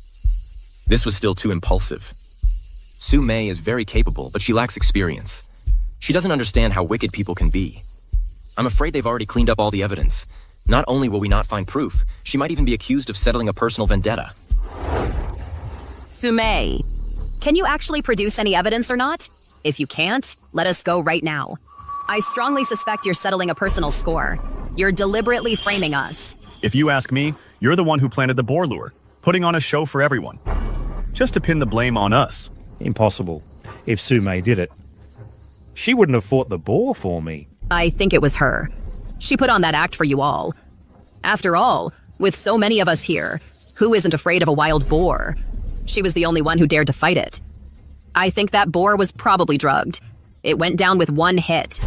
This was still too impulsive. Sue May is very capable, but she lacks experience. She doesn't understand how wicked people can be. I'm afraid they've already cleaned up all the evidence. Not only will we not find proof, she might even be accused of settling a personal vendetta. Sume, can you actually produce any evidence or not? If you can't, let us go right now. I strongly suspect you're settling a personal score. You're deliberately framing us. If you ask me, you're the one who planted the boar lure, putting on a show for everyone. Just to pin the blame on us. Impossible. If Sume did it, she wouldn't have fought the boar for me. I think it was her. She put on that act for you all. After all, with so many of us here, who isn't afraid of a wild boar? She was the only one who dared to fight it. I think that boar was probably drugged. It went down with one hit.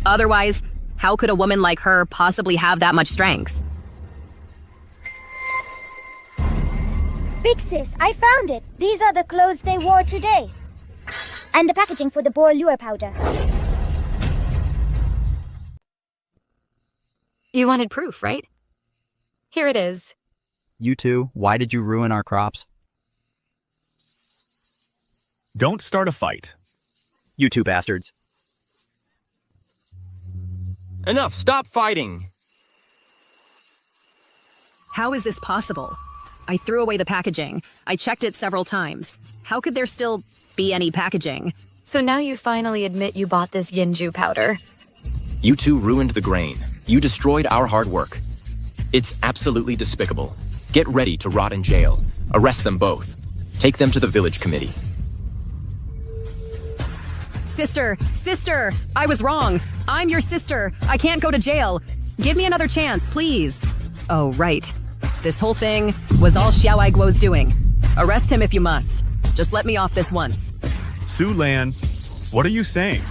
Otherwise, how could a woman like her possibly have that much strength? Big sis, I found it. These are the clothes they wore today. And the packaging for the boar lure powder. You wanted proof, right? Here it is. You two, why did you ruin our crops? Don't start a fight. You two bastards. Enough, stop fighting! How is this possible? I threw away the packaging. I checked it several times. How could there still be any packaging? So now you finally admit you bought this Yinju powder. You two ruined the grain. You destroyed our hard work. It's absolutely despicable. Get ready to rot in jail. Arrest them both. Take them to the village committee. Sister, I was wrong. I'm your sister. I can't go to jail. Give me another chance, please. Oh, right. This whole thing was all Xiao Aiguo's doing. Arrest him if you must. Just let me off this once. Su Lan, what are you saying?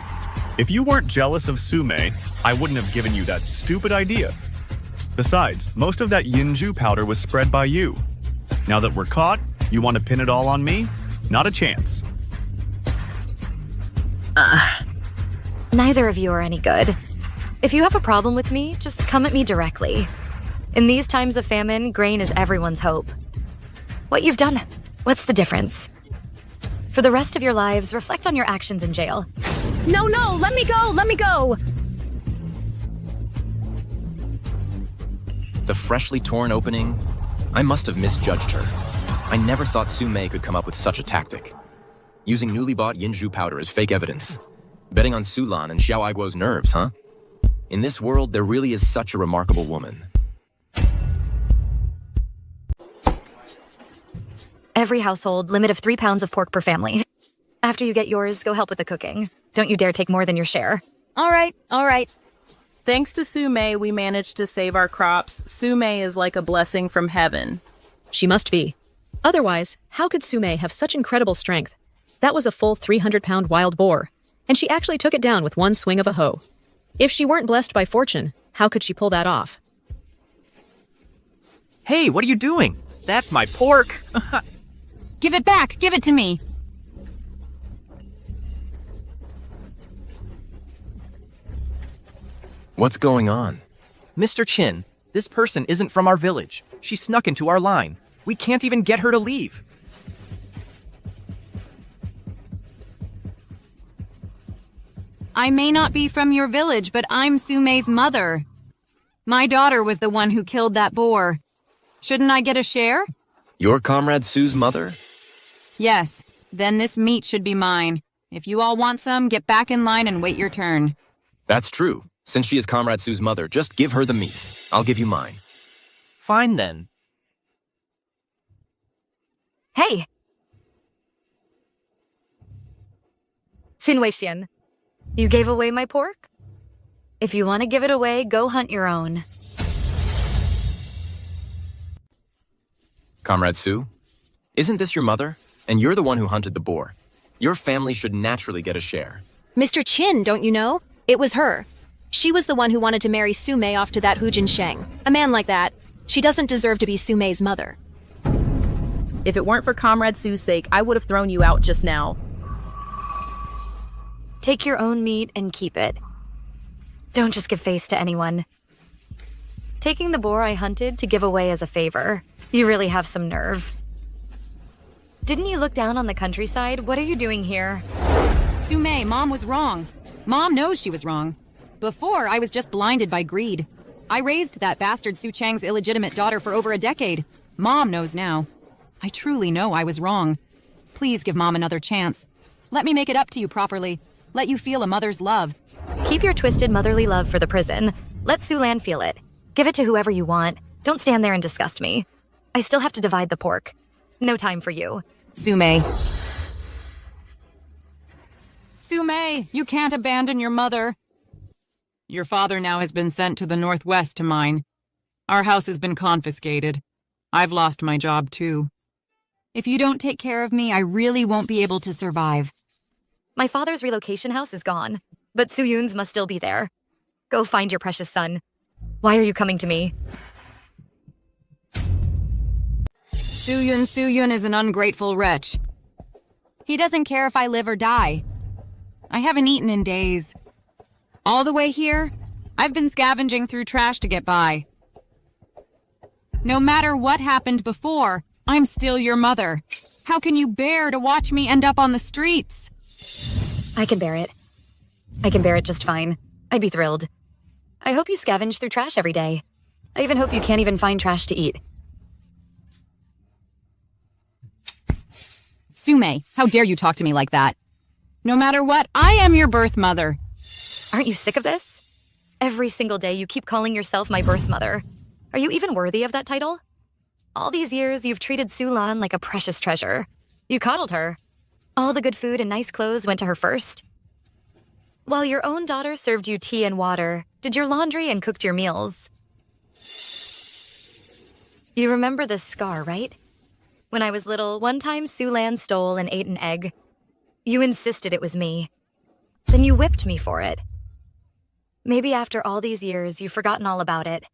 If you weren't jealous of Sume, I wouldn't have given you that stupid idea. Besides, most of that Yinju powder was spread by you. Now that we're caught, you want to pin it all on me? Not a chance. Neither of you are any good. If you have a problem with me, just come at me directly. In these times of famine, grain is everyone's hope. What you've done, what's the difference? For the rest of your lives, reflect on your actions in jail. No, let me go! The freshly torn opening? I must have misjudged her. I never thought Su Mei could come up with such a tactic. Using newly bought Yinju powder as fake evidence. Betting on Su Lan and Xiao Aiguo's nerves, huh? In this world, there really is such a remarkable woman. Every household, limit of 3 pounds of pork per family. After you get yours, go help with the cooking. Don't you dare take more than your share. All right. Thanks to Su Mei, we managed to save our crops. Su Mei is like a blessing from heaven. She must be. Otherwise, how could Sume have such incredible strength? That was a full 300-pound wild boar, and she actually took it down with one swing of a hoe. If she weren't blessed by fortune, how could she pull that off? Hey, what are you doing? That's my pork! Give it back! Give it to me! What's going on? Mr. Chin, this person isn't from our village. She snuck into our line. We can't even get her to leave. I may not be from your village, but I'm Sume's mother. My daughter was the one who killed that boar. Shouldn't I get a share? Your comrade Sue's mother? Yes, then this meat should be mine. If you all want some, get back in line and wait your turn. That's true. Since she is comrade Sue's mother, just give her the meat. I'll give you mine. Fine then. Hey! Sinwei-xian, you gave away my pork? If you want to give it away, go hunt your own. Comrade Sue, isn't this your mother? And you're the one who hunted the boar. Your family should naturally get a share. Mr. Chin, don't you know? It was her. She was the one who wanted to marry Sume off to that Hu Jinsheng. A man like that, she doesn't deserve to be Sume's mother. If it weren't for Comrade Sue's sake, I would have thrown you out just now. Take your own meat and keep it. Don't just give face to anyone. Taking the boar I hunted to give away as a favor. You really have some nerve. Didn't you look down on the countryside? What are you doing here? Sume, Mom was wrong. Mom knows she was wrong. Before, I was just blinded by greed. I raised that bastard Su Chang's illegitimate daughter for over a decade. Mom knows now. I truly know I was wrong. Please give Mom another chance. Let me make it up to you properly. Let you feel a mother's love. Keep your twisted motherly love for the prison. Let Sulan feel it. Give it to whoever you want. Don't stand there and disgust me. I still have to divide the pork. No time for you. Sume. Sume, you can't abandon your mother. Your father now has been sent to the northwest to mine. Our house has been confiscated. I've lost my job too. If you don't take care of me, I really won't be able to survive. My father's relocation house is gone, but Suyun's must still be there. Go find your precious son. Why are you coming to me? Suyun is an ungrateful wretch. He doesn't care if I live or die. I haven't eaten in days. All the way here, I've been scavenging through trash to get by. No matter what happened before, I'm still your mother. How can you bear to watch me end up on the streets? I can bear it. I can bear it just fine. I'd be thrilled. I hope you scavenge through trash every day. I even hope you can't even find trash to eat. Sume, how dare you talk to me like that? No matter what, I am your birth mother. Aren't you sick of this? Every single day you keep calling yourself my birth mother. Are you even worthy of that title? All these years you've treated Sulan like a precious treasure. You coddled her. All the good food and nice clothes went to her first. While your own daughter served you tea and water, did your laundry and cooked your meals. You remember this scar, right? When I was little, one time Sulan stole and ate an egg. You insisted it was me. Then you whipped me for it. Maybe after all these years, you've forgotten all about it.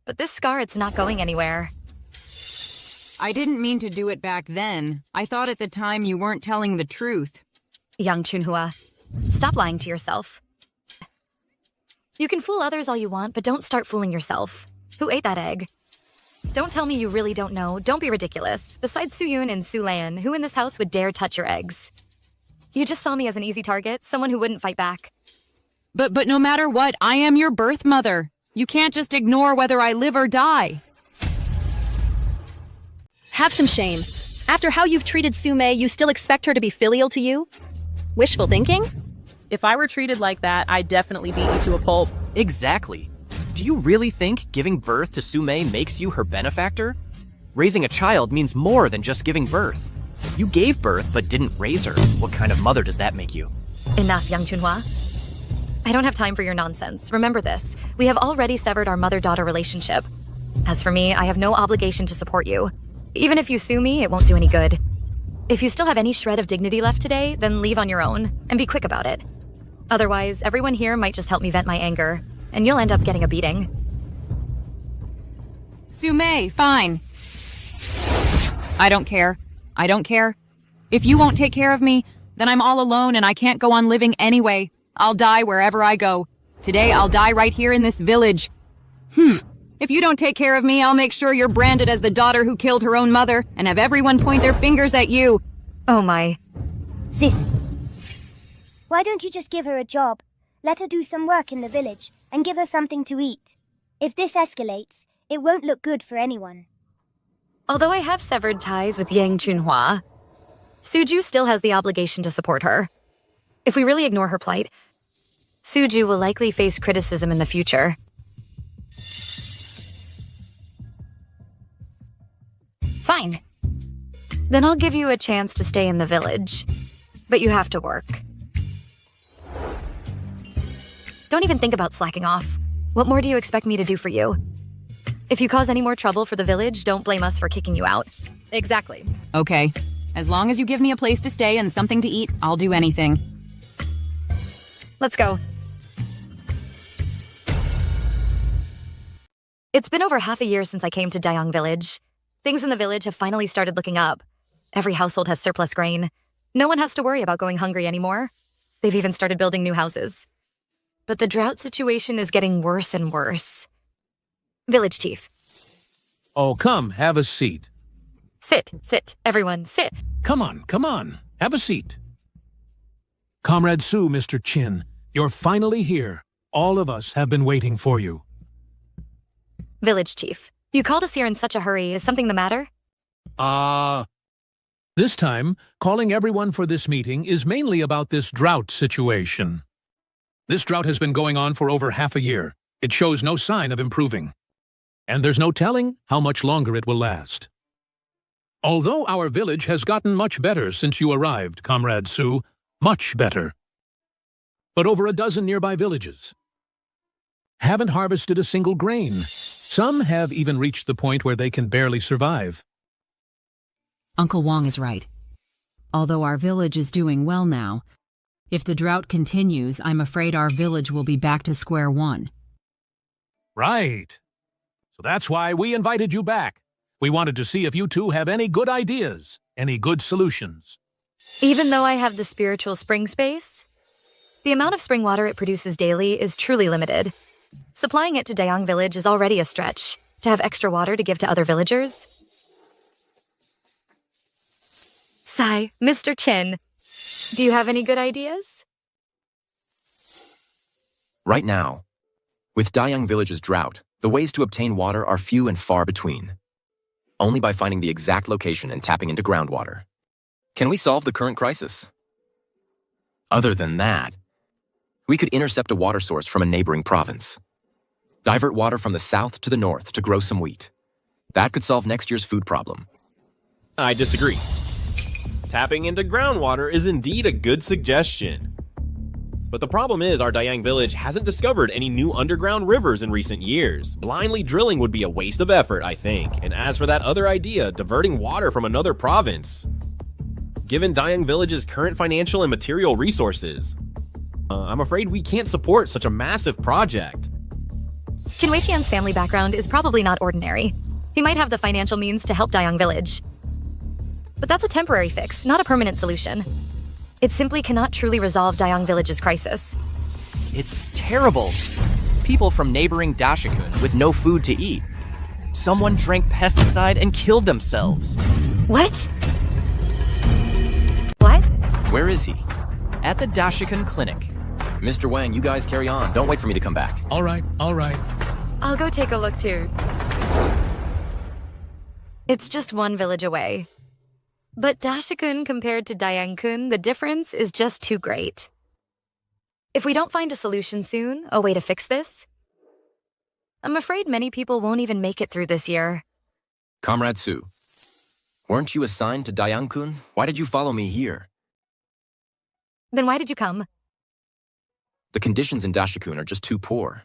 But this scar, it's not going anywhere. I didn't mean to do it back then. I thought at the time you weren't telling the truth. Young Chunhua, stop lying to yourself. You can fool others all you want, but don't start fooling yourself. Who ate that egg? Don't tell me you really don't know. Don't be ridiculous. Besides Suyun and Sulan, who in this house would dare touch your eggs? You just saw me as an easy target, someone who wouldn't fight back. But no matter what, I am your birth mother. You can't just ignore whether I live or die. Have some shame. After how you've treated Sume, you still expect her to be filial to you? Wishful thinking? If I were treated like that, I'd definitely beat you to a pulp. Exactly. Do you really think giving birth to Sume makes you her benefactor? Raising a child means more than just giving birth. You gave birth but didn't raise her. What kind of mother does that make you? Enough, young Chunhua. I don't have time for your nonsense. Remember this. We have already severed our mother-daughter relationship. As for me, I have no obligation to support you. Even if you sue me, it won't do any good. If you still have any shred of dignity left today, then leave on your own, and be quick about it. Otherwise, everyone here might just help me vent my anger, and you'll end up getting a beating. Sume, fine. I don't care. I don't care. If you won't take care of me, then I'm all alone and I can't go on living anyway. I'll die wherever I go. Today, I'll die right here in this village. If you don't take care of me, I'll make sure you're branded as the daughter who killed her own mother and have everyone point their fingers at you. Oh my. Sis, why don't you just give her a job? Let her do some work in the village and give her something to eat. If this escalates, it won't look good for anyone. Although I have severed ties with Yang Chunhua, Suju still has the obligation to support her. If we really ignore her plight, Suju will likely face criticism in the future. Fine. Then I'll give you a chance to stay in the village. But you have to work. Don't even think about slacking off. What more do you expect me to do for you? If you cause any more trouble for the village, don't blame us for kicking you out. Exactly. Okay. As long as you give me a place to stay and something to eat, I'll do anything. Let's go. It's been over half a year since I came to Dayang Village. Things in the village have finally started looking up. Every household has surplus grain. No one has to worry about going hungry anymore. They've even started building new houses. But the drought situation is getting worse and worse. Village chief. Oh, come, have a seat. Sit. Everyone, sit. Come on. Have a seat. Comrade Su, Mr. Chin, you're finally here. All of us have been waiting for you. Village chief. You called us here in such a hurry. Is something the matter? This time, calling everyone for this meeting is mainly about this drought situation. This drought has been going on for over half a year. It shows no sign of improving. And there's no telling how much longer it will last. Although our village has gotten much better since you arrived, Comrade Su, much better. But over a dozen nearby villages haven't harvested a single grain. Some have even reached the point where they can barely survive. Uncle Wong is right. Although our village is doing well now, if the drought continues, I'm afraid our village will be back to square one. Right. So that's why we invited you back. We wanted to see if you two have any good ideas, any good solutions. Even though I have the spiritual spring space, the amount of spring water it produces daily is truly limited. Supplying it to Dayang Village is already a stretch. To have extra water to give to other villagers? Sigh, Mr. Chin, do you have any good ideas? Right now, with Dayang Village's drought, the ways to obtain water are few and far between. Only by finding the exact location and tapping into groundwater can we solve the current crisis. Other than that, we could intercept a water source from a neighboring province. Divert water from the south to the north to grow some wheat. That could solve next year's food problem. I disagree. Tapping into groundwater is indeed a good suggestion. But the problem is our Dayang village hasn't discovered any new underground rivers in recent years. Blindly drilling would be a waste of effort, I think. And as for that other idea, diverting water from another province, given Dayang village's current financial and material resources, I'm afraid we can't support such a massive project. Qin Weiqian's family background is probably not ordinary. He might have the financial means to help Dayang village. But that's a temporary fix, not a permanent solution. It simply cannot truly resolve Dayang Village's crisis. It's terrible. People from neighboring Dashikun with no food to eat. Someone drank pesticide and killed themselves. What? What? Where is he? At the Dashikun clinic. Mr. Wang, you guys carry on. Don't wait for me to come back. All right. I'll go take a look too. It's just one village away. But Dashikun compared to Dayang-kun, the difference is just too great. If we don't find a solution soon, a way to fix this, I'm afraid many people won't even make it through this year. Comrade Su, weren't you assigned to Dayang-kun? Why did you follow me here? Then why did you come? The conditions in Dashikun are just too poor.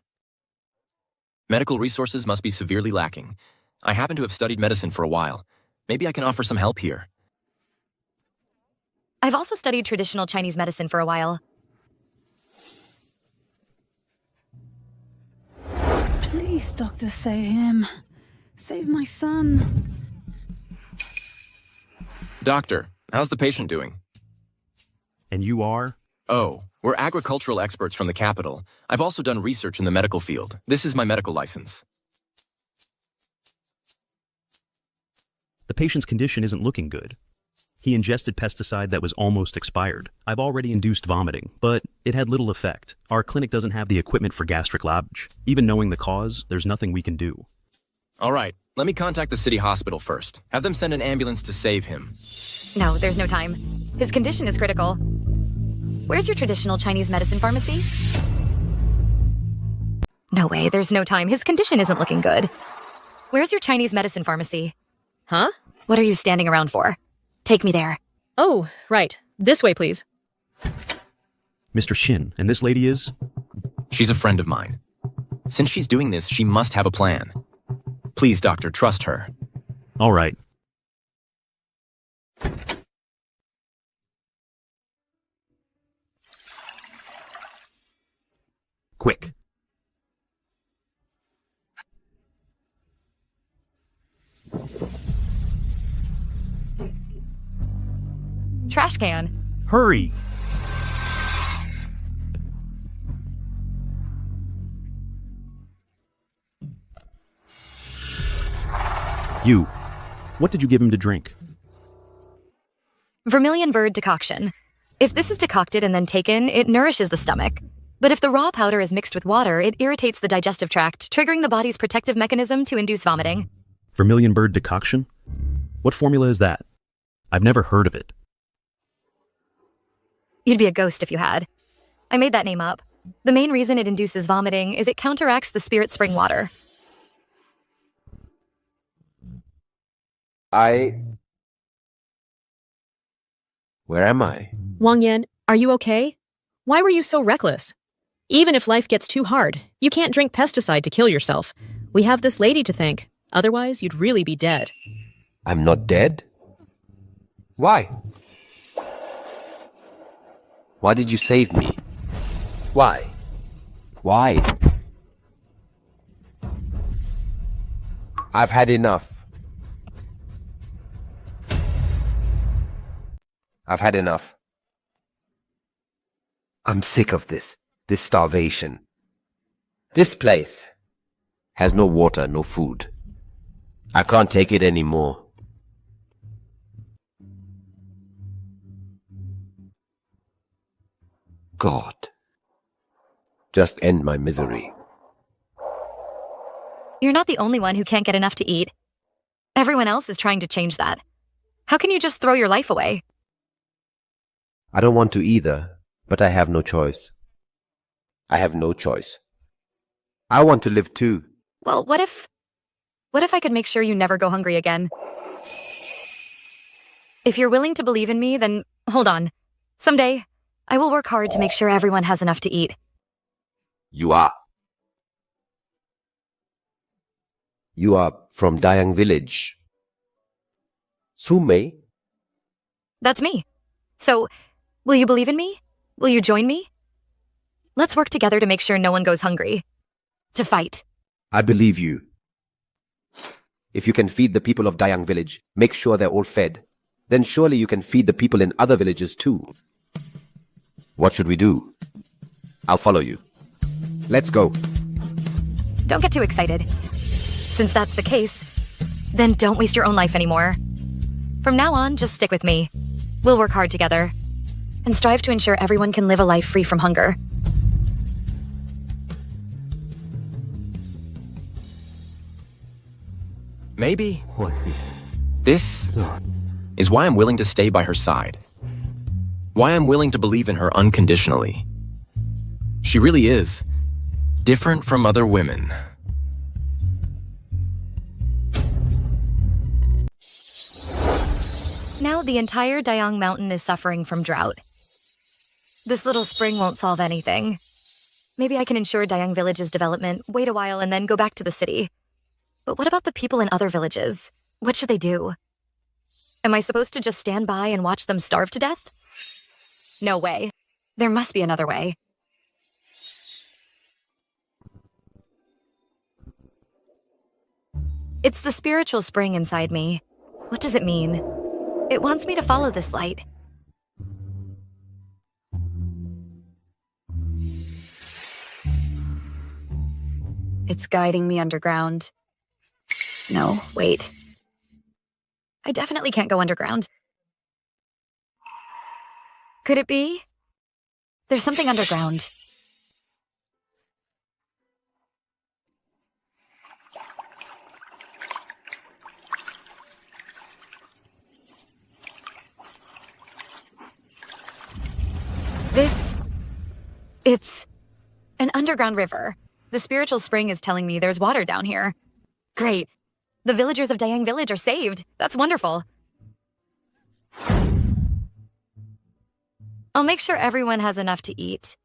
Medical resources must be severely lacking. I happen to have studied medicine for a while. Maybe I can offer some help here. I've also studied traditional Chinese medicine for a while. Please, doctor, save him. Save my son. Doctor, how's the patient doing? And you are? Oh, we're agricultural experts from the capital. I've also done research in the medical field. This is my medical license. The patient's condition isn't looking good. He ingested pesticide that was almost expired. I've already induced vomiting, but it had little effect. Our clinic doesn't have the equipment for gastric lavage. Even knowing the cause, there's nothing we can do. All right, let me contact the city hospital first. Have them send an ambulance to save him. No, there's no time. His condition is critical. Where's your traditional Chinese medicine pharmacy? No way, there's no time. His condition isn't looking good. Where's your Chinese medicine pharmacy? Huh? What are you standing around for? Take me there. Oh, right. This way, please. Mr. Shin, and this lady is? She's a friend of mine. Since she's doing this, she must have a plan. Please, doctor, trust her. All right. Quick. Trash can. Hurry! You. What did you give him to drink? Vermilion bird decoction. If this is decocted and then taken, it nourishes the stomach. But if the raw powder is mixed with water, it irritates the digestive tract, triggering the body's protective mechanism to induce vomiting. Vermilion bird decoction? What formula is that? I've never heard of it. You'd be a ghost if you had. I made that name up. The main reason it induces vomiting is it counteracts the spirit spring water. Where am I? Wang Yan, are you okay? Why were you so reckless? Even if life gets too hard, you can't drink pesticide to kill yourself. We have this lady to thank. Otherwise, you'd really be dead. I'm not dead? Why? Why did you save me? Why? Why? I've had enough. I've had enough. I'm sick of this starvation. This place has no water, no food. I can't take it anymore. God, just end my misery. You're not the only one who can't get enough to eat. Everyone else is trying to change that. How can you just throw your life away? I don't want to either, but I have no choice. I have no choice. I want to live too. Well, what if I could make sure you never go hungry again? If you're willing to believe in me, then hold on. Someday, I will work hard to make sure everyone has enough to eat. You are. You are from Dayang village. Sumei? That's me. So, will you believe in me? Will you join me? Let's work together to make sure no one goes hungry. To fight. I believe you. If you can feed the people of Dayang village, make sure they're all fed, then surely you can feed the people in other villages too. What should we do? I'll follow you. Let's go. Don't get too excited. Since that's the case, then don't waste your own life anymore. From now on, just stick with me. We'll work hard together and strive to ensure everyone can live a life free from hunger. Maybe this is why I'm willing to stay by her side. Why I'm willing to believe in her unconditionally. She really is different from other women. Now the entire Dayang Mountain is suffering from drought. This little spring won't solve anything. Maybe I can ensure Dayang Village's development, wait a while, and then go back to the city. But what about the people in other villages? What should they do? Am I supposed to just stand by and watch them starve to death? No way. There must be another way. It's the spiritual spring inside me. What does it mean? It wants me to follow this light. It's guiding me underground. No, wait. I definitely can't go underground. Could it be? There's something underground. It's an underground river. The spiritual spring is telling me there's water down here. Great. The villagers of Dayang Village are saved. That's wonderful. I'll make sure everyone has enough to eat,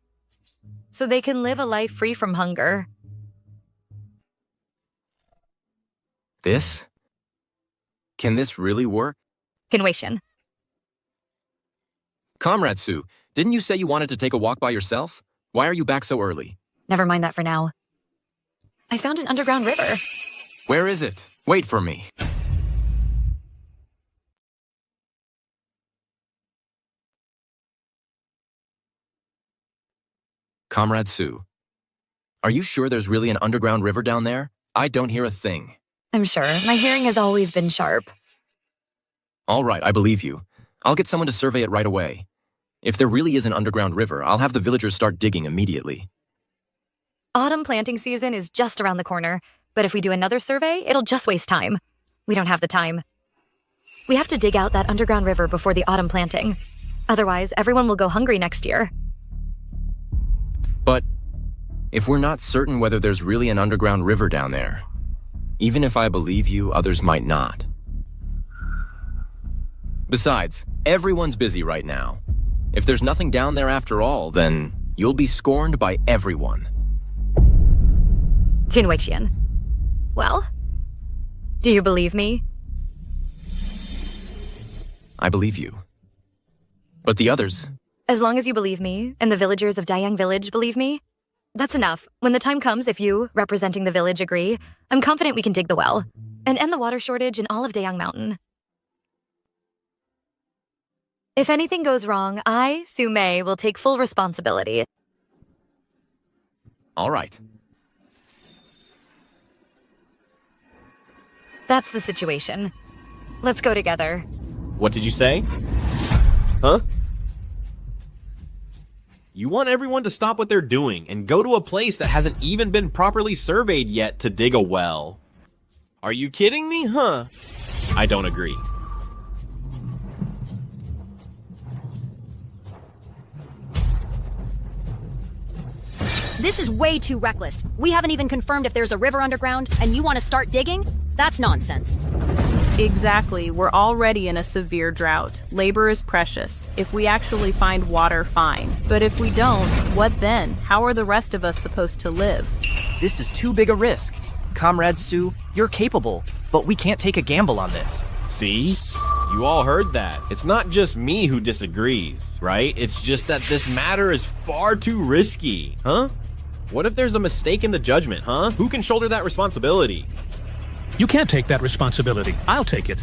so they can live a life free from hunger. This? Can this really work? Kinwation. Comrade Sue, didn't you say you wanted to take a walk by yourself? Why are you back so early? Never mind that for now. I found an underground river. Where is it? Wait for me. Comrade Sue, are you sure there's really an underground river down there? I don't hear a thing. I'm sure. My hearing has always been sharp. All right, I believe you. I'll get someone to survey it right away. If there really is an underground river, I'll have the villagers start digging immediately. Autumn planting season is just around the corner, but if we do another survey, it'll just waste time. We don't have the time. We have to dig out that underground river before the autumn planting. Otherwise, everyone will go hungry next year. But if we're not certain whether there's really an underground river down there, even if I believe you, others might not. Besides, everyone's busy right now. If there's nothing down there after all, then you'll be scorned by everyone. Tinweixian. Well, do you believe me? I believe you. But the others? As long as you believe me, and the villagers of Dayang Village believe me, that's enough. When the time comes, if you, representing the village, agree, I'm confident we can dig the well, and end the water shortage in all of Dayang Mountain. If anything goes wrong, I, Sue May, will take full responsibility. All right. That's the situation. Let's go together. What did you say? Huh? You want everyone to stop what they're doing and go to a place that hasn't even been properly surveyed yet to dig a well. Are you kidding me, huh? I don't agree. This is way too reckless. We haven't even confirmed if there's a river underground, and you want to start digging? That's nonsense. Exactly. We're already in a severe drought. Labor is precious. If we actually find water, fine. But if we don't, what then? How are the rest of us supposed to live? This is too big a risk. Comrade Sue, you're capable, but we can't take a gamble on this. See? You all heard that. It's not just me who disagrees, right? It's just that this matter is far too risky, huh? What if there's a mistake in the judgment, huh? Who can shoulder that responsibility? You can't take that responsibility. I'll take it.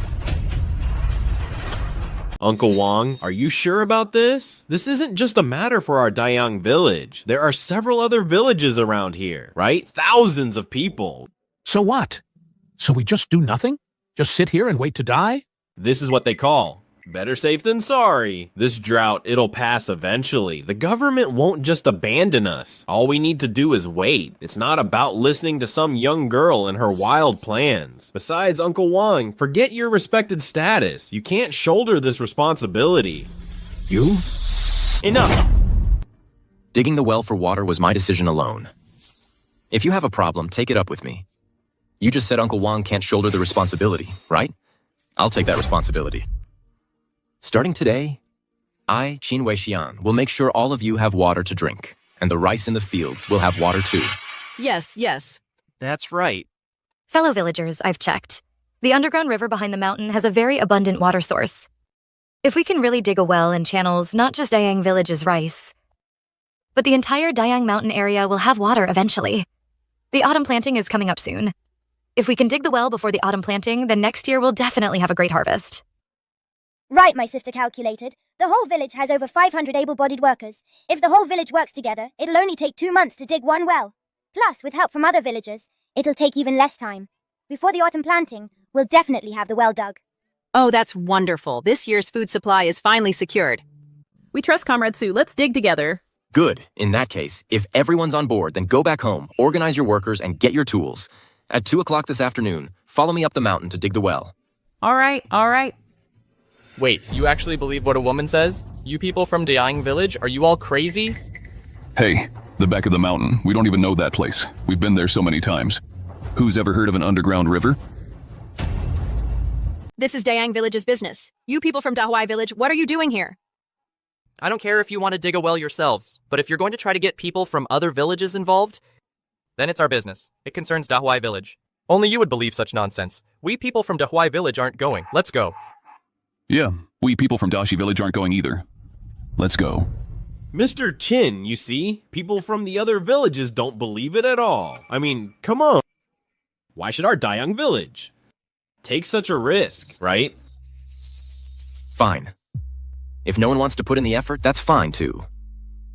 Uncle Wong, are you sure about this? This isn't just a matter for our Dayang village. There are several other villages around here, right? Thousands of people. So what? So we just do nothing? Just sit here and wait to die? This is what they call better safe than sorry. This drought, it'll pass eventually. The government won't just abandon us. All we need to do is wait. It's not about listening to some young girl and her wild plans. Besides, Uncle Wong, forget your respected status. You can't shoulder this responsibility. You? Enough. Digging the well for water was my decision alone. If you have a problem, take it up with me. You just said Uncle Wong can't shoulder the responsibility, right? I'll take that responsibility. Starting today, I, Qin Weixian, will make sure all of you have water to drink, and the rice in the fields will have water too. Yes, yes. That's right. Fellow villagers, I've checked. The underground river behind the mountain has a very abundant water source. If we can really dig a well and channels not just Dayang Village's rice, but the entire Dayang Mountain area will have water eventually. The autumn planting is coming up soon. If we can dig the well before the autumn planting, then next year we'll definitely have a great harvest. Right, my sister calculated. The whole village has over 500 able-bodied workers. If the whole village works together, it'll only take 2 months to dig one well. Plus, with help from other villagers, it'll take even less time. Before the autumn planting, we'll definitely have the well dug. Oh, that's wonderful. This year's food supply is finally secured. We trust Comrade Sue. Let's dig together. Good. In that case, if everyone's on board, then go back home, organize your workers, and get your tools. At 2 o'clock this afternoon, follow me up the mountain to dig the well. All right. Wait, you actually believe what a woman says? You people from Dayang Village, are you all crazy? Hey, the back of the mountain. We don't even know that place. We've been there so many times. Who's ever heard of an underground river? This is Dayang Village's business. You people from Dahuai Village, what are you doing here? I don't care if you want to dig a well yourselves, but if you're going to try to get people from other villages involved, then it's our business. It concerns Dahuai Village. Only you would believe such nonsense. We people from Dahuai Village aren't going. Let's go. Yeah, we people from Dashi Village aren't going either. Let's go. Mr. Chin, you see? People from the other villages don't believe it at all. I mean, come on. Why should our Dayang village take such a risk, right? Fine. If no one wants to put in the effort, that's fine too.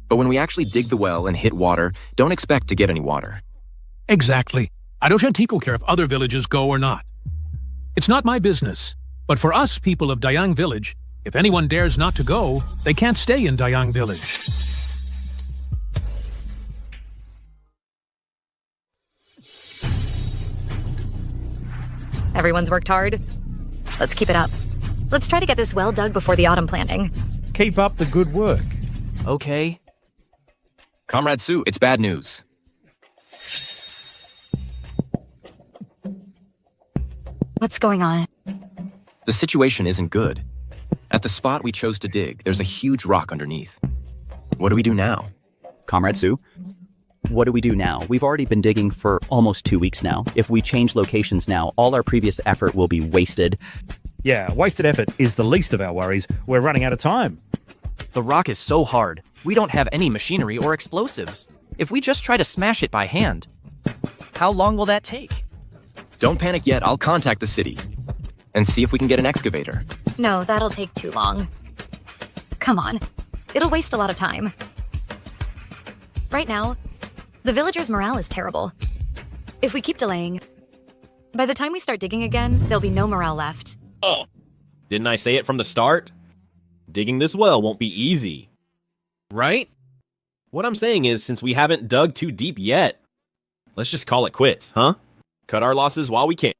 But when we actually dig the well and hit water, don't expect to get any water. Exactly. I don't care if other villages go or not. It's not my business. But for us people of Dayang Village, if anyone dares not to go, they can't stay in Dayang Village. Everyone's worked hard. Let's keep it up. Let's try to get this well dug before the autumn planting. Keep up the good work. Okay. Comrade Sue, it's bad news. What's going on? The situation isn't good. At the spot we chose to dig, there's a huge rock underneath. What do we do now? Comrade Sue? What do we do now? We've already been digging for almost 2 weeks now. If we change locations now, all our previous effort will be wasted. Yeah, wasted effort is the least of our worries. We're running out of time. The rock is so hard. We don't have any machinery or explosives. If we just try to smash it by hand, how long will that take? Don't panic yet. I'll contact the city and see if we can get an excavator. No, that'll take too long. Come on. It'll waste a lot of time. Right now, the villagers' morale is terrible. If we keep delaying, by the time we start digging again, there'll be no morale left. Oh, didn't I say it from the start? Digging this well won't be easy. Right? What I'm saying is, since we haven't dug too deep yet, let's just call it quits, huh? Cut our losses while we can.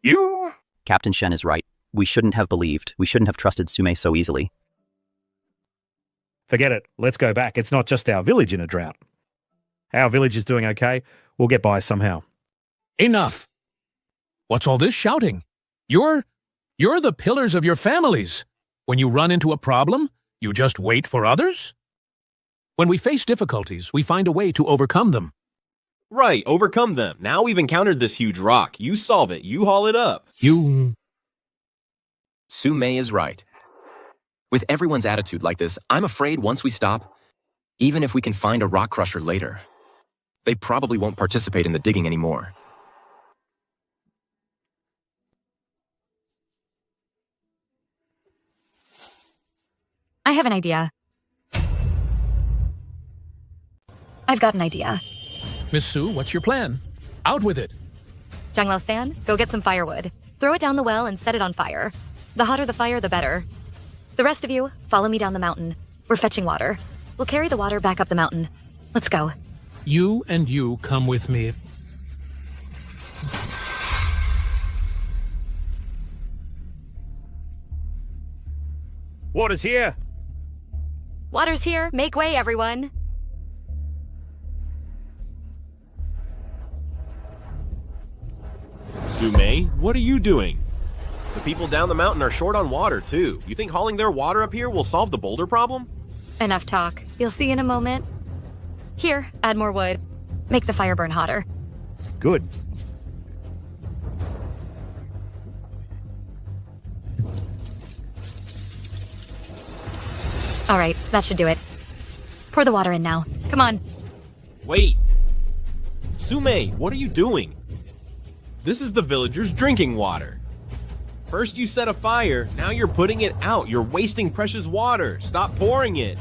You? Captain Shen is right. We shouldn't have trusted Sume so easily. Forget it. Let's go back. It's not just our village in a drought. Our village is doing okay. We'll get by somehow. Enough! What's all this shouting? You're the pillars of your families. When you run into a problem, you just wait for others? When we face difficulties, we find a way to overcome them. Right, overcome them. Now we've encountered this huge rock. You solve it. You haul it up. Sume is right. With everyone's attitude like this, I'm afraid once we stop, even if we can find a rock crusher later, they probably won't participate in the digging anymore. I have an idea. I've got an idea. Miss Sue, what's your plan? Out with it. Zhanglao San, go get some firewood. Throw it down the well and set it on fire. The hotter the fire, the better. The rest of you, follow me down the mountain. We're fetching water. We'll carry the water back up the mountain. Let's go. You and you come with me. Water's here. Water's here. Make way, everyone. Sume, what are you doing? The people down the mountain are short on water, too. You think hauling their water up here will solve the boulder problem? Enough talk. You'll see in a moment. Here, add more wood. Make the fire burn hotter. Good. All right, that should do it. Pour the water in now. Come on. Wait! Sume, what are you doing? This is the villagers' drinking water. First you set a fire, now you're putting it out. You're wasting precious water. Stop pouring it.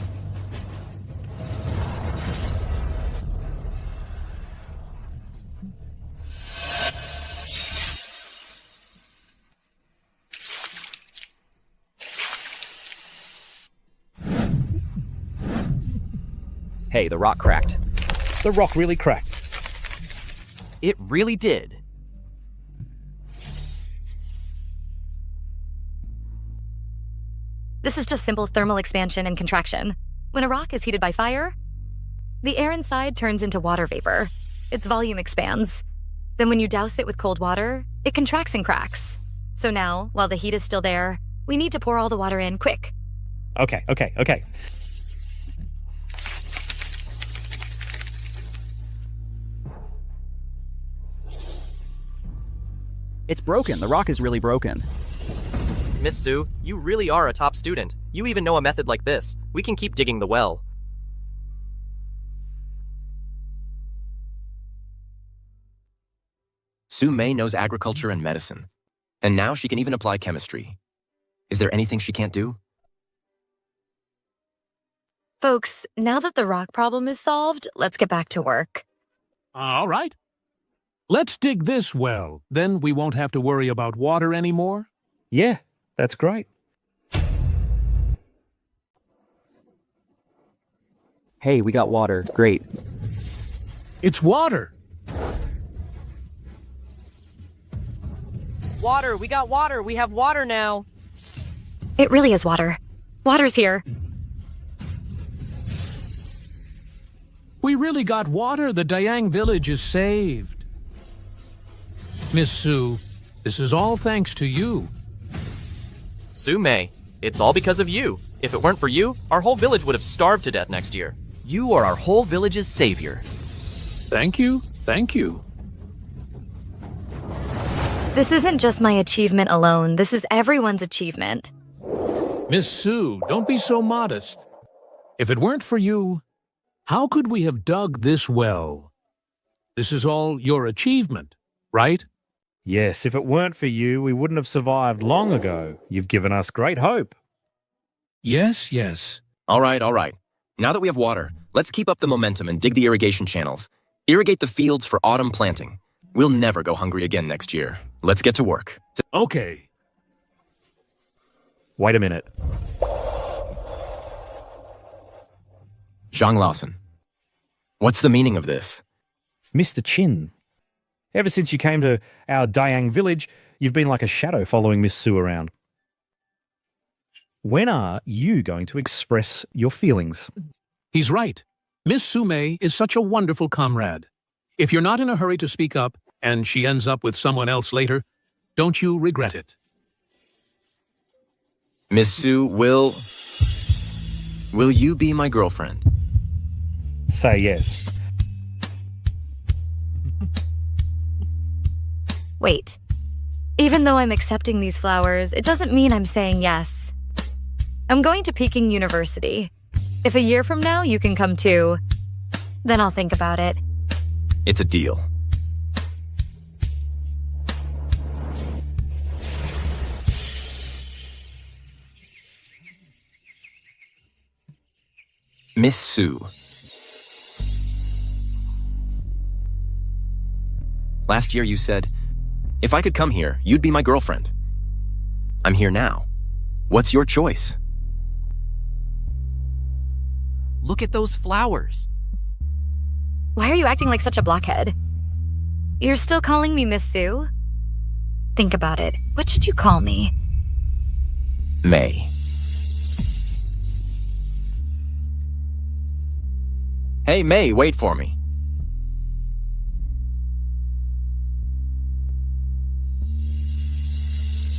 Hey, the rock cracked. The rock really cracked. It really did. This is just simple thermal expansion and contraction. When a rock is heated by fire, the air inside turns into water vapor. Its volume expands. Then when you douse it with cold water, it contracts and cracks. So now, while the heat is still there, we need to pour all the water in quick. Okay. It's broken. The rock is really broken. Miss Sue, you really are a top student. You even know a method like this. We can keep digging the well. Sue May knows agriculture and medicine. And now she can even apply chemistry. Is there anything she can't do? Folks, now that the rock problem is solved, let's get back to work. All right. Let's dig this well. Then we won't have to worry about water anymore. Yeah, that's great. Hey, we got water. Great. It's water. Water, we got water. We have water now. It really is water. Water's here. We really got water. The Dayang village is saved. Miss Sue, this is all thanks to you. Sue May, it's all because of you. If it weren't for you, our whole village would have starved to death next year. You are our whole village's savior. Thank you. Thank you. This isn't just my achievement alone. This is everyone's achievement. Miss Sue, don't be so modest. If it weren't for you, how could we have dug this well? This is all your achievement, right? Yes, if it weren't for you, we wouldn't have survived long ago. You've given us great hope. Yes, yes. All right. Now that we have water, let's keep up the momentum and dig the irrigation channels. Irrigate the fields for autumn planting. We'll never go hungry again next year. Let's get to work. Okay. Wait a minute. Zhang Lawson, what's the meaning of this? Mr. Chin, ever since you came to our Dayang village, you've been like a shadow following Miss Sue around. When are you going to express your feelings? He's right. Miss Sume is such a wonderful comrade. If you're not in a hurry to speak up, and she ends up with someone else later, don't you regret it? Miss Sue, will you be my girlfriend? Say yes. Wait. Even though I'm accepting these flowers, it doesn't mean I'm saying yes. I'm going to Peking University. If a year from now you can come too, then I'll think about it. It's a deal. Miss Sue. Last year you said, if I could come here, you'd be my girlfriend. I'm here now. What's your choice? Look at those flowers. Why are you acting like such a blockhead? You're still calling me Miss Sue? Think about it. What should you call me? May. Hey, May, wait for me.